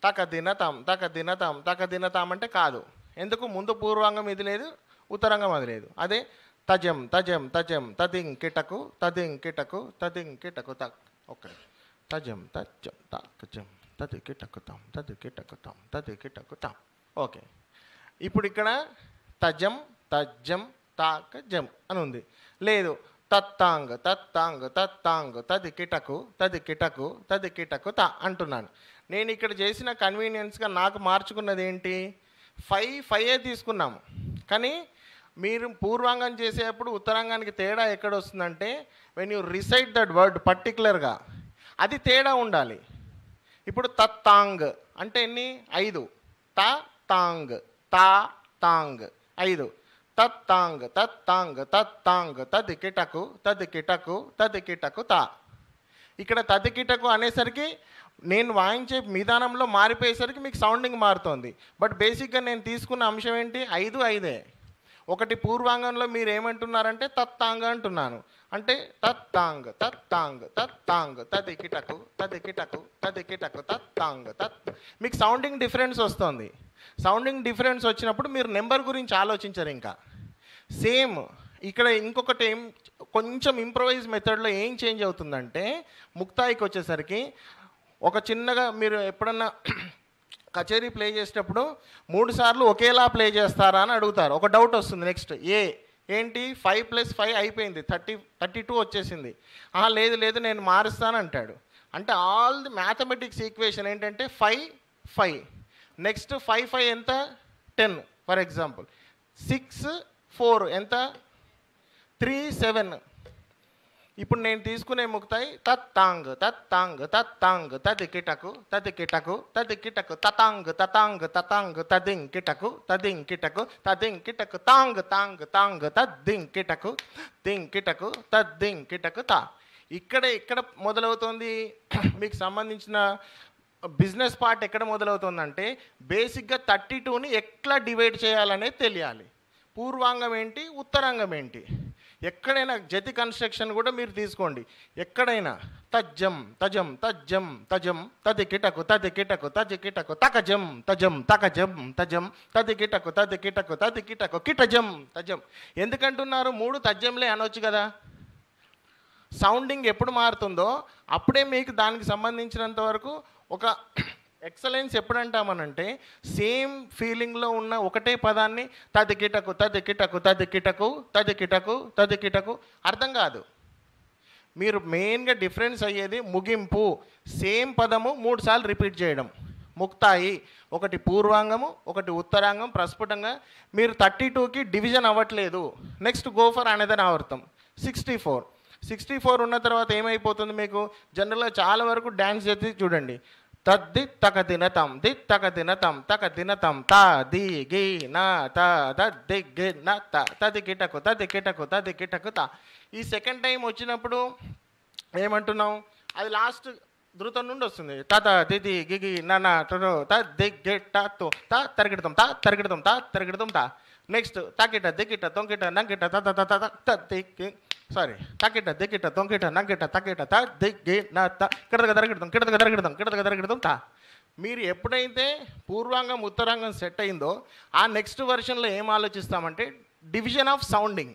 Speaker 8: తక దినతాం తక దినతాం తక దినతాం అంటే కాదు. ఎందుకు? ముందు పూర్వాంగం ఇది లేదు, ఉత్తరాంగం అది లేదు. అదే తజం తజం తజం తదిం కిటకు తదిం కిటకు తదిం కిటకు తక్. ఓకే. తజం తజం తజం తది కిటకుతాం తది కిటకుతాం తది కిటకుతాం. ఓకే. ఇప్పుడు ఇక్కడ తజం తజ్జం తాక జం అని ఉంది. లేదు, తత్తాంగ్ తత్తాంగ్ తత్తాంగ్ తది కిటకు తది కిటకు తది కిటకు తా అంటున్నాను. నేను ఇక్కడ చేసిన కన్వీనియన్స్గా నాకు మార్చుకున్నది ఏంటి? 5 తీసుకున్నాము. కానీ మీరు పూర్వాంగం చేసేటప్పుడు ఉత్తరాంగానికి తేడా ఎక్కడ వస్తుందంటే, when you recite that word పర్టికులర్గా అది తేడా ఉండాలి. ఇప్పుడు తత్తాంగ్ అంటే ఎన్ని? 5. తా తాంగ్ తా తాంగ్ 5. తత్తాంగ్ తత్తాంగ్ తత్తాంగ్ తది కిటకు తది కిటకు తది కిటకు తా. ఇక్కడ తది కిటకు అనేసరికి నేను వాయించే విధానంలో మారిపోయేసరికి మీకు సౌండింగ్ మారుతోంది. బట్ బేసిక్గా నేను తీసుకున్న అంశం ఏంటి? 5 ఒకటి పూర్వాంగంలో మీరు ఏమంటున్నారంటే తత్తాంగ అంటున్నాను. అంటే తత్తాంగ్ తత్తాంగ్ తత్తాంగ్ తది కిటకు తది కిటకు తది కిటకు తత్తాంగ్ తత్. మీకు సౌండింగ్ డిఫరెన్స్ వస్తుంది. సౌండింగ్ డిఫరెన్స్ వచ్చినప్పుడు మీరు నెంబర్ గురించి ఆలోచించరు. ఇంకా సేమ్ ఇక్కడ ఇంకొకటి కొంచెం ఇంప్రొవైజ్ మెథడ్లో ఏం చేంజ్ అవుతుందంటే, ముక్తాయికి వచ్చేసరికి ఒక చిన్నగా మీరు ఎప్పుడన్నా కచేరీ ప్లే చేసేటప్పుడు 3 సార్లు ఒకేలా ప్లే చేస్తారా అని అడుగుతారు. ఒక డౌట్ వస్తుంది. నెక్స్ట్ ఏంటి 5 + 5 అయిపోయింది, 32 వచ్చేసింది. లేదు లేదు నేను మారుస్తాను అంటాడు. అంటే ఆల్ ది మ్యాథమెటిక్స్ ఈక్వేషన్ ఏంటంటే 5 నెక్స్ట్ 5 ఎంత? 10 ఫర్ ఎగ్జాంపుల్. 6 4 ఎంత? 3 7. ఇప్పుడు నేను తీసుకునే ముక్తాయి తత్తాంగ్ తత్తాంగ్ తత్తాంగ్ తది కిటకు తది కిటకు తది కిటకు తతాంగ్ తతాంగ్ తతాంగ్ తదిం కిటకు తదిం కిటకు తదిం కిటకు తాంగ్ తాంగ్ తాంగ్ తద్దిం కిటకు దిం కిటకు తద్దిం కిటకు తా. ఇక్కడ మొదలవుతుంది మీకు సంబంధించిన బిజినెస్ పార్ట్. ఎక్కడ మొదలవుతుందంటే బేసిక్గా 32ని ఎట్లా డివైడ్ చేయాలనేది తెలియాలి. పూర్వాంగం ఏంటి, ఉత్తరాంగం ఏంటి. ఎక్కడైనా జతి కన్స్ట్రక్షన్ కూడా మీరు తీసుకోండి. ఎక్కడైనా తజ్జం తజం తజ్జం తజం తది కిటకు తది కిటకు తది కిటకు తకజం తజం తకజం తజం తది కిటకు తది కిటకు తది కిటకు కిటజం తజం. ఎందుకంటున్నారు? 3 తజ్జంలే అనొచ్చు కదా. సౌండింగ్ ఎప్పుడు మారుతుందో అప్పుడే మీకు దానికి సంబంధించినంత వరకు ఒక ఎక్సలెన్స్ ఎప్పుడంటామనంటే, సేమ్ ఫీలింగ్లో ఉన్న ఒకటే పదాన్ని తది కిటకు తది కిటకు తది కిటకు తది కిటకు తది కిటకు అర్థం కాదు. మీరు మెయిన్గా డిఫరెన్స్ అయ్యేది ముగింపు. సేమ్ పదము 3 సార్లు రిపీట్ చేయడం. ముక్తాయి ఒకటి పూర్వాంగము ఒకటి ఉత్తరాంగం ప్రస్ఫుటంగా. మీరు 32కి డివిజన్ అవ్వట్లేదు. నెక్స్ట్ గోఫర్ అనేదని ఆవర్తం 64 ఉన్న తర్వాత ఏమైపోతుంది మీకు? జనరల్గా చాలా వరకు డ్యాన్స్ చేసి చూడండి. తద్ది తక దినతం ది తక దినతం తక దినతం తా ది గి నా త ది గి నా త తది కిటకు తది కిటకు తది కిటకు తా. ఈ సెకండ్ టైం వచ్చినప్పుడు ఏమంటున్నాం? అది లాస్ట్ ధృతం నుండి వస్తుంది. తత దిది గిగి నా టో త ది గి ట తో త తరిగిడతాం తా తరిగిడతాం తా తరిగిడతాం తా. నెక్స్ట్ తకిట దికిట తొంకిట నంకిట త త త త దిక్కి తకిట దికిట తొంకిట నంకిట తకిట త దిగ్గి నా త కిడతగా తరగిడతాం కిడతగా తరగిడతాం కిడతగా తరగిడతాం తా. మీరు ఎప్పుడైతే పూర్వాంగం ఉత్తరాంగం సెట్ అయిందో ఆ నెక్స్ట్ వర్షన్లో ఏం ఆలోచిస్తామంటే డివిజన్ ఆఫ్ సౌండింగ్.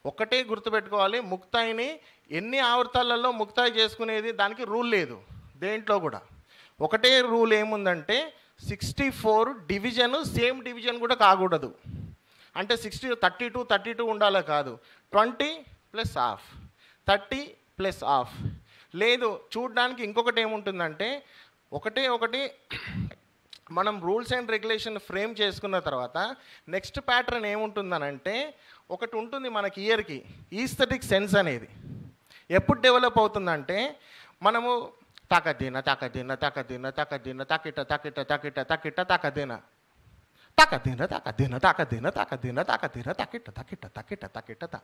Speaker 8: ఒక్కటే గుర్తుపెట్టుకోవాలి, ముక్తాయిని ఎన్ని ఆవర్తాలలో ముక్తాయి చేసుకునేది దానికి రూల్ లేదు. దేంట్లో కూడా ఒకటే రూల్ ఏముందంటే 64 డివిజన్ సేమ్ డివిజన్ కూడా కాకూడదు. అంటే 32 ఉండాలి కాదు, 20 + ½ 30 + ½ లేదు చూడడానికి ఇంకొకటి ఏముంటుందంటే ఒకటి మనం రూల్స్ అండ్ రెగ్యులేషన్ ఫ్రేమ్ చేసుకున్న తర్వాత నెక్స్ట్ ప్యాటర్న్ ఏముంటుందనంటే ఒకటి ఉంటుంది మనకి ఇయర్కి ఈస్థెటిక్ సెన్స్ అనేది. ఎప్పుడు డెవలప్ అవుతుందంటే మనము తాకదీన తాకదీన తాకదీన తాకదీన తాకిట తాకిట తాకిట తాకిట తాకదీన తాకదీన తాకదీన తాకదీన తాకదీన తాకదీన తాకిట తాకిట తాకిట తాకిట.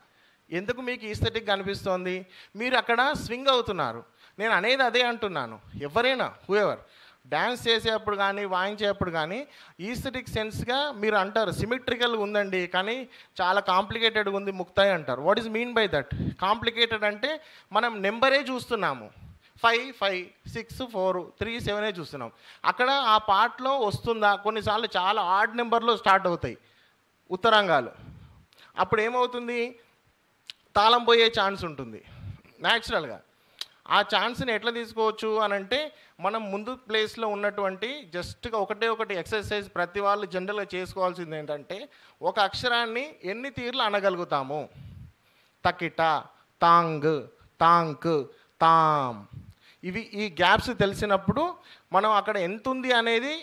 Speaker 8: ఎందుకు మీకు ఈస్థెటిక్ అనిపిస్తోంది? మీరు అక్కడ స్వింగ్ అవుతున్నారు. నేను అనేది అదే అంటున్నాను. ఎవరైనా హూఎవర్ డ్యాన్స్ చేసేటప్పుడు కానీ వాయించేటప్పుడు కానీ ఈస్థెటిక్ సెన్స్గా మీరు అంటారు సిమెట్రికల్గా ఉందండి కానీ చాలా కాంప్లికేటెడ్గా ఉంది ముక్తాయి అంటారు. What is mean by that? Complicated అంటే మనం నెంబరే చూస్తున్నాము, 5 5 6 4 3 7 చూస్తున్నాం. అక్కడ ఆ పార్ట్లో వస్తుందా? కొన్నిసార్లు చాలా ఆడ్ నెంబర్లో స్టార్ట్ అవుతాయి ఉత్తరాంగాలు. అప్పుడు ఏమవుతుంది? తాళం పోయే ఛాన్స్ ఉంటుంది న్యాచురల్గా. ఆ ఛాన్స్ని ఎట్లా తీసుకోవచ్చు అని అంటే మనం ముందు ప్లేస్లో ఉన్నటువంటి జస్ట్గా ఒకటి ఎక్సర్సైజ్ ప్రతి వాళ్ళు జనరల్గా చేసుకోవాల్సింది ఏంటంటే ఒక అక్షరాన్ని ఎన్ని తీర్లు అనగలుగుతాము. తకిట, తాంగ్, తాంక్, తామ్, ఇవి ఈ గ్యాప్స్ తెలిసినప్పుడు మనం అక్కడ ఎంత ఉంది అనేది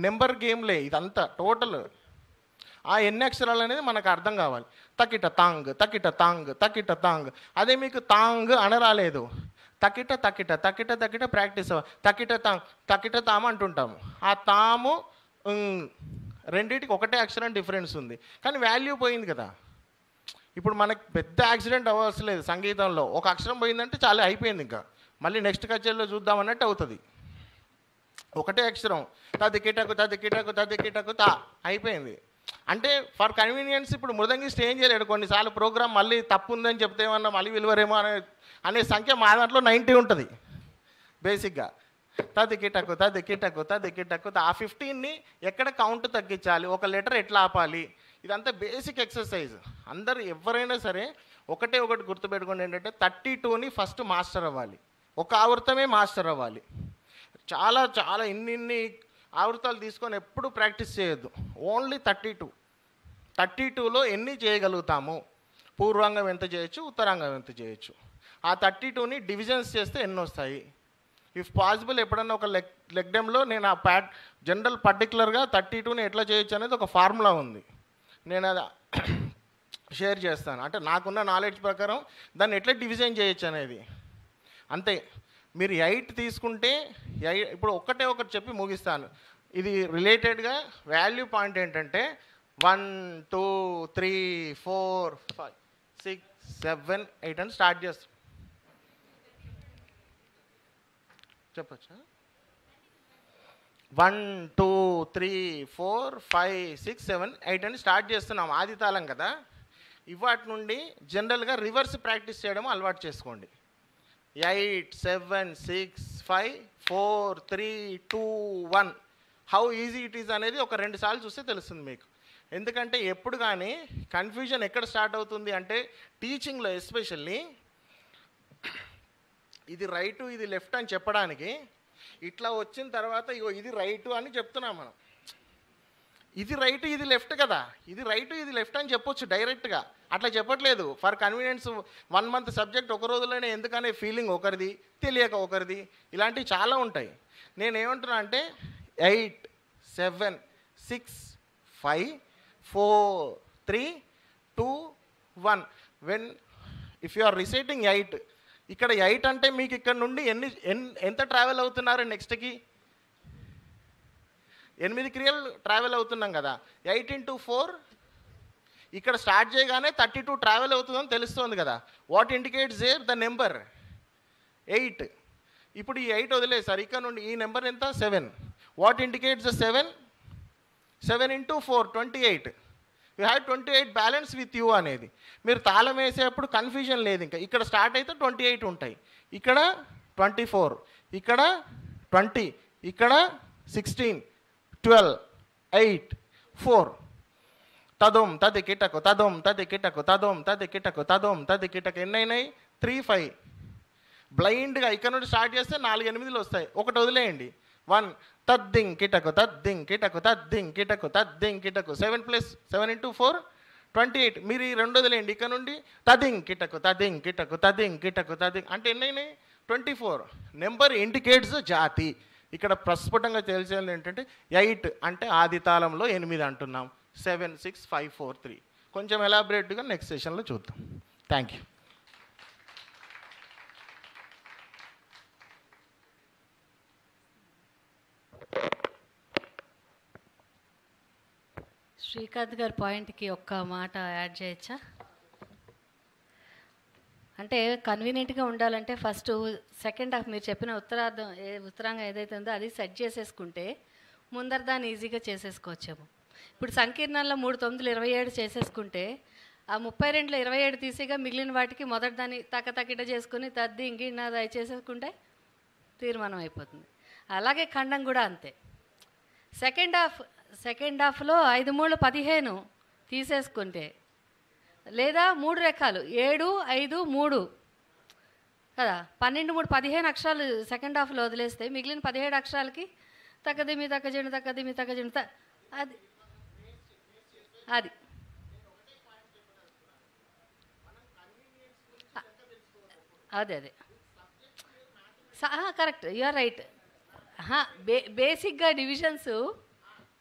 Speaker 8: నెంబర్ గేమ్లే ఇదంతా టోటల్. ఆ ఎన్ని అక్షరాలు అనేది మనకు అర్థం కావాలి. తకిట తాంగ్, తకిట తాంగ్, తకిట తాంగ్. అదే మీకు తాంగ్ అనరాలేదు, తకిట తకిట తకిట తకిట ప్రాక్టీస్ తకిట తాంగ్ తకిట తాము అంటుంటాము. ఆ తాము రెండింటికి ఒకటే అక్షరం డిఫరెన్స్ ఉంది కానీ వాల్యూ పోయింది కదా. ఇప్పుడు మనకు పెద్ద యాక్సిడెంట్ అవ్వాల్సి లేదు సంగీతంలో. ఒక అక్షరం పోయిందంటే చాలా అయిపోయింది, ఇంకా మళ్ళీ నెక్స్ట్ కచేరీలో చూద్దామన్నట్టు అవుతుంది. ఒకటే అక్షరం తదికిటకు తదికిటకు తదికిటకు తా అయిపోయింది. అంటే ఫర్ కన్వీనియన్స్ ఇప్పుడు మృదంగిస్ట్ ఏం చేయలేడు. కొన్నిసార్లు ప్రోగ్రామ్ మళ్ళీ తప్పు ఉందని చెప్తే ఏమన్నా మళ్ళీ విలువరేమో అనే సంఖ్య మా దాంట్లో 90 ఉంటుంది బేసిక్గా. తదికిటకు తదికిటకు తదికిటకు ఆ 15ని ఎక్కడ కౌంట్ తగ్గించాలి, ఒక లెటర్ ఎట్లా ఆపాలి, ఇదంతా బేసిక్ ఎక్సర్సైజ్. అందరూ ఎవరైనా సరే ఒకటి గుర్తుపెట్టుకోండి ఏంటంటే 32ని ఫస్ట్ మాస్టర్ అవ్వాలి. ఒక ఆవృతమే మాస్టర్ అవ్వాలి. చాలా చాలా ఇన్ని ఆవృతాలు తీసుకొని ఎప్పుడు ప్రాక్టీస్ చేయొద్దు. ఓన్లీ 32లో ఎన్ని చేయగలుగుతాము? పూర్వాంగం ఎంత చేయొచ్చు, ఉత్తరాంగం ఎంత చేయొచ్చు. ఆ 32ని డివిజన్స్ చేస్తే ఎన్ని వస్తాయి? ఇఫ్ పాసిబుల్ ఎప్పుడన్నా ఒక లెగ్డెంలో నేను ఆ జనరల్ పర్టికులర్గా 32ని ఎట్లా చేయొచ్చు అనేది ఒక ఫార్ములా ఉంది. నేను అది షేర్ చేస్తాను. అంటే నాకున్న నాలెడ్జ్ ప్రకారం దాన్ని ఎట్లా డివిజన్ చేయొచ్చు అనేది అంతే. మీరు 8 తీసుకుంటే ఇప్పుడు ఒకటి చెప్పి ముగిస్తాను. ఇది రిలేటెడ్గా వాల్యూ పాయింట్ ఏంటంటే 1 2 3 4 5 6 7 8 అని స్టార్ట్ చేస్తాం. చెప్పచ్చా? 1 2 3 4 5 6 7 8 అని స్టార్ట్ చేస్తున్నాం. ఆది తాళం కదా. ఇవాటి నుండి జనరల్గా రివర్స్ ప్రాక్టీస్ చేయడం అలవాటు చేసుకోండి. 8 7 6 5 4 3 2 1 హౌ ఈజీ ఇట్ ఈజ్ అనేది ఒక 2 సార్లు చూస్తే తెలుస్తుంది మీకు. ఎందుకంటే ఎప్పుడు కానీ కన్ఫ్యూజన్ ఎక్కడ స్టార్ట్ అవుతుంది అంటే టీచింగ్లో ఎస్పెషల్లీ ఇది రైటు ఇది లెఫ్ట్ అని చెప్పడానికి ఇట్లా వచ్చిన తర్వాత ఇగో ఇది రైటు అని చెప్తున్నాం మనం. ఇది రైట్ ఇది లెఫ్ట్ కదా, ఇది రైట్ ఇది లెఫ్ట్ అని చెప్పొచ్చు డైరెక్ట్గా. అట్లా చెప్పట్లేదు. ఫర్ కన్వీనియన్స్ 1 మంత్ సబ్జెక్ట్ ఒక రోజులోనే ఎందుకనే ఫీలింగ్ ఒకరిది, తెలియక ఒకరిది, ఇలాంటివి చాలా ఉంటాయి. నేనేమంటున్నా అంటే 8 7 6 5 4 3 2 1 when if you are reciting 8 ఇక్కడ 8 అంటే మీకు ఇక్కడ నుండి ఎంత ట్రావెల్ అవుతున్నారు నెక్స్ట్కి? 8 క్రియలు ట్రావెల్ అవుతున్నాం కదా. 8 into 4 ఇక్కడ స్టార్ట్ చేయగానే 32 ట్రావెల్ అవుతుందని తెలుస్తుంది కదా. What indicates there? The number 8. ఇప్పుడు ఈ 8 వదిలేసారు. ఇక్కడ నుండి ఈ నెంబర్ ఎంత? 7. What indicates the 7? 7 into 4 28. You have 28 balance with you అనేది. మీరు తాళం వేసేటప్పుడు కన్ఫ్యూజన్ లేదు. ఇంకా ఇక్కడ స్టార్ట్ అయితే 28 ఉంటాయి, ఇక్కడ 24, ఇక్కడ 20, ఇక్కడ 16 12 8 4 తదోం తది కిటకు తదోం తది కిటకు తదోం తది కిటకు తదోం తది కిటకు ఎన్ని అయినాయి? 3 5. బ్లైండ్గా ఇక్కడ నుండి స్టార్ట్ చేస్తే 4 8 వస్తాయి. ఒకటి వదిలేయండి. 1 తద్దింగ్ కిటకు తద్దింగ్ కిటకు తద్దింగ్ కిటకు తద్దింగ్ కిటకు 7 + 7 into 4 28. మీరు ఈ 2 వదిలేయండి. ఇక్కడ నుండి తదింగ్ కిటకు తదింగ్ కిటకు తదింగ్ కిటకు తదింగ్ అంటే ఎన్ని అయినాయి? 24 నెంబర్ ఇండికేట్స్ జాతి. ఇక్కడ ప్రస్ఫుటంగా తెలిసేది ఏంటంటే 8 అంటే ఆది తాళంలో 8 అంటున్నాం. 7 6 5 4 3. కొంచెం ఎలాబరేట్గా నెక్స్ట్ సెషన్లో చూద్దాం. Thank you.
Speaker 13: శ్రీకాంత్ గారి పాయింట్కి ఒక్క మాట యాడ్ చేయొచ్చా? అంటే కన్వీనియంట్గా ఉండాలంటే ఫస్ట్ సెకండ్ హాఫ్ మీరు చెప్పిన ఉత్తరాంగం ఏదైతే ఉందో అది సెట్ చేసేసుకుంటే ముందర దాన్ని ఈజీగా చేసేసుకోవచ్చేమో. ఇప్పుడు సంకీర్ణంలో 3 9 27 చేసేసుకుంటే ఆ 32లో 27 తీసేగా మిగిలిన వాటికి మొదటి దాన్ని తక్కతక్కిట చేసుకుని తద్ది ఇంకిన్నది అవి చేసేసుకుంటే తీర్మానం అయిపోతుంది. అలాగే ఖండం కూడా అంతే. సెకండ్ హాఫ్లో 5 3 15 తీసేసుకుంటే, లేదా 3 రెక్కాలు 7 5 3 కదా, 12 3 15 అక్షరాలు సెకండ్ హాఫ్లో వదిలేస్తే మిగిలిన 17 అక్షరాలకి తక్కదిమి తక్కజండు తక్కదిమి తక్కజండు అది అది అదే అదే కరెక్ట్, యు ఆర్ రైట్. బేసిక్గా డివిజన్స్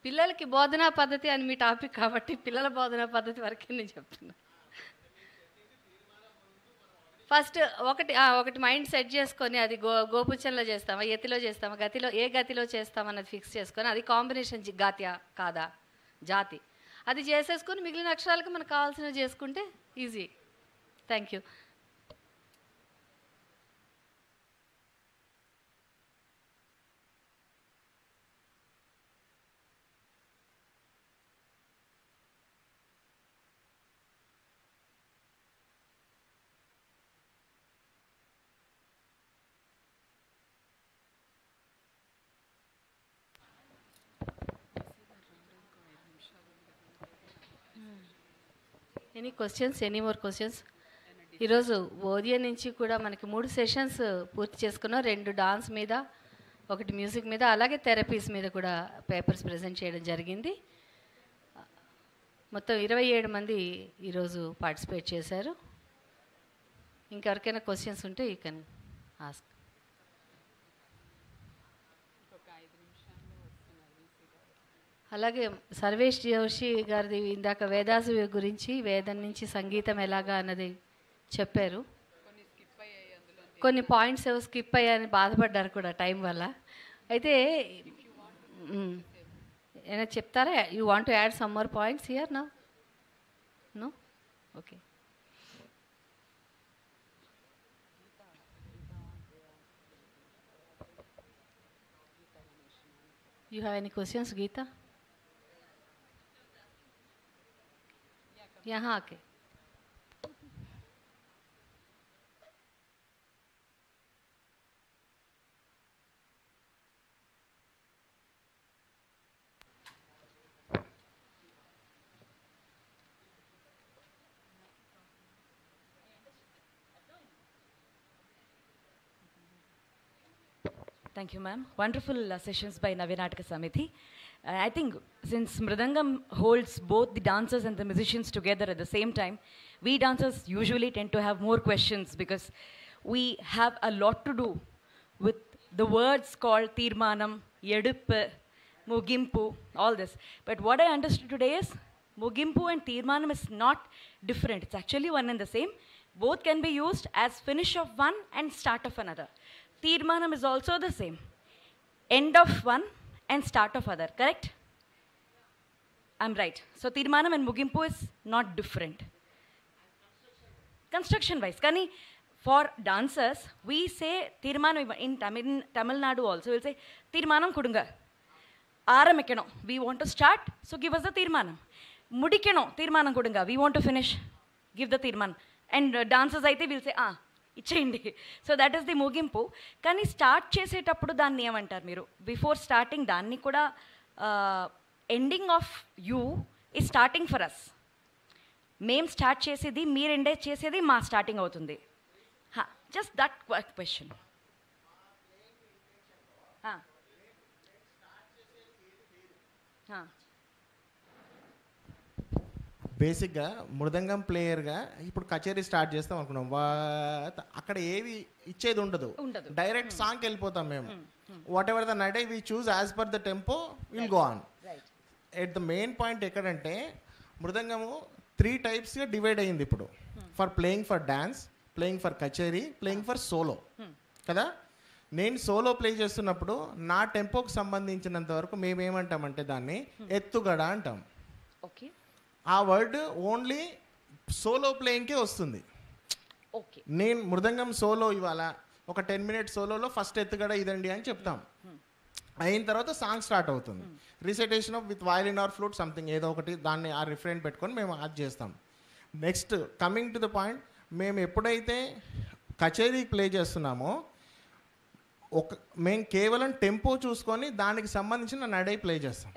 Speaker 13: పిల్లలకి బోధనా పద్ధతి అని మీ టాపిక్ కాబట్టి పిల్లల బోధనా పద్ధతి వరకే నేను చెప్తున్నా. ఫస్ట్ ఒకటి మైండ్ సెట్ చేసుకొని అది గోపుచ్చంలో చేస్తామా, ఎత్తిలో చేస్తామా, ఏ గతిలో చేస్తామన్నది ఫిక్స్ చేసుకొని అది కాంబినేషన్ గాత్యా కాదా జాతి అది చేసేసుకొని మిగిలిన అక్షరాలకి మనకు కావాల్సినవి చేసుకుంటే easy. Thank you. Any questions, any more questions? ఈరోజు ఉదయం నుంచి కూడా మనకి 3 సెషన్స్ పూర్తి చేసుకున్నాం. 2 డాన్స్ మీద, 1 మ్యూజిక్ మీద, అలాగే థెరపీస్ మీద కూడా పేపర్స్ ప్రజెంట్ చేయడం జరిగింది. మొత్తం 27 మంది ఈరోజు పార్టిసిపేట్ చేశారు. ఇంకెవరికైనా క్వశ్చన్స్ ఉంటే యూ కెన్ ఆస్క్. అలాగే సర్వేష్ జోషి గారిది ఇందాక వేదాసు గురించి, వేదం నుంచి సంగీతం ఎలాగా అన్నది చెప్పారు. కొన్ని పాయింట్స్ స్కిప్ అయ్యాయని బాధపడ్డారు కూడా టైం వల్ల. అయితే ఏమైనా చెప్తారా? You want to add some more points here now? No? Okay. You have any questions Geeta? यहाँ आके
Speaker 5: Thank you, ma'am. Wonderful sessions by Navya Nataka Samiti. I think since Mridangam holds both the dancers and the musicians together at the same time, we dancers usually tend to have more questions because we have a lot to do with the words called Tirmanam, Yeduppu, Mugimpu, all this. But what I understood today is Mugimpu and Tirmanam is not different. It's actually one and the same. Both can be used as finish of one and start of another. Tirmanam is also the same. End of one and start of other, correct? I'm right. So Tirmanam and Mugimpu is not different. Construction wise, Kani, for dancers, we say Tirmanam in Tamil Nadu also, we'll say Tirmanam Kudunga. Aramekeno, we want to start, so give us the Tirmanam. Mudikeno, Tirmanam Kudunga, we want to finish, give the Tirmanam. And dancers aithe will say, ఇచ్చేయండి. So that is the ముగింపు. కానీ start చేసేటప్పుడు దాన్ని ఏమంటారు మీరు? Before starting దాన్ని కూడా ending of you ఈ స్టార్టింగ్ ఫర్ అస్. మేం స్టార్ట్ చేసేది, మీరు ఎండ్ చేసేది మా స్టార్టింగ్ అవుతుంది. Just that question.
Speaker 8: బేసిక్గా మృదంగం ప్లేయర్గా ఇప్పుడు కచేరీ స్టార్ట్ చేస్తాం అనుకున్నాం, అక్కడ ఏవి ఇచ్చేది ఉండదు, డైరెక్ట్ సాంగ్కి వెళ్ళిపోతాం మేము. Whatever the night we choose as per the tempo will go on. At the main point ఎక్కడంటే మృదంగము 3 టైప్స్గా డివైడ్ అయ్యింది ఇప్పుడు. For playing for dance, playing for kutcheri, playing for solo కదా. నేను సోలో ప్లే చేస్తున్నప్పుడు నా టెంపోకి సంబంధించినంత వరకు మేమేమంటామంటే దాన్ని ఎత్తుగడ అంటాం. ఆ వర్డ్ ఓన్లీ సోలో ప్లేయింగ్కే వస్తుంది. నేను మృదంగం సోలో ఇవాళ ఒక 10 minutes సోలోలో ఫస్ట్ ఎత్తుగడ ఇదండి అని చెప్తాం. అయిన తర్వాత సాంగ్ స్టార్ట్ అవుతుంది. Recitation of with violin or flute something ఏదో ఒకటి దాన్ని ఆ రిఫరెంట్ పెట్టుకొని మేము అది చేస్తాం. Next coming to the point, మేము ఎప్పుడైతే కచేరీ ప్లే చేస్తున్నామో మేము కేవలం టెంపో చూసుకొని దానికి సంబంధించిన నడై ప్లే చేస్తాం.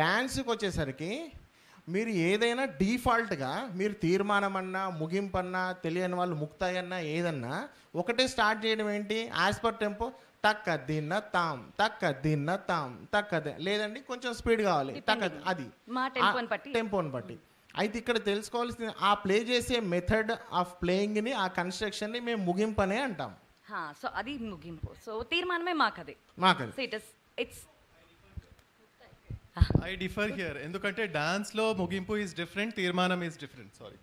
Speaker 8: డ్యాన్స్కి వచ్చేసరికి మీరు ఏదైనా డీఫాల్ట్గా మీరు తీర్మానం అన్నా ముగింపన్నా తెలియని వాళ్ళు ముక్తాయి అన్నా ఏదన్నా ఒకటే స్టార్ట్ చేయడం ఏంటి, యాజ్ పర్ టెంపో తక్క దిన్న తాం తక్క దిన్న తాం తక్క, లేదండి కొంచెం స్పీడ్ కావాలి తక్క, అది టెంపోని బట్టి. అయితే ఇక్కడ తెలుసుకోవాల్సింది ఆ ప్లే చేసే మెథడ్ ఆఫ్ ప్లేయింగ్ని, ఆ కన్స్ట్రక్షన్ని మేము ముగింపనే అంటాం.
Speaker 14: సో అది ముగింపు. సో తీర్మానమే మాకది.
Speaker 12: I differ here. ఎందుకంటే డాన్స్లో ముగింపు ఈజ్ డిఫరెంట్, తీర్మానం ఈజ్ డిఫరెంట్. సారీ,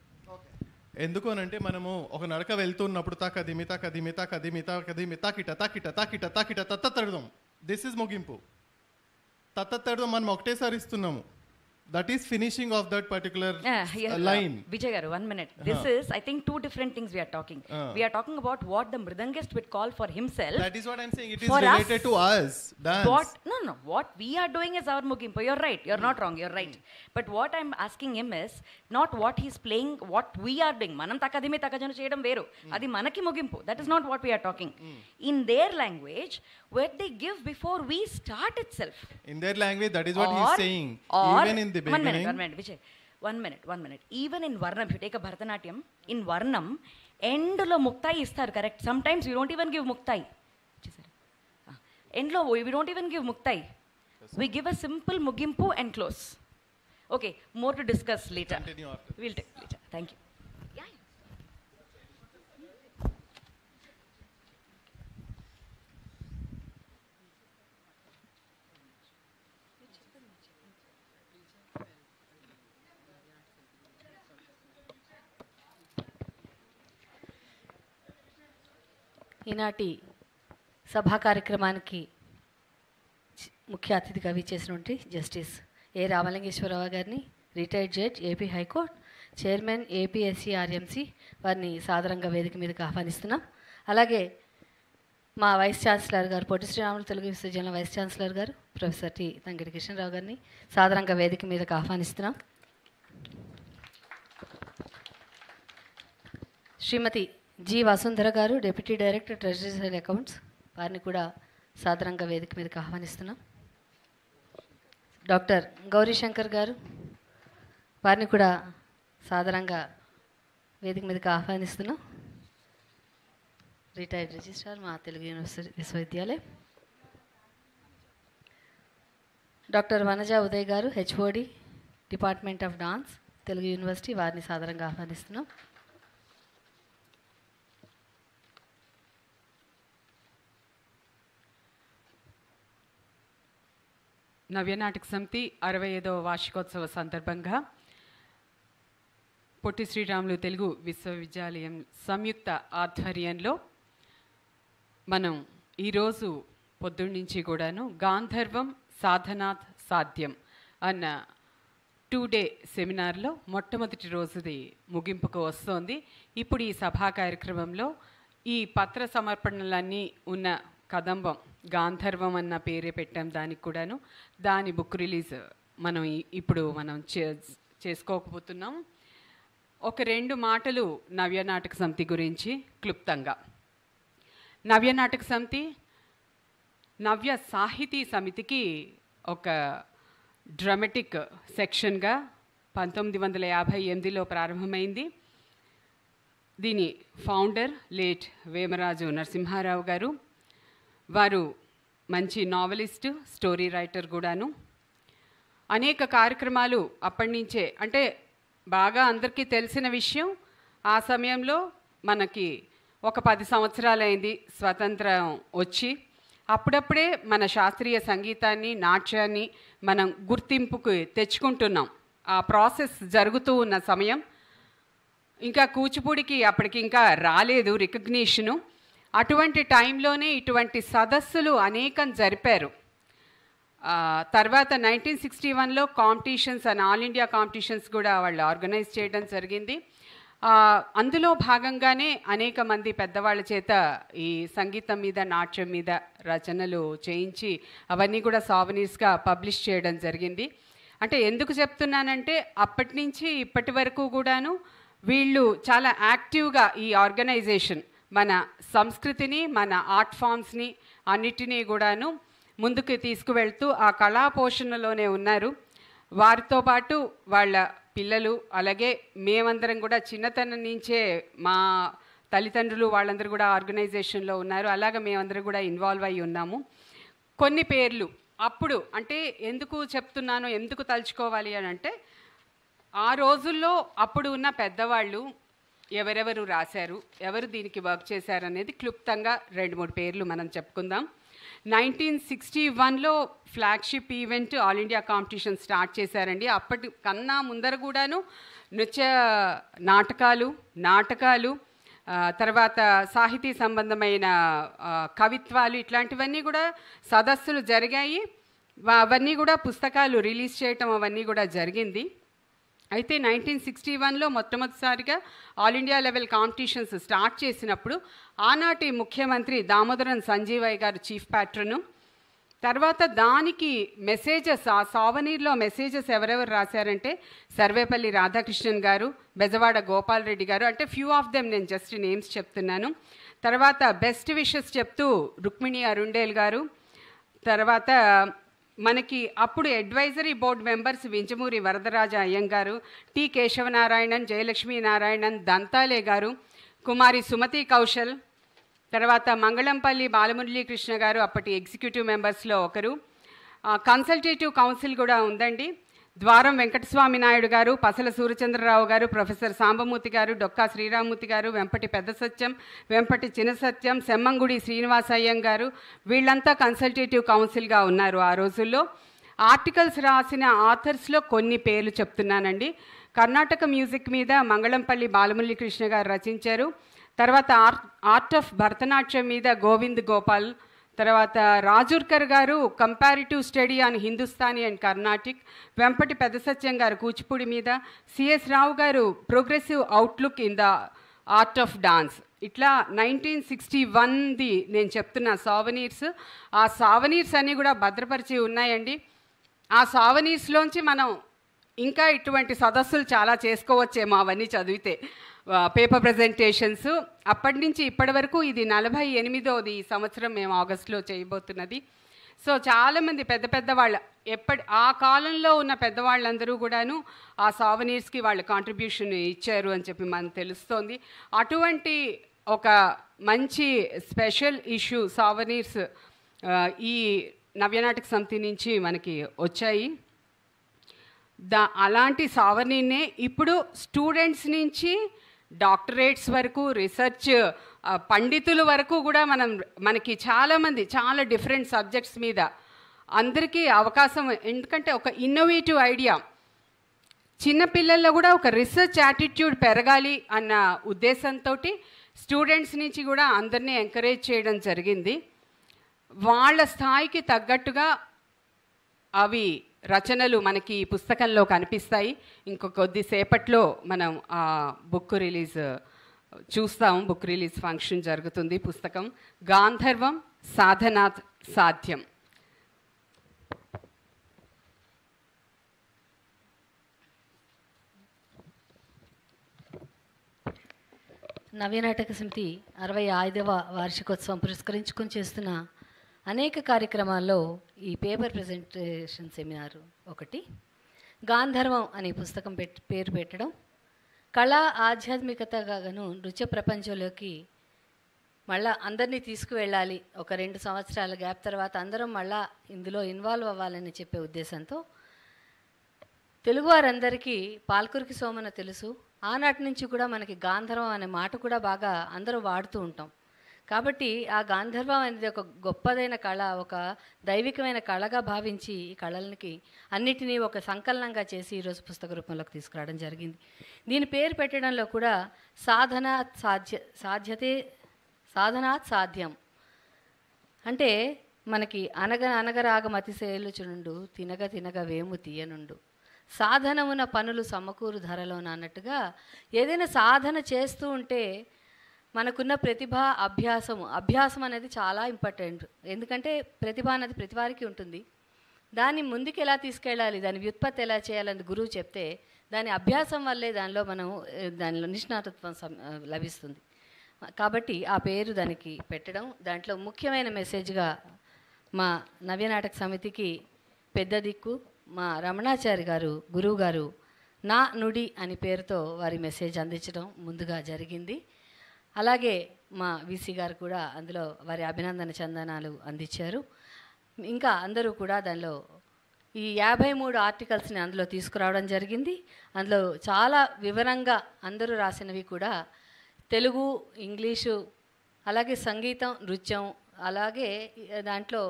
Speaker 12: ఎందుకు అనంటే మనము ఒక నడక వెళ్తున్నప్పుడు తాకదిమి తాకదిమి తాకదిమి తాకదిమి తాకిట తాకిట తాకిట తాకిట తత్తడదాం, దిస్ ఈజ్ ముగింపు. తత్తడదాం మనం ఒకటేసారి ఇస్తున్నాము. That is finishing of that particular line.
Speaker 14: Vijay garu, 1 minute. This is, I think, 2 different things we are talking. We are talking about what the mridangist would call for himself.
Speaker 12: That is what I am saying. It is related to us. Dance.
Speaker 14: No. What we are doing is our mugimpo. You're right. You're not wrong. You're right. But what I'm asking him is not what he's playing, what we are doing. Manam takadimi takajanu cheyadam veru. Adi manaki mugimpo. That is not what we are talking. In their language, what they give before we start itself.
Speaker 12: In their language, that is what he is saying. Even in the
Speaker 14: One minute, Vijay. One minute. Even in Varnam, if you take a Bharatanatyam, in Varnam, end lo muktai istar, correct? Sometimes we don't even give muktai. End lo we don't even give muktai. We give a simple mugimpu and close. Okay, more to discuss later. We'll take later. Thank you.
Speaker 13: ఈనాటి సభా కార్యక్రమానికి ముఖ్య అతిథిగా విచ్చేసినటువంటి justice A Ramalingeswararao గారిని, retired judge, AP high court chairman, APSCRMC వారిని సాదరంగా వేదిక మీదకి ఆహ్వానిస్తున్నాం. అలాగే మా వైస్ ఛాన్సలర్ గారు, పొట్టి శ్రీరాములు తెలుగు విశ్వవిద్యాలయం వైస్ ఛాన్సలర్ గారు ప్రొఫెసర్ టి తంగడి కిషన్రావు గారిని సాదరంగా వేదిక మీదకి ఆహ్వానిస్తున్నాం. శ్రీమతి జి వసుంధర గారు, deputy director treasury and accounts వారిని కూడా సాదరంగా వేదిక మీదకి ఆహ్వానిస్తున్నాం. డాక్టర్ గౌరీశంకర్ గారు వారిని కూడా సాదరంగా వేదిక మీదకి ఆహ్వానిస్తున్నాం. రిటైర్డ్ రిజిస్ట్రార్, మా తెలుగు యూనివర్సిటీ విశ్వవిద్యాలయం. డాక్టర్ వనజ ఉదయ్ గారు, HOD, department of dance, Telugu university వారిని సాదరంగా ఆహ్వానిస్తున్నాం.
Speaker 10: నవ్య నాటక సమితి 65వ వార్షికోత్సవ సందర్భంగా పొట్టి శ్రీరాములు తెలుగు విశ్వవిద్యాలయం సంయుక్త ఆధ్వర్యంలో మనం ఈరోజు పొద్దున్నుంచి కూడాను గాంధర్వం సాధనాత్ సాధ్యం అన్న 2-day సెమినార్లో మొట్టమొదటి రోజుది ముగింపుకు వస్తోంది. ఇప్పుడు ఈ సభా కార్యక్రమంలో ఈ పత్ర సమర్పణలన్నీ ఉన్న కదంబం గాంధర్వం అన్న పేరే పెట్టాం దానికి కూడాను. దాని బుక్ రిలీజ్ మనం ఇప్పుడు చేసుకోకపోతున్నాం. ఒక 2 మాటలు నవ్య నాటక సమితి గురించి క్లుప్తంగా. నవ్య నాటక సమితి నవ్య సాహితీ సమితికి ఒక డ్రామాటిక్ సెక్షన్గా 1958లో ప్రారంభమైంది. దీని ఫౌండర్ లేట్ వేమరాజు నరసింహారావు గారు. వారు మంచి నావలిస్ట్, స్టోరీ రైటర్ కూడాను. అనేక కార్యక్రమాలు అప్పటి నుంచే, అంటే బాగా అందరికీ తెలిసిన విషయం, ఆ సమయంలో మనకి ఒక 10 సంవత్సరాలైంది స్వతంత్రం వచ్చి. అప్పుడప్పుడే మన శాస్త్రీయ సంగీతాన్ని, నాట్యాన్ని మనం గుర్తింపుకు తెచ్చుకుంటున్నాం. ఆ ప్రాసెస్ జరుగుతూ ఉన్న సమయం. ఇంకా కూచిపూడికి అప్పటికి ఇంకా రాలేదు రికగ్నిషను. అటువంటి టైంలోనే ఇటువంటి సదస్సులు అనేకం జరిపారు. తర్వాత 1961లో competitions and all India competitions కూడా వాళ్ళు ఆర్గనైజ్ చేయడం జరిగింది. అందులో భాగంగానే అనేక మంది పెద్దవాళ్ళ చేత ఈ సంగీతం మీద, నాట్యం మీద రచనలు చేయించి అవన్నీ కూడా సావనీర్స్గా పబ్లిష్ చేయడం జరిగింది. అంటే ఎందుకు చెప్తున్నానంటే, అప్పటి నుంచి ఇప్పటి వరకు కూడాను వీళ్ళు చాలా యాక్టివ్గా ఈ ఆర్గనైజేషన్ మన సంస్కృతిని, మన ఆర్ట్ ఫామ్స్ని అన్నిటినీ కూడాను ముందుకు తీసుకువెళ్తూ ఆ కళా పోషణలోనే ఉన్నారు. వారితో పాటు వాళ్ళ పిల్లలు, అలాగే మేమందరం కూడా చిన్నతనం నుంచే మా తల్లిదండ్రులు వాళ్ళందరూ కూడా ఆర్గనైజేషన్లో ఉన్నారు. అలాగే మేమందరం కూడా ఇన్వాల్వ్ అయి ఉన్నాము. కొన్ని పేర్లు అప్పుడు అంటే ఎందుకు చెప్తున్నాను, ఎందుకు తలుచుకోవాలి అని అంటే, ఆ రోజుల్లో అప్పుడు ఉన్న పెద్దవాళ్ళు ఎవరెవరు రాశారు, ఎవరు దీనికి వర్క్ చేశారు అనేది క్లుప్తంగా 2-3 పేర్లు మనం చెప్పుకుందాం. 1961లో flagship event all India competition start చేశారండి. అప్పటి కన్నా ముందర కూడాను నృత్య నాటకాలు, తర్వాత సాహితీ సంబంధమైన కవిత్వాలు ఇట్లాంటివన్నీ కూడా సదస్సులు జరిగాయి. అవన్నీ కూడా పుస్తకాలు రిలీజ్ చేయటం అవన్నీ కూడా జరిగింది. అయితే 1961లో మొట్టమొదటిసారిగా all India level competitions start చేసినప్పుడు ఆనాటి ముఖ్యమంత్రి దామోదరం సంజీవయ్య గారు చీఫ్ ప్యాట్రను. తర్వాత దానికి మెసేజెస్, ఆ సావనీర్లో మెసేజెస్ ఎవరెవరు రాశారంటే సర్వేపల్లి రాధాకృష్ణన్ గారు, బెజవాడ గోపాల్ రెడ్డి గారు. అంటే ఫ్యూ ఆఫ్ దెమ్ నేను జస్ట్ నేమ్స్ చెప్తున్నాను. తర్వాత బెస్ట్ విషెస్ చెప్తూ రుక్మిణి అరుండేల్ గారు. తర్వాత మనకి అప్పుడు advisory board members Vinjamuri Varadaraja అయ్యంగారు, టి కేశవనారాయణన్, జయలక్ష్మీ నారాయణన్, దంతాలే గారు, కుమారి సుమతి కౌశల్, తర్వాత మంగళంపల్లి బాలమురళీకృష్ణ గారు అప్పటి ఎగ్జిక్యూటివ్ మెంబర్స్లో ఒకరు. కన్సల్టేటివ్ కౌన్సిల్ కూడా ఉందండి. ద్వారం వెంకటస్వామి నాయుడు గారు, పసల సూర్యచంద్రరావు గారు, ప్రొఫెసర్ సాంబమూర్తి గారు, డొక్కా శ్రీరామూర్తి గారు, వెంపటి పెద్ద సత్యం, వెంపటి చిన్న సత్యం, సెమ్మంగుడి శ్రీనివాసయ్యం గారు, వీళ్ళంతా కన్సల్టేటివ్ కౌన్సిల్గా ఉన్నారు ఆ రోజుల్లో. ఆర్టికల్స్ రాసిన ఆథర్స్లో కొన్ని పేర్లు చెప్తున్నానండి. కర్ణాటక మ్యూజిక్ మీద మంగళంపల్లి బాలమురళీకృష్ణ గారు రచించారు. తర్వాత ఆర్ట్ ఆఫ్ భరతనాట్యం మీద గోవింద్ గోపాల్. తర్వాత రాజూర్కర్ గారు comparative study on Hindustani and Carnatic. Vempati పెద్ద సత్యం గారు కూచిపూడి మీద. సిఎస్ రావు గారు progressive outlook in the art of dance. ఇట్లా 1961ది నేను చెప్తున్న సావనీర్స్. ఆ సావనీర్స్ అన్నీ కూడా భద్రపరిచి ఉన్నాయండి. ఆ సావనీర్స్లోంచి మనం ఇంకా ఇటువంటి సదస్సులు చాలా చేసుకోవచ్చేమో అవన్నీ చదివితే. పేపర్ ప్రజెంటేషన్స్ అప్పటి నుంచి ఇప్పటి వరకు ఇది 48వ సంవత్సరం మేము ఆగస్టులో చేయబోతున్నది. సో చాలామంది పెద్ద వాళ్ళ ఆ కాలంలో ఉన్న పెద్దవాళ్ళందరూ కూడాను ఆ సావనీర్స్కి వాళ్ళ కాంట్రిబ్యూషన్ ఇచ్చారు అని చెప్పి మనకు తెలుస్తోంది. అటువంటి ఒక మంచి స్పెషల్ ఇష్యూ సావనీర్స్ ఈ నవ్యనాటక సమితి నుంచి మనకి వచ్చాయి. అలాంటి సావనీర్నే ఇప్పుడు స్టూడెంట్స్ నుంచి డాక్టరేట్స్ వరకు, రీసెర్చ్ పండితుల వరకు కూడా మనకి చాలామంది చాలా డిఫరెంట్ సబ్జెక్ట్స్ మీద అందరికీ అవకాశం. ఎందుకంటే ఒక ఇన్నోవేటివ్ ఐడియా, చిన్నపిల్లల్లో కూడా ఒక రీసెర్చ్ యాటిట్యూడ్ పెరగాలి అన్న ఉద్దేశంతో స్టూడెంట్స్ నుంచి కూడా అందరినీ ఎంకరేజ్ చేయడం జరిగింది. వాళ్ళ స్థాయికి తగ్గట్టుగా అవి రచనలు మనకి ఈ పుస్తకంలో కనిపిస్తాయి. ఇంకొక కొద్దిసేపట్లో మనం ఆ బుక్ రిలీజ్ చూస్తాము. బుక్ రిలీజ్ ఫంక్షన్ జరుగుతుంది. పుస్తకం గాంధర్వం సాధనాత్ సాధ్యం.
Speaker 13: నవ్యనాటక సమితి 65వ వార్షికోత్సవం పురస్కరించుకొని చేస్తున్న అనేక కార్యక్రమాల్లో ఈ పేపర్ ప్రజెంటేషన్ సెమినార్ ఒకటి. గాంధర్వం అనే పుస్తకం పేరు పెట్టడం, కళా ఆధ్యాత్మికతగాను నృత్య ప్రపంచంలోకి మళ్ళా అందరినీ తీసుకువెళ్ళాలి, ఒక 2 సంవత్సరాల గ్యాప్ తర్వాత అందరం మళ్ళా ఇందులో ఇన్వాల్వ్ అవ్వాలని చెప్పే ఉద్దేశంతో తెలుగువారందరికీ పాల్కురికి సోమన తెలుసు. ఆనాటి నుంచి కూడా మనకి గాంధర్వం అనే మాట కూడా బాగా అందరూ వాడుతూ ఉంటాం. కాబట్టి ఆ గాంధర్వం అనేది ఒక గొప్పదైన కళ, ఒక దైవికమైన కళగా భావించి ఈ కళలకి అన్నిటినీ ఒక సంకలనంగా చేసి ఈరోజు పుస్తక రూపంలోకి తీసుకురావడం జరిగింది. దీని పేరు పెట్టడంలో కూడా సాధనాత్ సాధ్యం అంటే మనకి అనగరాగమతిశేలుచునుండు తినగ తినగ వేము తీయనుండు సాధనమున పనులు సమకూరు ధరలోన అన్నట్టుగా ఏదైనా సాధన చేస్తూ ఉంటే మనకున్న ప్రతిభ అభ్యాసం అనేది చాలా ఇంపార్టెంట్. ఎందుకంటే ప్రతిభ అనేది ప్రతి వారికి ఉంటుంది. దాన్ని ముందుకు ఎలా తీసుకెళ్ళాలి, దాని వ్యుత్పత్తి ఎలా చేయాలని గురువు చెప్తే దాని అభ్యాసం వల్లే దానిలో నిష్ణాతత్వం లభిస్తుంది. కాబట్టి ఆ పేరు దానికి పెట్టడం, దాంట్లో ముఖ్యమైన మెసేజ్గా మా నవ్య నాటక సమితికి పెద్ద దిక్కు మా రమణాచారి గారు గురువు గారు నా నుడి అని పేరుతో వారి మెసేజ్ అందించడం ముందుగా జరిగింది. అలాగే మా వీసీ గారు కూడా అందులో వారి అభినందన చందనాలు అందించారు. ఇంకా అందరూ కూడా దానిలో ఈ 53 ఆర్టికల్స్ని అందులో తీసుకురావడం జరిగింది. అందులో చాలా వివరంగా అందరూ రాసినవి కూడా తెలుగు, ఇంగ్లీషు, అలాగే సంగీతం, నృత్యం, అలాగే దాంట్లో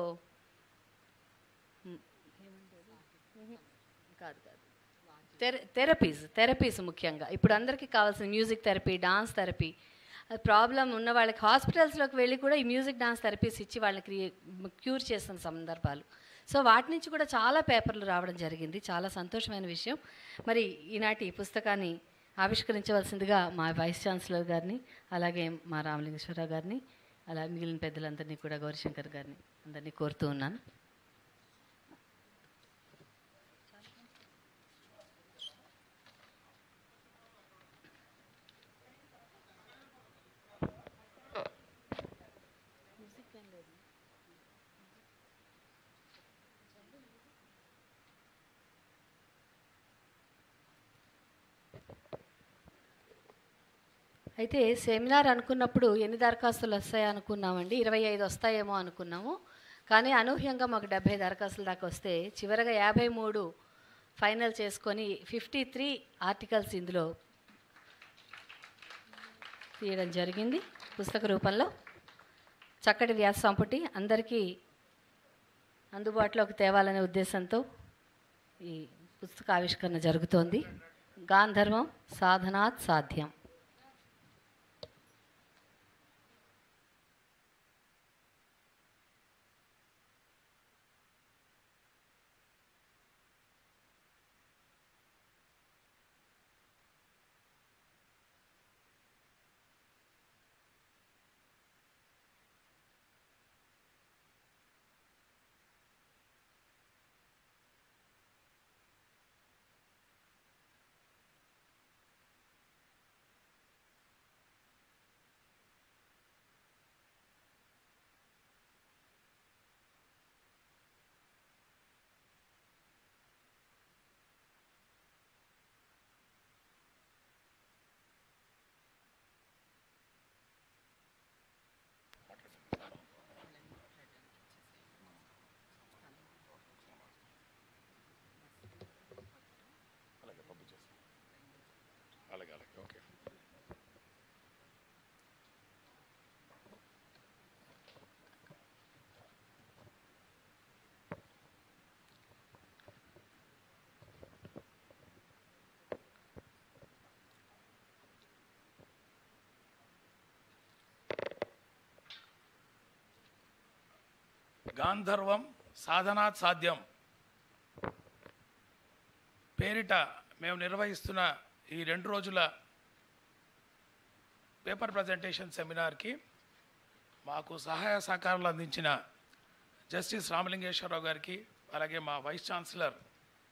Speaker 13: థెరపీస్ ముఖ్యంగా ఇప్పుడు అందరికీ కావాల్సిన music therapy, dance therapy. Problem ఉన్న వాళ్ళకి హాస్పిటల్స్లోకి వెళ్ళి కూడా ఈ మ్యూజిక్ డాన్స్ థెరపీస్ ఇచ్చి వాళ్ళకి క్యూర్ చేస్తున్న సందర్భాలు. సో వాటి నుంచి కూడా చాలా పేపర్లు రావడం జరిగింది. చాలా సంతోషమైన విషయం. మరి ఈనాటి పుస్తకాన్ని ఆవిష్కరించవలసిందిగా మా వైస్ ఛాన్సలర్ గారిని, అలాగే మా రామలింగేశ్వరరావు గారిని, అలా మిగిలిన పెద్దలందరినీ కూడా గౌరీశంకర్ గారిని అందరినీ కోరుతూ ఉన్నాను. అయితే సెమినార్ అనుకున్నప్పుడు ఎన్ని దరఖాస్తులు వస్తాయో అనుకున్నామండి, 25 వస్తాయేమో అనుకున్నాము. కానీ అనూహ్యంగా మాకు 70 దరఖాస్తులు దాకా వస్తే చివరగా 53 ఫైనల్ చేసుకొని 53 ఆర్టికల్స్ ఇందులో తీయడం జరిగింది పుస్తక రూపంలో. చక్కటి వ్యాస సంపుటి అందరికీ అందుబాటులోకి తేవాలనే ఉద్దేశంతో ఈ పుస్తక ఆవిష్కరణ జరుగుతోంది. గాంధర్వం సాధనాత్ సాధ్యం.
Speaker 15: గాంధర్వం సాధనాత్ సాధ్యం పేరిట మేము నిర్వహిస్తున్న ఈ 2 రోజుల పేపర్ ప్రజెంటేషన్ సెమినార్కి మాకు సహాయ సహకారాలు అందించిన జస్టిస్ రామలింగేశ్వరరావు గారికి, అలాగే మా వైస్ ఛాన్సలర్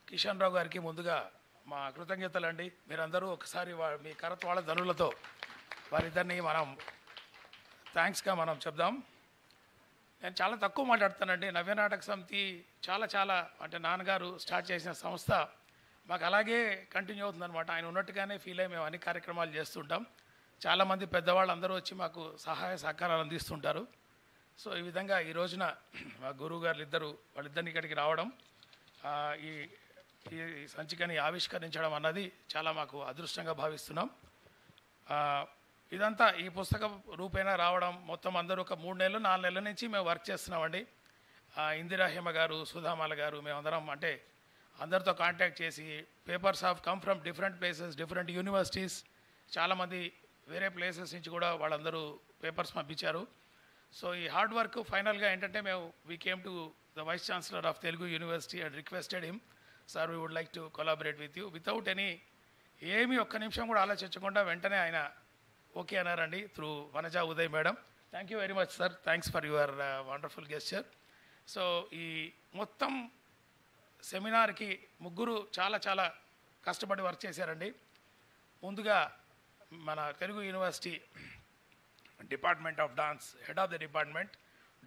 Speaker 15: కిషన్ రావు గారికి ముందుగా మా కృతజ్ఞతలండి. మీరందరూ ఒకసారి మీ కరత్వాళ ధనులతో వారిద్దరిని మనం థ్యాంక్స్గా మనం చెప్దాం. నేను చాలా తక్కువ మాట్లాడుతానండి. నవ్య నాటక సమితి చాలా అంటే నాన్నగారు స్టార్ట్ చేసిన సంస్థ మాకు అలాగే కంటిన్యూ అవుతుందన్నమాట. ఆయన ఉన్నట్టుగానే ఫీల్ అయ్యి మేము అన్ని కార్యక్రమాలు చేస్తుంటాం. చాలామంది పెద్దవాళ్ళు అందరూ వచ్చి మాకు సహాయ సహకారాలు అందిస్తుంటారు. సో ఈ విధంగా ఈ రోజున మా గురువు గారు వాళ్ళిద్దరిని ఇక్కడికి రావడం, ఈ ఈ సంచికని ఆవిష్కరించడం అన్నది చాలా మాకు అదృష్టంగా భావిస్తున్నాం. ఇదంతా ఈ పుస్తకం రూపేణా రావడం మొత్తం అందరూ ఒక 3 నెలలు 4 నెలల నుంచి మేము వర్క్ చేస్తున్నామండి. ఇందిరా హేమ గారు, సుధామాల గారు, మేమందరం అంటే అందరితో కాంటాక్ట్ చేసి papers have come from different places, different universities, చాలామంది వేరే ప్లేసెస్ నుంచి కూడా వాళ్ళందరూ పేపర్స్ పంపించారు. సో ఈ హార్డ్ వర్క్ ఫైనల్గా ఏంటంటే మేము we came to the vice chancellor of Telugu university and requested him, sir we would like to collaborate with you without any ఏమీ ఒక్క నిమిషం కూడా ఆలోచించకుండా వెంటనే ఆయన ఓకే అన్నారండి through Vanaja Uday madam. Thank you very much sir, thanks for your wonderful gesture. So ఈ మొత్తం సెమినార్కి ముగ్గురు చాలా కష్టపడి వర్క్ చేశారండి. ముందుగా మన Telugu university department of dance head of the department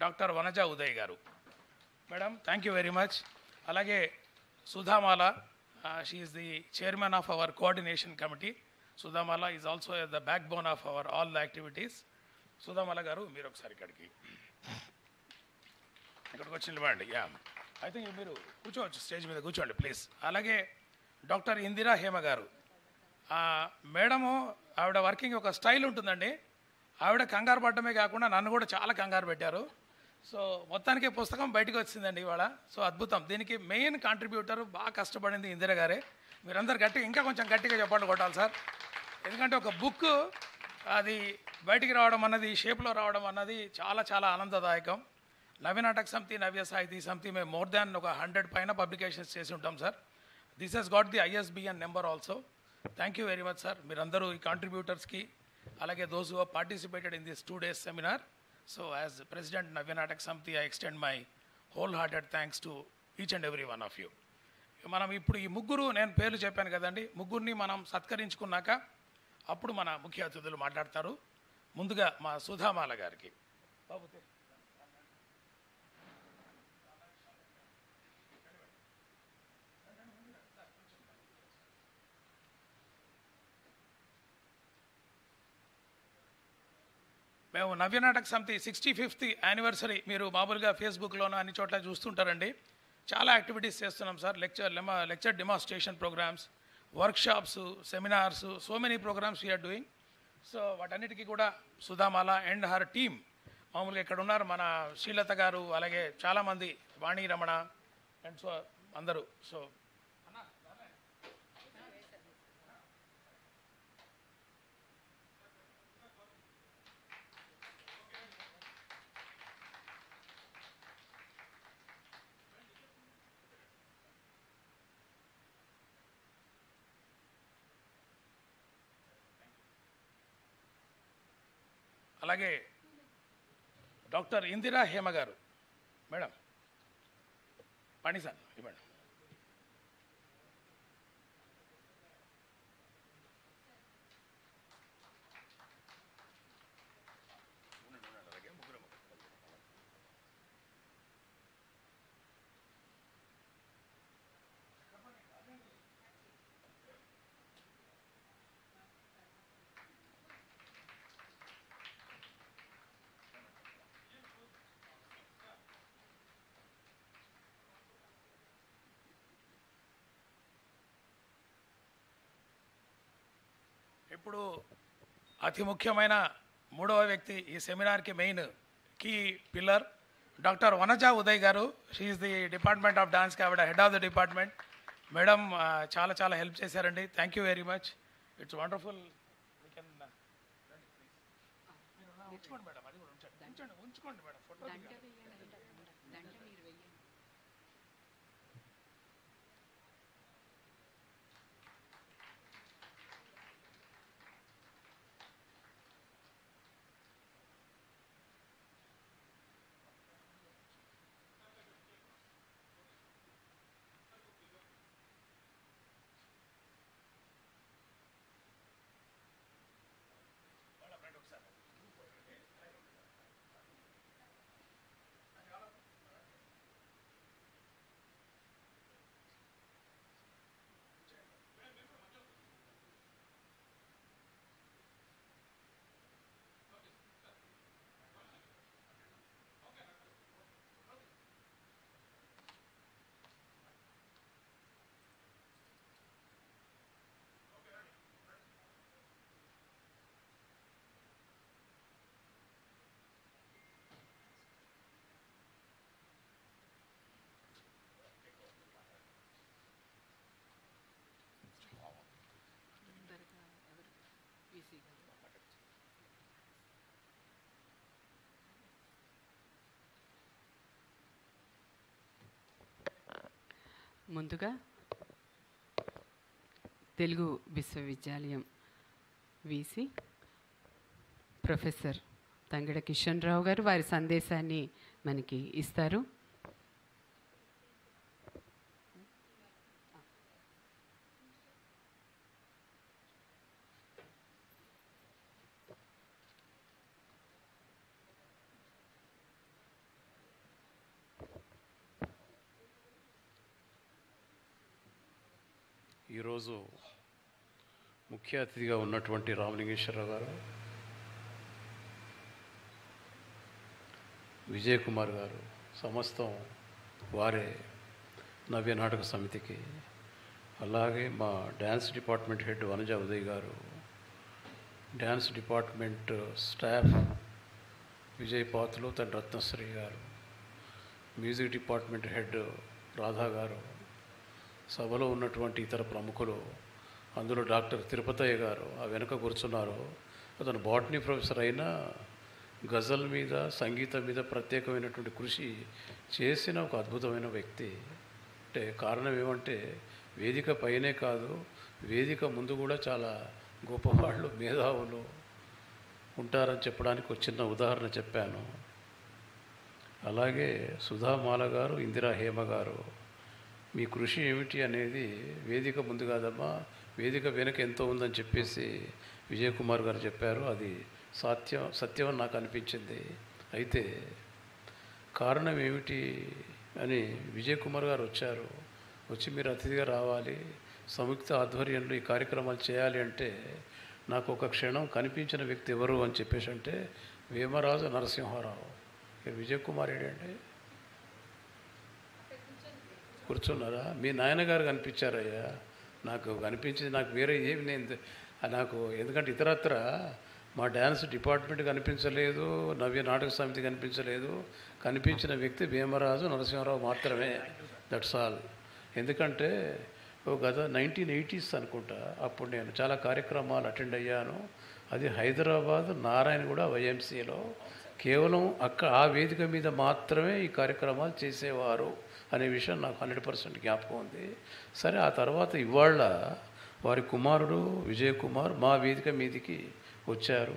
Speaker 15: doctor Vanaja Uday garu madam, thank you very much. అలాగే Sudhamala, she is the chairman of our coordination committee. Sudhamala is also the backbone of our all the activities. Sudhamala garu మీరు ఒకసారి ఇక్కడికి వచ్చి నిలబడండి. Yeah, I think మీరు కూర్చోవచ్చు, stage మీద కూర్చోండి ప్లీజ్. అలాగే డాక్టర్ ఇందిరా హేమ గారు మేడము, ఆవిడ వర్కింగ్ ఒక స్టైల్ ఉంటుందండి. ఆవిడ కంగారు పడటమే కాకుండా నన్ను కూడా చాలా కంగారు పెట్టారు. సో మొత్తానికి పుస్తకం బయటకు వచ్చిందండి ఇవాళ. సో అద్భుతం. దీనికి మెయిన్ కాంట్రిబ్యూటర్ బాగా కష్టపడింది ఇందిరా గారే. మీరందరూ గట్టిగా ఇంకా కొంచెం గట్టిగా చెప్పండి కొట్టాలి సార్. ఎందుకంటే ఒక బుక్ అది బయటికి రావడం అన్నది, షేప్లో రావడం అన్నది చాలా ఆనందదాయకం. నవ్య నాటక సమితి, నవ్య సాహితీ సమితి మేము మోర్ దాన్ ఒక 100 పైన పబ్లికేషన్స్ చేసి ఉంటాం sir. This has got the ISBN number also. Thank you very much sir. మీరందరూ ఈ కాంట్రిబ్యూటర్స్కి, అలాగే those who participated in this 2 days seminar. So as president Navya Nataka Samiti I extend my wholehearted thanks to each and every one of you. మనం ఇప్పుడు ఈ ముగ్గురు, నేను పేర్లు చెప్పాను కదండి, ముగ్గురిని మనం సత్కరించుకున్నాక అప్పుడు మన ముఖ్య అతిథులు మాట్లాడతారు. ముందుగా మా సుధామాల గారికి. మేము నవ్య నాటక సమితి 65th యానివర్సరీ మీరు మామూలుగా ఫేస్బుక్లోనూ అన్ని చోట్ల చూస్తుంటారండి. చాలా యాక్టివిటీస్ చేస్తున్నాం sir. Lecture demonstration programs, workshops, seminars, so many programs we are doing. So వాటన్నిటికీ కూడా సుధామాల అండ్ హర్ టీమ్ మామూలుగా ఇక్కడ ఉన్నారు. మన శ్రీలత గారు, అలాగే చాలామంది, వాణి రమణ అండ్ సో అందరూ. సో అలాగే డాక్టర్ ఇందిరా హేమ గారు మేడం, పనిసార్ మేడం. ఇప్పుడు అతి ముఖ్యమైన మూడవ వ్యక్తి ఈ సెమినార్కి main key pillar doctor Vanaja Uday garu. She is the department of డాన్స్కి ఆవిడ head of the department. Madam చాలా హెల్ప్ చేశారండి. Thank you very much. It's wonderful. ఉంచుకోండి మేడం, అది కూడా ఉంచుకోండి మేడం, ఫోటో
Speaker 10: ముందుగా తెలుగు విశ్వవిద్యాలయం వీసీ ప్రొఫెసర్ తంగెడ కిషన్ రావు గారు వారి సందేశాన్ని మనకి ఇస్తారు.
Speaker 16: ఈరోజు ముఖ్య అతిథిగా ఉన్నటువంటి రామలింగేశ్వరరావు గారు, విజయ్ కుమార్ గారు, సమస్తం వారే నవ్య నాటక సమితికి, అలాగే మా dance department head Vanaja Uday గారు, డ్యాన్స్ డిపార్ట్మెంట్ స్టాఫ్ విజయ్ పాత్రలు తన రత్నశ్రీ గారు, మ్యూజిక్ డిపార్ట్మెంట్ హెడ్ రాధా గారు, సభలో ఉన్నటువంటి ఇతర ప్రముఖులు, అందులో డాక్టర్ తిరుపతయ్య గారు ఆ వెనుక కూర్చున్నారు. అతను బాటనీ ప్రొఫెసర్ అయినా గజల్ మీద, సంగీతం మీద ప్రత్యేకమైనటువంటి కృషి చేసిన ఒక అద్భుతమైన వ్యక్తి. అంటే కారణం ఏమంటే వేదిక పైనే కాదు, వేదిక ముందు కూడా చాలా గొప్పవాళ్ళు, మేధావులు ఉంటారని చెప్పడానికి ఒక చిన్న ఉదాహరణ చెప్పాను. అలాగే సుధామాల గారు, ఇందిరా హేమ గారు, మీ కృషి ఏమిటి అనేది వేదిక ముందు కాదమ్మా, వేదిక వెనక ఎంతో ఉందని చెప్పేసి విజయ్ కుమార్ గారు చెప్పారు. అది సత్యం అని నాకు అనిపించింది. అయితే కారణం ఏమిటి అని విజయ్ కుమార్ గారు వచ్చారు. వచ్చి మీరు అతిథిగా రావాలి, సంయుక్త ఆధ్వర్యంలో ఈ కార్యక్రమాలు చేయాలి అంటే నాకు ఒక క్షణం కనిపించిన వ్యక్తి ఎవరు అని చెప్పేసి అంటే వేమరాజు నరసింహారావు. విజయ్ కుమార్ ఏంటంటే కూర్చున్నారా? మీ నాయనగారు కనిపించారయ్యా. నాకు కనిపించింది, నాకు వేరే ఏమి నేను నాకు, ఎందుకంటే ఇతరత్ర మా డ్యాన్స్ డిపార్ట్మెంట్ కనిపించలేదు, నవ్య నాటక సమితి కనిపించలేదు. కనిపించిన వ్యక్తి భీమరాజు నరసింహారావు మాత్రమే. That's all. ఎందుకంటే గత 1980s అనుకుంటా, అప్పుడు నేను చాలా కార్యక్రమాలు అటెండ్ అయ్యాను. అది హైదరాబాద్ నారాయణగూడ వైఎంసీలో. కేవలం ఆ వేదిక మీద మాత్రమే ఈ కార్యక్రమాలు చేసేవారు అనే విషయం నాకు 100% జ్ఞాపకం ఉంది. సరే, ఆ తర్వాత ఇవాళ వారి కుమారుడు విజయ్ కుమార్ మా వేదిక మీదికి వచ్చారు.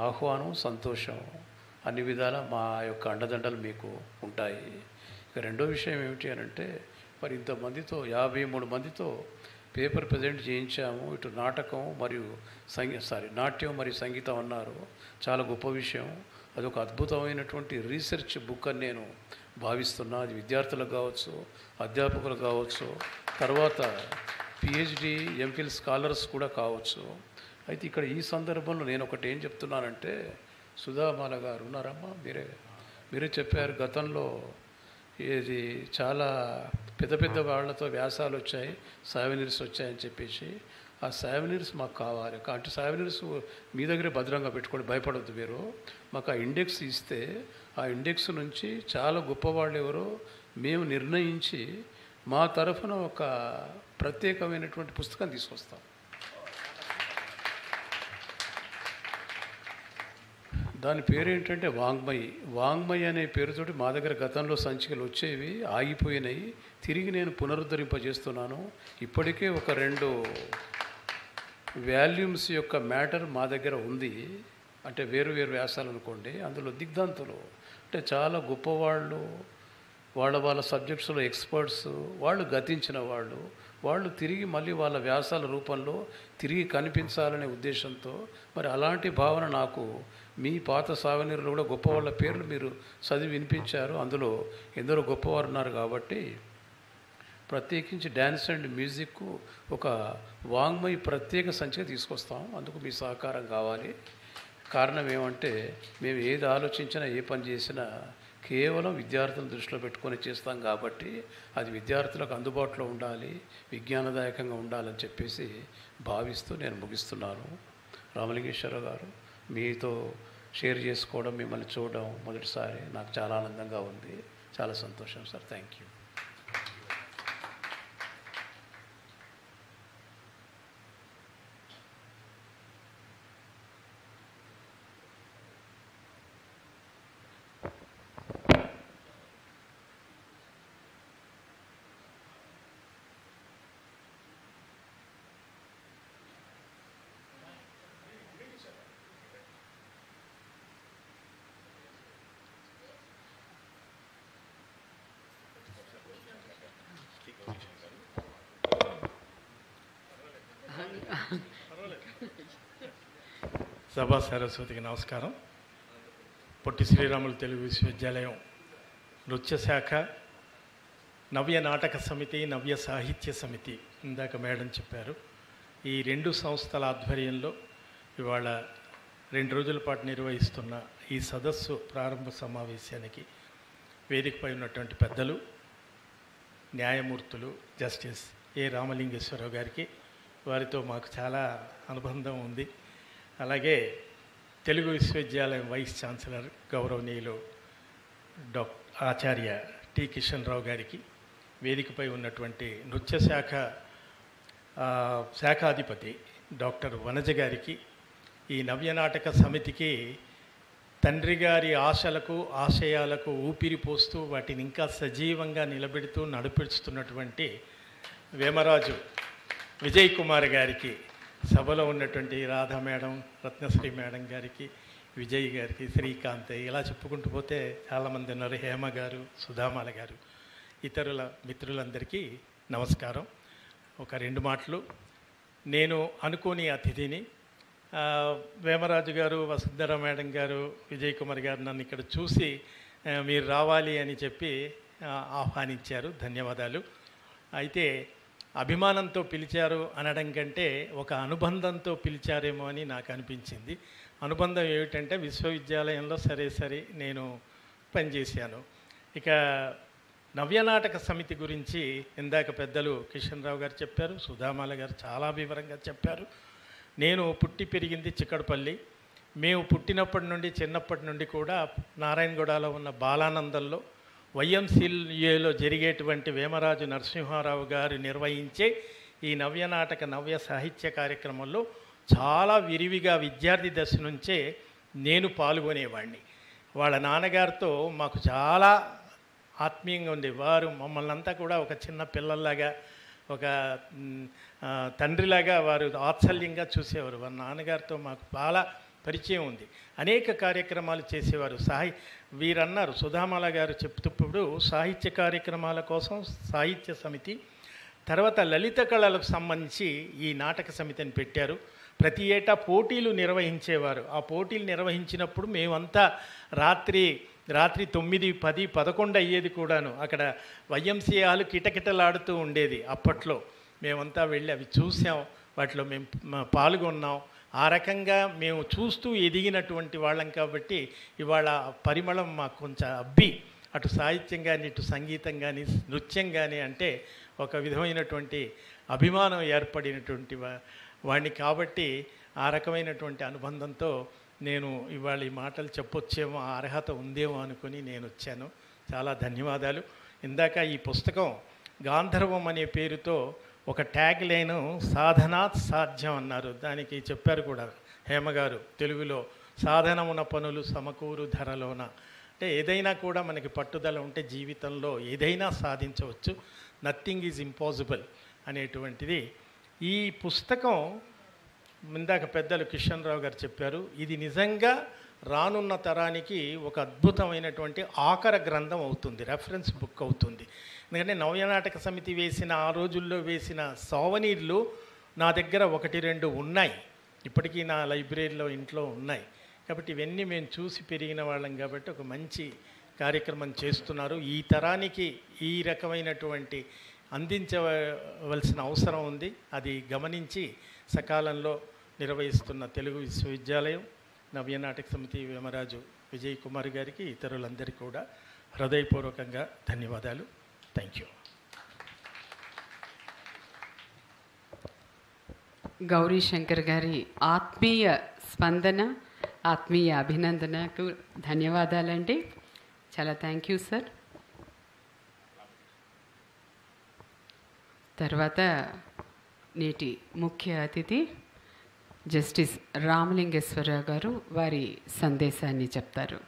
Speaker 16: ఆహ్వానం, సంతోషం, అన్ని విధాల మా యొక్క అండదండలు మీకు ఉంటాయి. ఇక రెండో విషయం ఏమిటి అని అంటే, మరి ఇంతమందితో 53 మందితో పేపర్ ప్రజెంట్ చేయించాము. ఇటు నాటకం మరియు నాట్యం మరియు సంగీతం అన్నారు. చాలా గొప్ప విషయం. అదొక అద్భుతమైనటువంటి రీసెర్చ్ బుక్ అని నేను భావిస్తున్నా. అది విద్యార్థులకు కావచ్చు, అధ్యాపకులకు కావచ్చు, తర్వాత పిహెచ్డి, ఎంఫిల్ స్కాలర్స్ కూడా కావచ్చు. అయితే ఇక్కడ ఈ సందర్భంలో నేను ఒకటి ఏం చెప్తున్నానంటే, సుధామాల గారు ఉన్నారమ్మా, మీరే చెప్పారు గతంలో ఇది చాలా పెద్ద పెద్ద వాళ్ళతో వ్యాసాలు వచ్చాయి, సావెనీర్స్ వచ్చాయని చెప్పేసి. ఆ సావెనీర్స్ మాకు కావాలి. అంటే సావెనీర్స్ మీ దగ్గరే భద్రంగా పెట్టుకోండి, భయపడద్దు మీరు. మాకు ఆ ఇండెక్స్ ఇస్తే ఆ ఇండెక్స్ నుంచి చాలా గొప్పవాళ్ళు ఎవరో మేము నిర్ణయించి మా తరఫున ఒక ప్రత్యేకమైనటువంటి పుస్తకం తీసుకొస్తాం. దాని పేరు ఏంటంటే వాంగ్మయి. వాంగ్మయి అనే పేరుతోటి మా దగ్గర గతంలో సంచికలు వచ్చేవి, ఆగిపోయినాయి. తిరిగి నేను పునరుద్ధరింపజేస్తున్నాను. ఇప్పటికే ఒక 2 వాల్యూమ్స్ యొక్క మ్యాటర్ మా దగ్గర ఉంది. అంటే వేరు వేరు వ్యాసాలు అనుకోండి. అందులో దిగ్ధాంతులు అంటే చాలా గొప్పవాళ్ళు, వాళ్ళ సబ్జెక్ట్స్లో ఎక్స్పర్ట్స్, వాళ్ళు గతించిన వాళ్ళు తిరిగి మళ్ళీ వాళ్ళ వ్యాసాల రూపంలో తిరిగి కనిపించాలనే ఉద్దేశంతో, మరి అలాంటి భావన నాకు మీ పాత సావనీరులు కూడా గొప్పవాళ్ళ పేర్లు మీరు చదివి వినిపించారు. అందులో ఎందరో గొప్పవారు ఉన్నారు. కాబట్టి ప్రత్యేకించి డ్యాన్స్ అండ్ మ్యూజిక్ ఒక వాంగ్మయి ప్రత్యేక సంచిక తీసుకొస్తాం. అందుకు మీ సహకారం కావాలి. కారణం ఏమంటే, మేము ఏది ఆలోచించినా, ఏ పని చేసినా కేవలం విద్యార్థులను దృష్టిలో పెట్టుకొని చేస్తాం. కాబట్టి అది విద్యార్థులకు అందుబాటులో ఉండాలి, విజ్ఞానదాయకంగా ఉండాలని చెప్పేసి భావిస్తూ నేను ముగిస్తున్నాను. రామలింగేశ్వరరావు గారు, మీతో షేర్ చేసుకోవడం, మిమ్మల్ని చూడడం మొదటిసారి నాకు చాలా ఆనందంగా ఉంది. చాలా సంతోషం సార్. Thank you.
Speaker 17: సభా సరస్వతికి నమస్కారం. పొట్టి శ్రీరాములు తెలుగు విశ్వవిద్యాలయం నృత్య శాఖ, నవ్య నాటక సమితి, నవ్య సాహిత్య సమితి, ఇందాక మేడం చెప్పారు, ఈ 2 సంస్థల ఆధ్వర్యంలో ఇవాళ 2 రోజుల పాటు నిర్వహిస్తున్న ఈ సదస్సు ప్రారంభ సమావేశానికి వేదికపై ఉన్నటువంటి పెద్దలు, న్యాయమూర్తులు, జస్టిస్ ఏ రామలింగేశ్వరరావు గారికి, వారితో మాకు చాలా అనుబంధం ఉంది. అలాగే తెలుగు విశ్వవిద్యాలయం వైస్ ఛాన్సలర్ గౌరవనీయులు ఆచార్య టి కిషన్ రావు గారికి, వేదికపై ఉన్నటువంటి నృత్య శాఖ శాఖాధిపతి డాక్టర్ వనజ గారికి, ఈ నవ్య నాటక సమితికి తండ్రి గారి ఆశలకు ఆశయాలకు ఊపిరి పోస్తూ వాటిని ఇంకా సజీవంగా నిలబెడుతూ నడిపిస్తున్నటువంటి వేమరాజు విజయ్ కుమార్ గారికి, సభలో ఉన్నటువంటి రాధా మేడం, రత్నశ్రీ మేడం గారికి, విజయ్ గారికి, శ్రీకాంత్, ఇలా చెప్పుకుంటూ పోతే చాలామంది ఉన్నారు, హేమ గారు, సుధామాల గారు, ఇతరుల మిత్రులందరికీ నమస్కారం. ఒక 2 మాటలు. నేను అనుకోని అతిథిని, వేమరాజు గారు, వసుంధర మేడం గారు, విజయ్ కుమార్ గారు నన్ను ఇక్కడ చూసి మీరు రావాలి అని చెప్పి ఆహ్వానించారు. ధన్యవాదాలు. అయితే అభిమానంతో పిలిచారు అనడం కంటే ఒక అనుబంధంతో పిలిచారేమో అని నాకు అనిపించింది. అనుబంధం ఏమిటంటే విశ్వవిద్యాలయంలో సరే నేను పనిచేశాను. ఇక నవ్యనాటక సమితి గురించి ఇందాక పెద్దలు కిషన్ రావు గారు చెప్పారు, సుధామాల గారు చాలా వివరంగా చెప్పారు. నేను పుట్టి పెరిగింది చిక్కడపల్లి. మేము పుట్టినప్పటి నుండి, చిన్నప్పటి నుండి కూడా నారాయణగూడలో ఉన్న బాలానందంలో వైఎంసీఏలో జరిగేటువంటి వేమరాజు నరసింహారావు గారు నిర్వహించే ఈ నవ్యనాటక నవ్య సాహిత్య కార్యక్రమంలో చాలా విరివిగా విద్యార్థి దశ నుంచే నేను పాల్గొనేవాడిని. వాళ్ళ నాన్నగారితో మాకు చాలా ఆత్మీయంగా ఉంది. వారు మమ్మల్ని అంతా కూడా ఒక చిన్న పిల్లల్లాగా, ఒక తండ్రిలాగా వారు వాత్సల్యంగా చూసేవారు. వాళ్ళ నాన్నగారితో మాకు చాలా పరిచయం ఉంది. అనేక కార్యక్రమాలు చేసేవారు. వీరన్నారు, సుధామాల గారు చెప్తుప్పుడు సాహిత్య కార్యక్రమాల కోసం సాహిత్య సమితి, తర్వాత లలిత కళలకు సంబంధించి ఈ నాటక సమితిని పెట్టారు. ప్రతి ఏటా పోటీలు నిర్వహించేవారు. ఆ పోటీలు నిర్వహించినప్పుడు మేమంతా రాత్రి 9, 10, 11 అయ్యేది కూడాను. అక్కడ వైఎంసీ హాలు కిటకిటలాడుతూ ఉండేది. అప్పట్లో మేమంతా వెళ్ళి అవి చూసాం, వాటిలో మేము పాల్గొన్నాం. ఆ రకంగా మేము చూస్తూ ఎదిగినటువంటి వాళ్ళం కాబట్టి ఇవాళ పరిమళం మాకు కొంచెం అబ్బి, అటు సాహిత్యం కానీ, ఇటు సంగీతం కానీ, నృత్యం కానీ అంటే ఒక విధమైనటువంటి అభిమానం ఏర్పడినటువంటి వాడిని కాబట్టి ఆ రకమైనటువంటి అనుబంధంతో నేను ఇవాళ ఈ మాటలు చెప్పొచ్చేమో, ఆ అర్హత ఉందేమో అనుకుని నేను వచ్చాను. చాలా ధన్యవాదాలు. ఇందాక ఈ పుస్తకం గాంధర్వం అనే పేరుతో ఒక ట్యాగ్ లైను సాధనాత్ సాధ్యం అన్నారు. దానికి చెప్పారు కూడా హేమగారు తెలుగులో, సాధనమున పనులు సమకూరు ధరలోన. అంటే ఏదైనా కూడా మనకి పట్టుదల ఉంటే జీవితంలో ఏదైనా సాధించవచ్చు. నథింగ్ ఈజ్ ఇంపాసిబుల్ అనేటువంటిది ఈ పుస్తకం. ఇందాక పెద్దలు కిషన్ రావు గారు చెప్పారు, ఇది నిజంగా రానున్న తరానికి ఒక అద్భుతమైనటువంటి ఆఖర గ్రంథం అవుతుంది, రెఫరెన్స్ బుక్ అవుతుంది. ఎందుకంటే నవ్యనాటక సమితి వేసిన, ఆ రోజుల్లో వేసిన సావనీర్లు నా దగ్గర 1-2 ఉన్నాయి, ఇప్పటికీ నా లైబ్రరీలో ఇంట్లో ఉన్నాయి. కాబట్టి ఇవన్నీ మేము చూసి పెరిగిన వాళ్ళం కాబట్టి ఒక మంచి కార్యక్రమం చేస్తున్నారు. ఈ తరానికి ఈ రకమైనటువంటి అందించవలసిన అవసరం ఉంది. అది గమనించి సకాలంలో నిర్వహిస్తున్న తెలుగు విశ్వవిద్యాలయం, నవ్యనాటక సమితి, వేమరాజు విజయ్ కుమార్ గారికి, ఇతరులందరికీ కూడా హృదయపూర్వకంగా ధన్యవాదాలు. Thank you.
Speaker 10: గౌరీ శంకర్ గారి ఆత్మీయ స్పందన, ఆత్మీయ అభినందనకు ధన్యవాదాలండి. చాలా థ్యాంక్ యూ సార్. తర్వాత నేటి ముఖ్య అతిథి జస్టిస్ రామలింగేశ్వరరావు గారు వారి సందేశాన్ని చెప్తారు.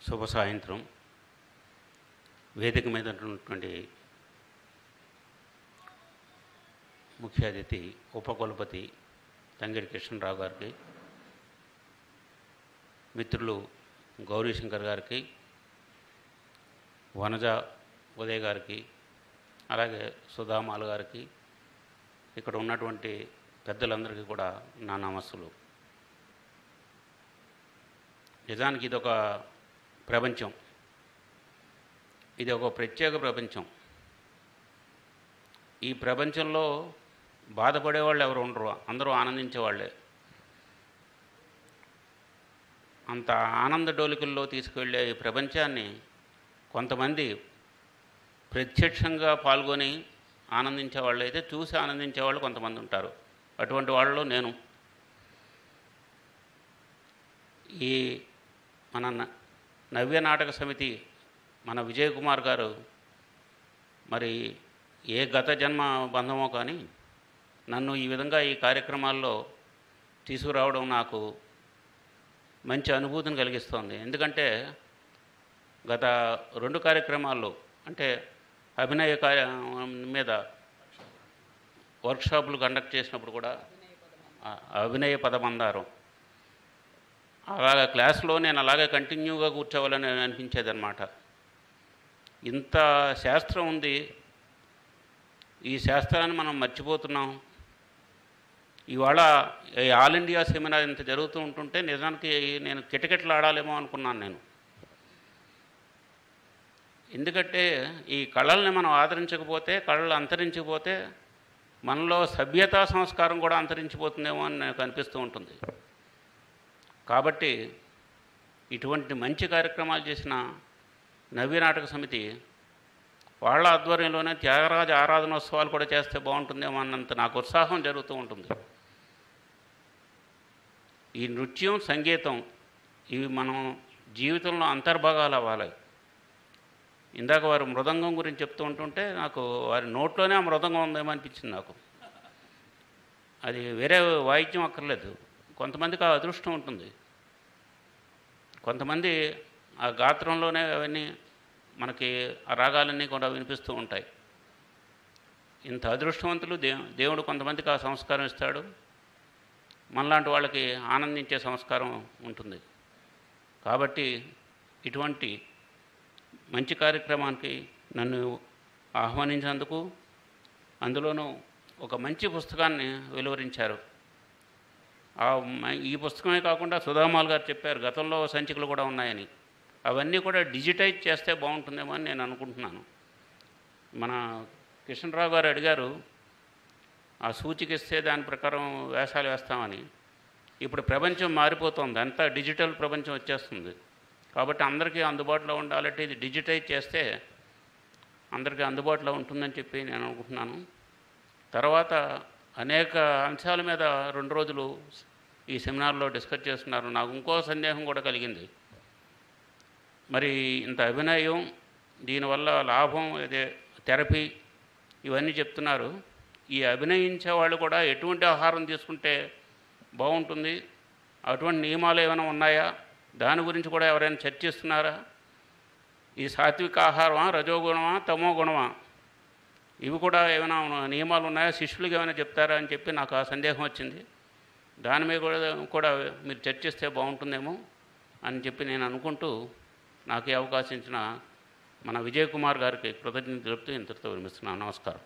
Speaker 18: శుభ సాయంత్రం. వేదిక మీద ఉన్నటువంటి ముఖ్య అతిథి ఉపకులపతి తంగేడి కృష్ణరావు గారికి, మిత్రులు గౌరీశంకర్ గారికి, వనజ ఉదయ్ గారికి, అలాగే సుధామాలు గారికి, ఇక్కడ ఉన్నటువంటి పెద్దలందరికీ కూడా నా నమస్సులు. నిజానికి ఇదొక ప్రపంచం, ఇది ఒక ప్రత్యేక ప్రపంచం. ఈ ప్రపంచంలో బాధపడేవాళ్ళు ఎవరు ఉండరు, అందరూ ఆనందించేవాళ్ళే. అంత ఆనంద డోలికల్లో తీసుకువెళ్ళే ఈ ప్రపంచాన్ని కొంతమంది ప్రత్యక్షంగా పాల్గొని ఆనందించే వాళ్ళు అయితే, చూసి ఆనందించే వాళ్ళు కొంతమంది ఉంటారు. అటువంటి వాళ్ళలో నేను. ఈ మన నవ్య నాటక సమితి, మన విజయ్ కుమార్ గారు మరి ఏ గత జన్మ బంధమో కానీ నన్ను ఈ విధంగా ఈ కార్యక్రమాల్లో తీసుకురావడం నాకు మంచి అనుభూతిని కలిగిస్తోంది. ఎందుకంటే గత 2 కార్యక్రమాల్లో, అంటే అభినయ మీద వర్క్షాపులు కండక్ట్ చేసినప్పుడు కూడా అభినయ పదబంధారం అలాగా క్లాస్లో నేను అలాగే కంటిన్యూగా కూర్చోవాలని అనిపించేదన్నమాట. ఇంత శాస్త్రం ఉంది, ఈ శాస్త్రాన్ని మనం మర్చిపోతున్నాం. ఇవాళ ఆల్ ఇండియా సెమినార్ ఇంత జరుగుతూ ఉంటుంటే నిజానికి నేను కిటకిటలు ఆడాలేమో అనుకున్నాను నేను. ఎందుకంటే ఈ కళల్ని మనం ఆదరించకపోతే, కళలు అంతరించిపోతే మనలో సభ్యతా సంస్కారం కూడా అంతరించిపోతుందేమో అని నాకు అనిపిస్తూ ఉంటుంది. కాబట్టి ఇటువంటి మంచి కార్యక్రమాలు చేసిన నవ్య నాటక సమితి వాళ్ళ ఆధ్వర్యంలోనే త్యాగరాజ ఆరాధనోత్సవాలు కూడా చేస్తే బాగుంటుందేమో అన్నంత నాకు ఉత్సాహం జరుగుతూ ఉంటుంది. ఈ నృత్యం, సంగీతం ఇవి మనం జీవితంలో అంతర్భాగాలు అవ్వాలి. ఇందాక వారు మృదంగం గురించి చెప్తూ ఉంటుంటే నాకు వారి నోట్లోనే ఆ మృదంగం ఉందేమో అనిపించింది నాకు. అది వేరే వాయిద్యం అక్కర్లేదు. కొంతమందికి ఆ అదృష్టం ఉంటుంది, కొంతమంది ఆ గాత్రంలోనే అవన్నీ మనకి ఆ రాగాలన్నీ కూడా వినిపిస్తూ ఉంటాయి. ఇంత అదృష్టవంతులు దేవుడు కొంతమందికి ఆ సంస్కారం ఇస్తాడు. మనలాంటి వాళ్ళకి ఆనందించే సంస్కారం ఉంటుంది. కాబట్టి ఇటువంటి మంచి కార్యక్రమానికి నన్ను ఆహ్వానించినందుకు, అందులోనూ ఒక మంచి పుస్తకాన్ని వెలువరించారు. ఈ పుస్తకమే కాకుండా సుధామాల్ గారు చెప్పారు గతంలో సంచికలు కూడా ఉన్నాయని. అవన్నీ కూడా డిజిటైజ్ చేస్తే బాగుంటుందేమో అని నేను అనుకుంటున్నాను. మన కిషన్రావు గారు అడిగారు ఆ సూచిక ఇస్తే దాని ప్రకారం వేషాలు వేస్తామని. ఇప్పుడు ప్రపంచం మారిపోతుంది, అంతా డిజిటల్ ప్రపంచం వచ్చేస్తుంది. కాబట్టి అందరికీ అందుబాటులో ఉండాలంటే ఇది డిజిటైజ్ చేస్తే అందరికీ అందుబాటులో ఉంటుందని చెప్పి నేను అనుకుంటున్నాను. తర్వాత అనేక అంశాల మీద 2 రోజులు ఈ సెమినార్లో డిస్కస్ చేస్తున్నారు. నాకు ఇంకో సందేహం కూడా కలిగింది. మరి ఇంత అభినయం, దీనివల్ల లాభం, ఇదే థెరపీ ఇవన్నీ చెప్తున్నారు. ఈ అభినయించే వాళ్ళు కూడా ఎటువంటి ఆహారం తీసుకుంటే బాగుంటుంది, అటువంటి నియమాలు ఏమైనా ఉన్నాయా, దాని గురించి కూడా ఎవరైనా చర్చిస్తున్నారా? ఈ సాత్విక ఆహారమా, రజోగుణమా, తమో గుణమా, ఇవి కూడా ఏమైనా నియమాలు ఉన్నాయా, శిష్యులకి ఏమైనా చెప్తారా అని చెప్పి నాకు ఆ సందేహం వచ్చింది. దాని మీద కూడా మీరు చర్చిస్తే బాగుంటుందేమో అని చెప్పి నేను అనుకుంటూ నాకు ఈ అవకాశం ఇచ్చిన మన విజయ్ కుమార్ గారికి కృతజ్ఞతలు తెలుపుతూ ఇంతటితో విరమిస్తున్నాను. నమస్కారం.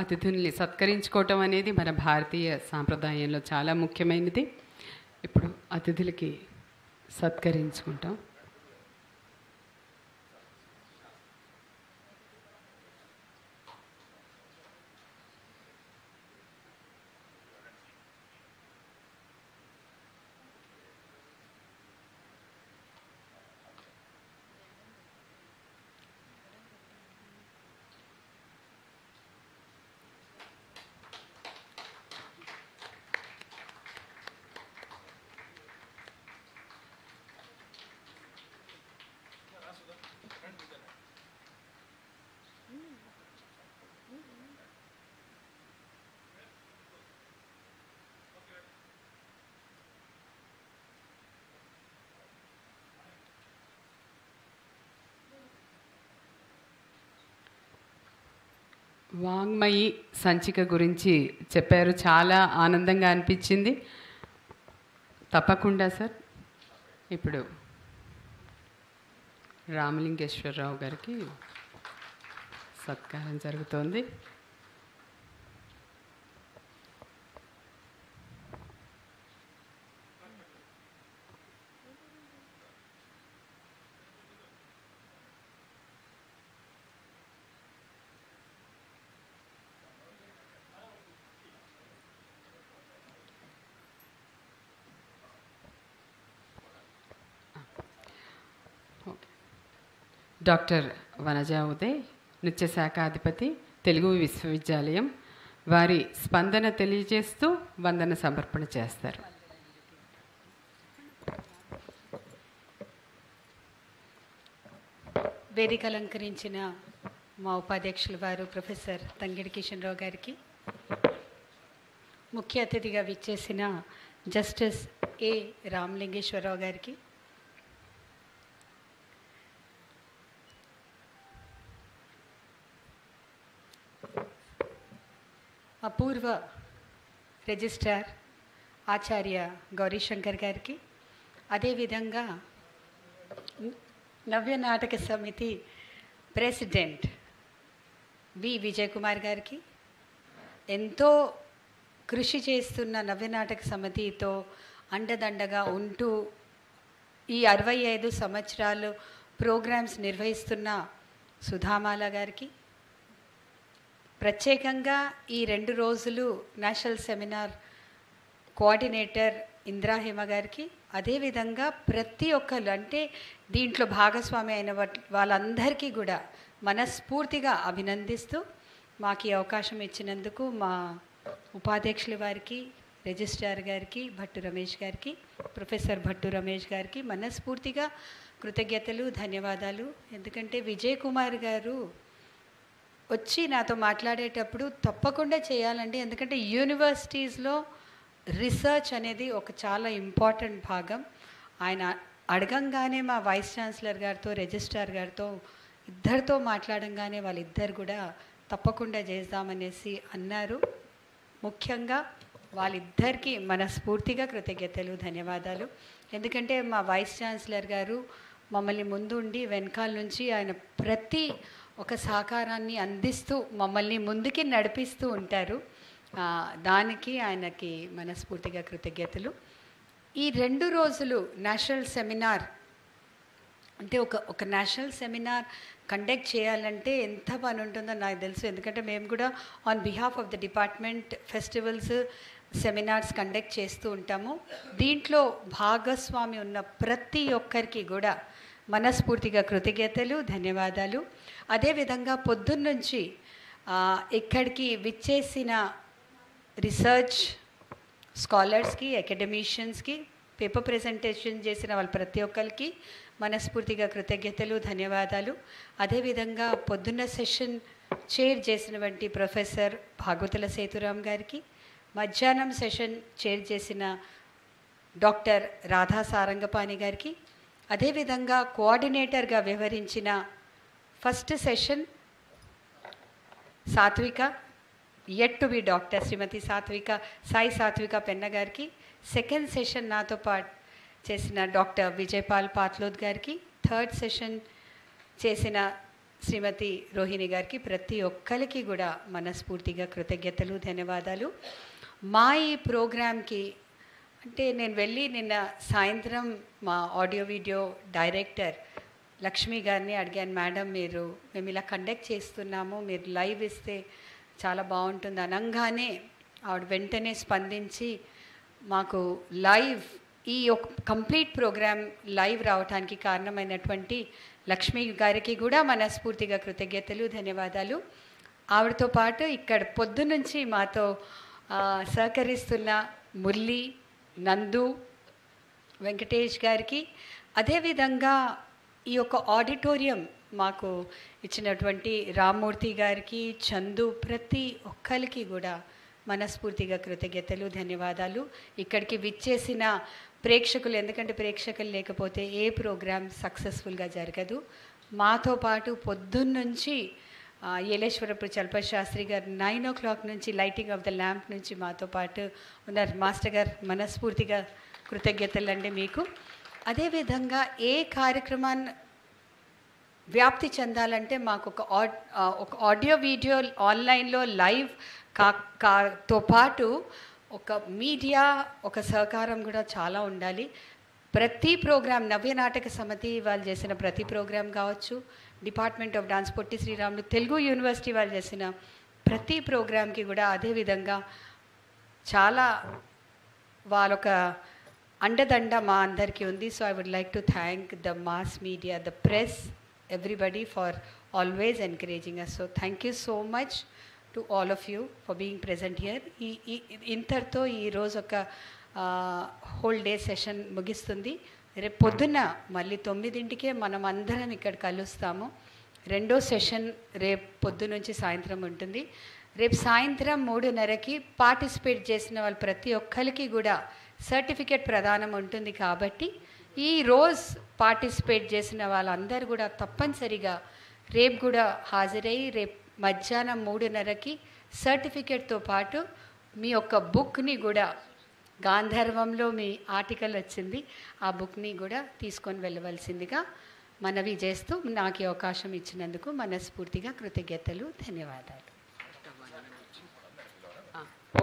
Speaker 10: అతిథుల్ని సత్కరించుకోవటం అనేది మన భారతీయ సాంప్రదాయంలో చాలా ముఖ్యమైనది. ఇప్పుడు అతిథులకి సత్కరించుకుంటాం. వాంగ్మయి సంచిక గురించి చెప్పారు, చాలా ఆనందంగా అనిపించింది. తప్పకుండా సార్. ఇప్పుడు రామలింగేశ్వరరావు గారికి సత్కారం జరుగుతోంది. డాక్టర్ వనజా ఉదయ్, నృత్య శాఖ అధిపతి, తెలుగు విశ్వవిద్యాలయం, వారి స్పందన తెలియజేస్తూ వందన సమర్పణ చేస్తారు.
Speaker 9: వేదిక అలంకరించిన మా ఉపాధ్యక్షులు వారు ప్రొఫెసర్ తంగిడి కిషన్ రావు గారికి, ముఖ్య అతిథిగా విచ్చేసిన జస్టిస్ ఏ రామలింగేశ్వరరావు గారికి, అపూర్వ రిజిస్ట్రార్ ఆచార్య గౌరీశంకర్ గారికి, అదేవిధంగా నవ్య నాటక సమితి ప్రెసిడెంట్ వి విజయ్ కుమార్ గారికి, ఎంతో కృషి చేస్తున్న నవ్య నాటక సమితితో అండదండగా ఉంటూ ఈ 65 సంవత్సరాలు ప్రోగ్రామ్స్ నిర్వహిస్తున్న సుధామాల గారికి, ప్రత్యేకంగా ఈ 2 రోజులు నేషనల్ సెమినార్ కోఆర్డినేటర్ ఇంద్రాహిమ గారికి, అదేవిధంగా ప్రతి ఒక్కరు అంటే దీంట్లో భాగస్వామి అయిన వాళ్ళందరికీ కూడా మనస్ఫూర్తిగా అభినందిస్తూ మాకు ఈ అవకాశం ఇచ్చినందుకు మా ఉపాధ్యక్షుల వారికి, రిజిస్ట్రార్ గారికి, భట్టు రమేష్ గారికి, ప్రొఫెసర్ భట్టు రమేష్ గారికి మనస్ఫూర్తిగా కృతజ్ఞతలు, ధన్యవాదాలు. ఎందుకంటే విజయ్ కుమార్ గారు వచ్చి నాతో మాట్లాడేటప్పుడు తప్పకుండా చేయాలండి, ఎందుకంటే యూనివర్సిటీస్లో రీసెర్చ్ అనేది ఒక చాలా ఇంపార్టెంట్ భాగం. ఆయన అడగంగానే మా వైస్ ఛాన్సలర్ గారితో, రిజిస్ట్రార్ గారితో ఇద్దరితో మాట్లాడంగానే వాళ్ళిద్దరు కూడా తప్పకుండా చేద్దామనేసి అన్నారు. ముఖ్యంగా వాళ్ళిద్దరికీ మనస్ఫూర్తిగా కృతజ్ఞతలు, ధన్యవాదాలు. ఎందుకంటే మా వైస్ ఛాన్సలర్ గారు మమ్మల్ని ముందుండి వెనకాల నుంచి ఆయన ప్రతి ఒక సహకారాన్ని అందిస్తూ మమ్మల్ని ముందుకి నడిపిస్తూ ఉంటారు. దానికి ఆయనకి మనస్ఫూర్తిగా కృతజ్ఞతలు. ఈ 2 రోజులు నేషనల్ సెమినార్ అంటే ఒక నేషనల్ సెమినార్ కండక్ట్ చేయాలంటే ఎంత పని ఉంటుందో నాకు తెలుసు. ఎందుకంటే మేము కూడా on behalf of the department festivals, seminars conduct చేస్తూ ఉంటాము. దీంట్లో భాగస్వామి ఉన్న ప్రతి ఒక్కరికి కూడా మనస్ఫూర్తిగా కృతజ్ఞతలు, ధన్యవాదాలు. అదేవిధంగా పొద్దున్నుంచి ఇక్కడికి విచ్చేసిన రీసెర్చ్ స్కాలర్స్కి, అకాడమిషియన్స్కి, పేపర్ ప్రెజెంటేషన్ చేసిన వాళ్ళ ప్రతి ఒక్కరికి మనస్ఫూర్తిగా కృతజ్ఞతలు, ధన్యవాదాలు. అదేవిధంగా పొద్దున్న సెషన్ చైర్ చేసినటువంటి ప్రొఫెసర్ భాగవతుల సేతురామ్ గారికి, మధ్యాహ్నం సెషన్ చైర్ చేసిన డాక్టర్ రాధా సారంగపాణి గారికి, అదేవిధంగా కోఆర్డినేటర్గా వ్యవహరించిన ఫస్ట్ సెషన్ సాత్విక యట్ టు బి డాక్టర్ శ్రీమతి సాయి సాత్విక పెన్న గారికి, సెకండ్ సెషన్ నాతో పాటు చేసిన డాక్టర్ విజయపాల్ పాత్లోద్ గారికి, థర్డ్ సెషన్ చేసిన శ్రీమతి రోహిణి గారికి, ప్రతి ఒక్కరికి కూడా మనస్ఫూర్తిగా కృతజ్ఞతలు, ధన్యవాదాలు. మా ఈ ప్రోగ్రామ్కి అంటే నేను వెళ్ళి నిన్న సాయంత్రం మా ఆడియో వీడియో డైరెక్టర్ లక్ష్మి గారిని అడిగాను, మేడం మేము ఇలా కండక్ట్ చేస్తున్నాము, మీరు లైవ్ ఇస్తే చాలా బాగుంటుంది అనగానే ఆవిడ వెంటనే స్పందించి మాకు లైవ్ ఈ ఒక కంప్లీట్ ప్రోగ్రామ్ లైవ్ రావడానికి కారణమైనటువంటి లక్ష్మి గారికి కూడా మనస్ఫూర్తిగా కృతజ్ఞతలు, ధన్యవాదాలు. ఆవిడతో పాటు ఇక్కడ పొద్దునుంచి మాతో సహకరిస్తున్న మురళి, నందు, వెంకటేష్ గారికి, అదేవిధంగా ఈ యొక్క ఆడిటోరియం మాకు ఇచ్చినటువంటి రామ్మూర్తి గారికి, చందు, ప్రతి ఒక్కరికి కూడా మనస్ఫూర్తిగా కృతజ్ఞతలు, ధన్యవాదాలు. ఇక్కడికి విచ్చేసిన ప్రేక్షకులు, ఎందుకంటే ప్రేక్షకులు లేకపోతే ఏ ప్రోగ్రామ్ సక్సెస్ఫుల్గా జరగదు. మాతో పాటు పొద్దున్నుంచి
Speaker 19: ఏలేశ్వరపు చలపతి శాస్త్రి గారు 9 o'clock నుంచి లైటింగ్ ఆఫ్ ద ల్యాంప్ నుంచి మాతో పాటు ఉన్నారు. మాస్టర్ గారు మనస్ఫూర్తిగా కృతజ్ఞతలండి మీకు. అదేవిధంగా ఏ కార్యక్రమాన్ని వ్యాప్తి చెందాలంటే మాకు ఒక ఆడియో వీడియో ఆన్లైన్లో లైవ్ తో పాటు ఒక మీడియా ఒక సహకారం కూడా చాలా ఉండాలి. ప్రతి ప్రోగ్రాం నవ్య నాటక సమితి వాళ్ళు చేసిన ప్రతి ప్రోగ్రాం కావచ్చు, department of dance Potti Sriramulu Telugu university వాళ్ళు చేసిన ప్రతి ప్రోగ్రాంకి కూడా అదేవిధంగా చాలా వాళ్ళొక అండదండ మా అందరికీ ఉంది. So I would like to thank the mass media, the press, everybody for always encouraging us. So thank you so much to all of you for being present here. ఇంతటితో ఈరోజు ఒక హోల్ డే సెషన్ ముగిస్తుంది. రేపు పొద్దున్న మళ్ళీ 9ంటికే మనం అందరం ఇక్కడ కలుస్తాము. రెండో సెషన్ రేపు పొద్దు నుంచి సాయంత్రం ఉంటుంది. రేపు సాయంత్రం 3:30కి పార్టిసిపేట్ చేసిన వాళ్ళు ప్రతి ఒక్కరికి కూడా సర్టిఫికేట్ ప్రదానం ఉంటుంది. కాబట్టి ఈ రోజు పార్టిసిపేట్ చేసిన వాళ్ళందరూ కూడా తప్పనిసరిగా రేపు కూడా హాజరయ్యి రేపు మధ్యాహ్నం 3:30కి సర్టిఫికేట్తో పాటు మీ యొక్క బుక్ని కూడా, గాంధర్వంలో మీ ఆర్టికల్ వచ్చింది, ఆ బుక్ని కూడా తీసుకొని వెళ్ళవలసిందిగా మనవి చేస్తూ నాకు ఈ అవకాశం ఇచ్చినందుకు మనస్ఫూర్తిగా కృతజ్ఞతలు, ధన్యవాదాలు.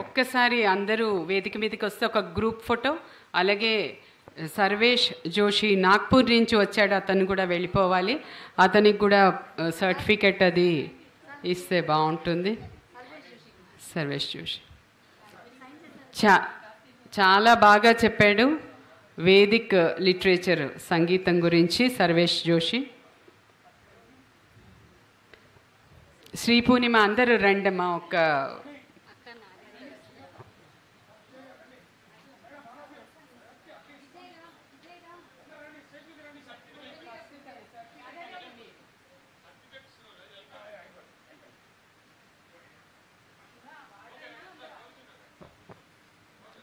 Speaker 10: ఒక్కసారి అందరూ వేదిక మీదకి వస్తే ఒక గ్రూప్ ఫోటో, అలాగే సర్వేష్ జోషి నాగ్పూర్ నుంచి వచ్చాడు, అతను కూడా వెళ్ళిపోవాలి. అతనికి కూడా సర్టిఫికెట్ అది ఇస్తే బాగుంటుంది. సర్వేష్ జోషి చాలా బాగా చెప్పాడు వేదిక్ లిటరేచర్ సంగీతం గురించి సర్వేష్ జోషి. శ్రీ పూర్ణిమ అందరూ రండమ్మా. ఒక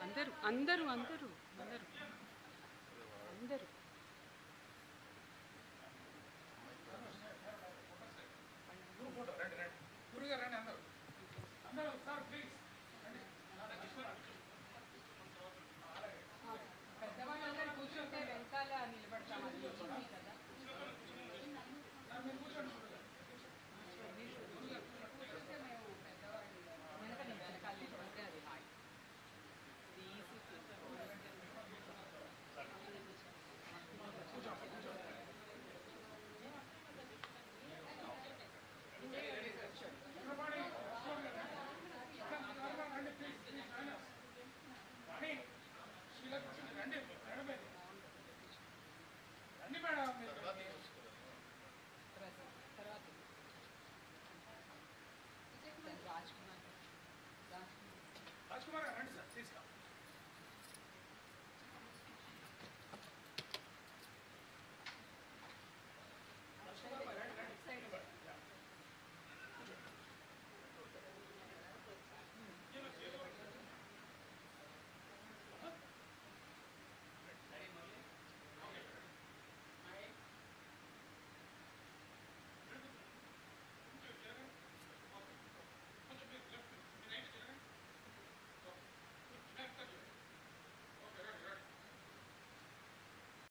Speaker 10: అందరూ అందరూ అందరూ అందరూ అందరూ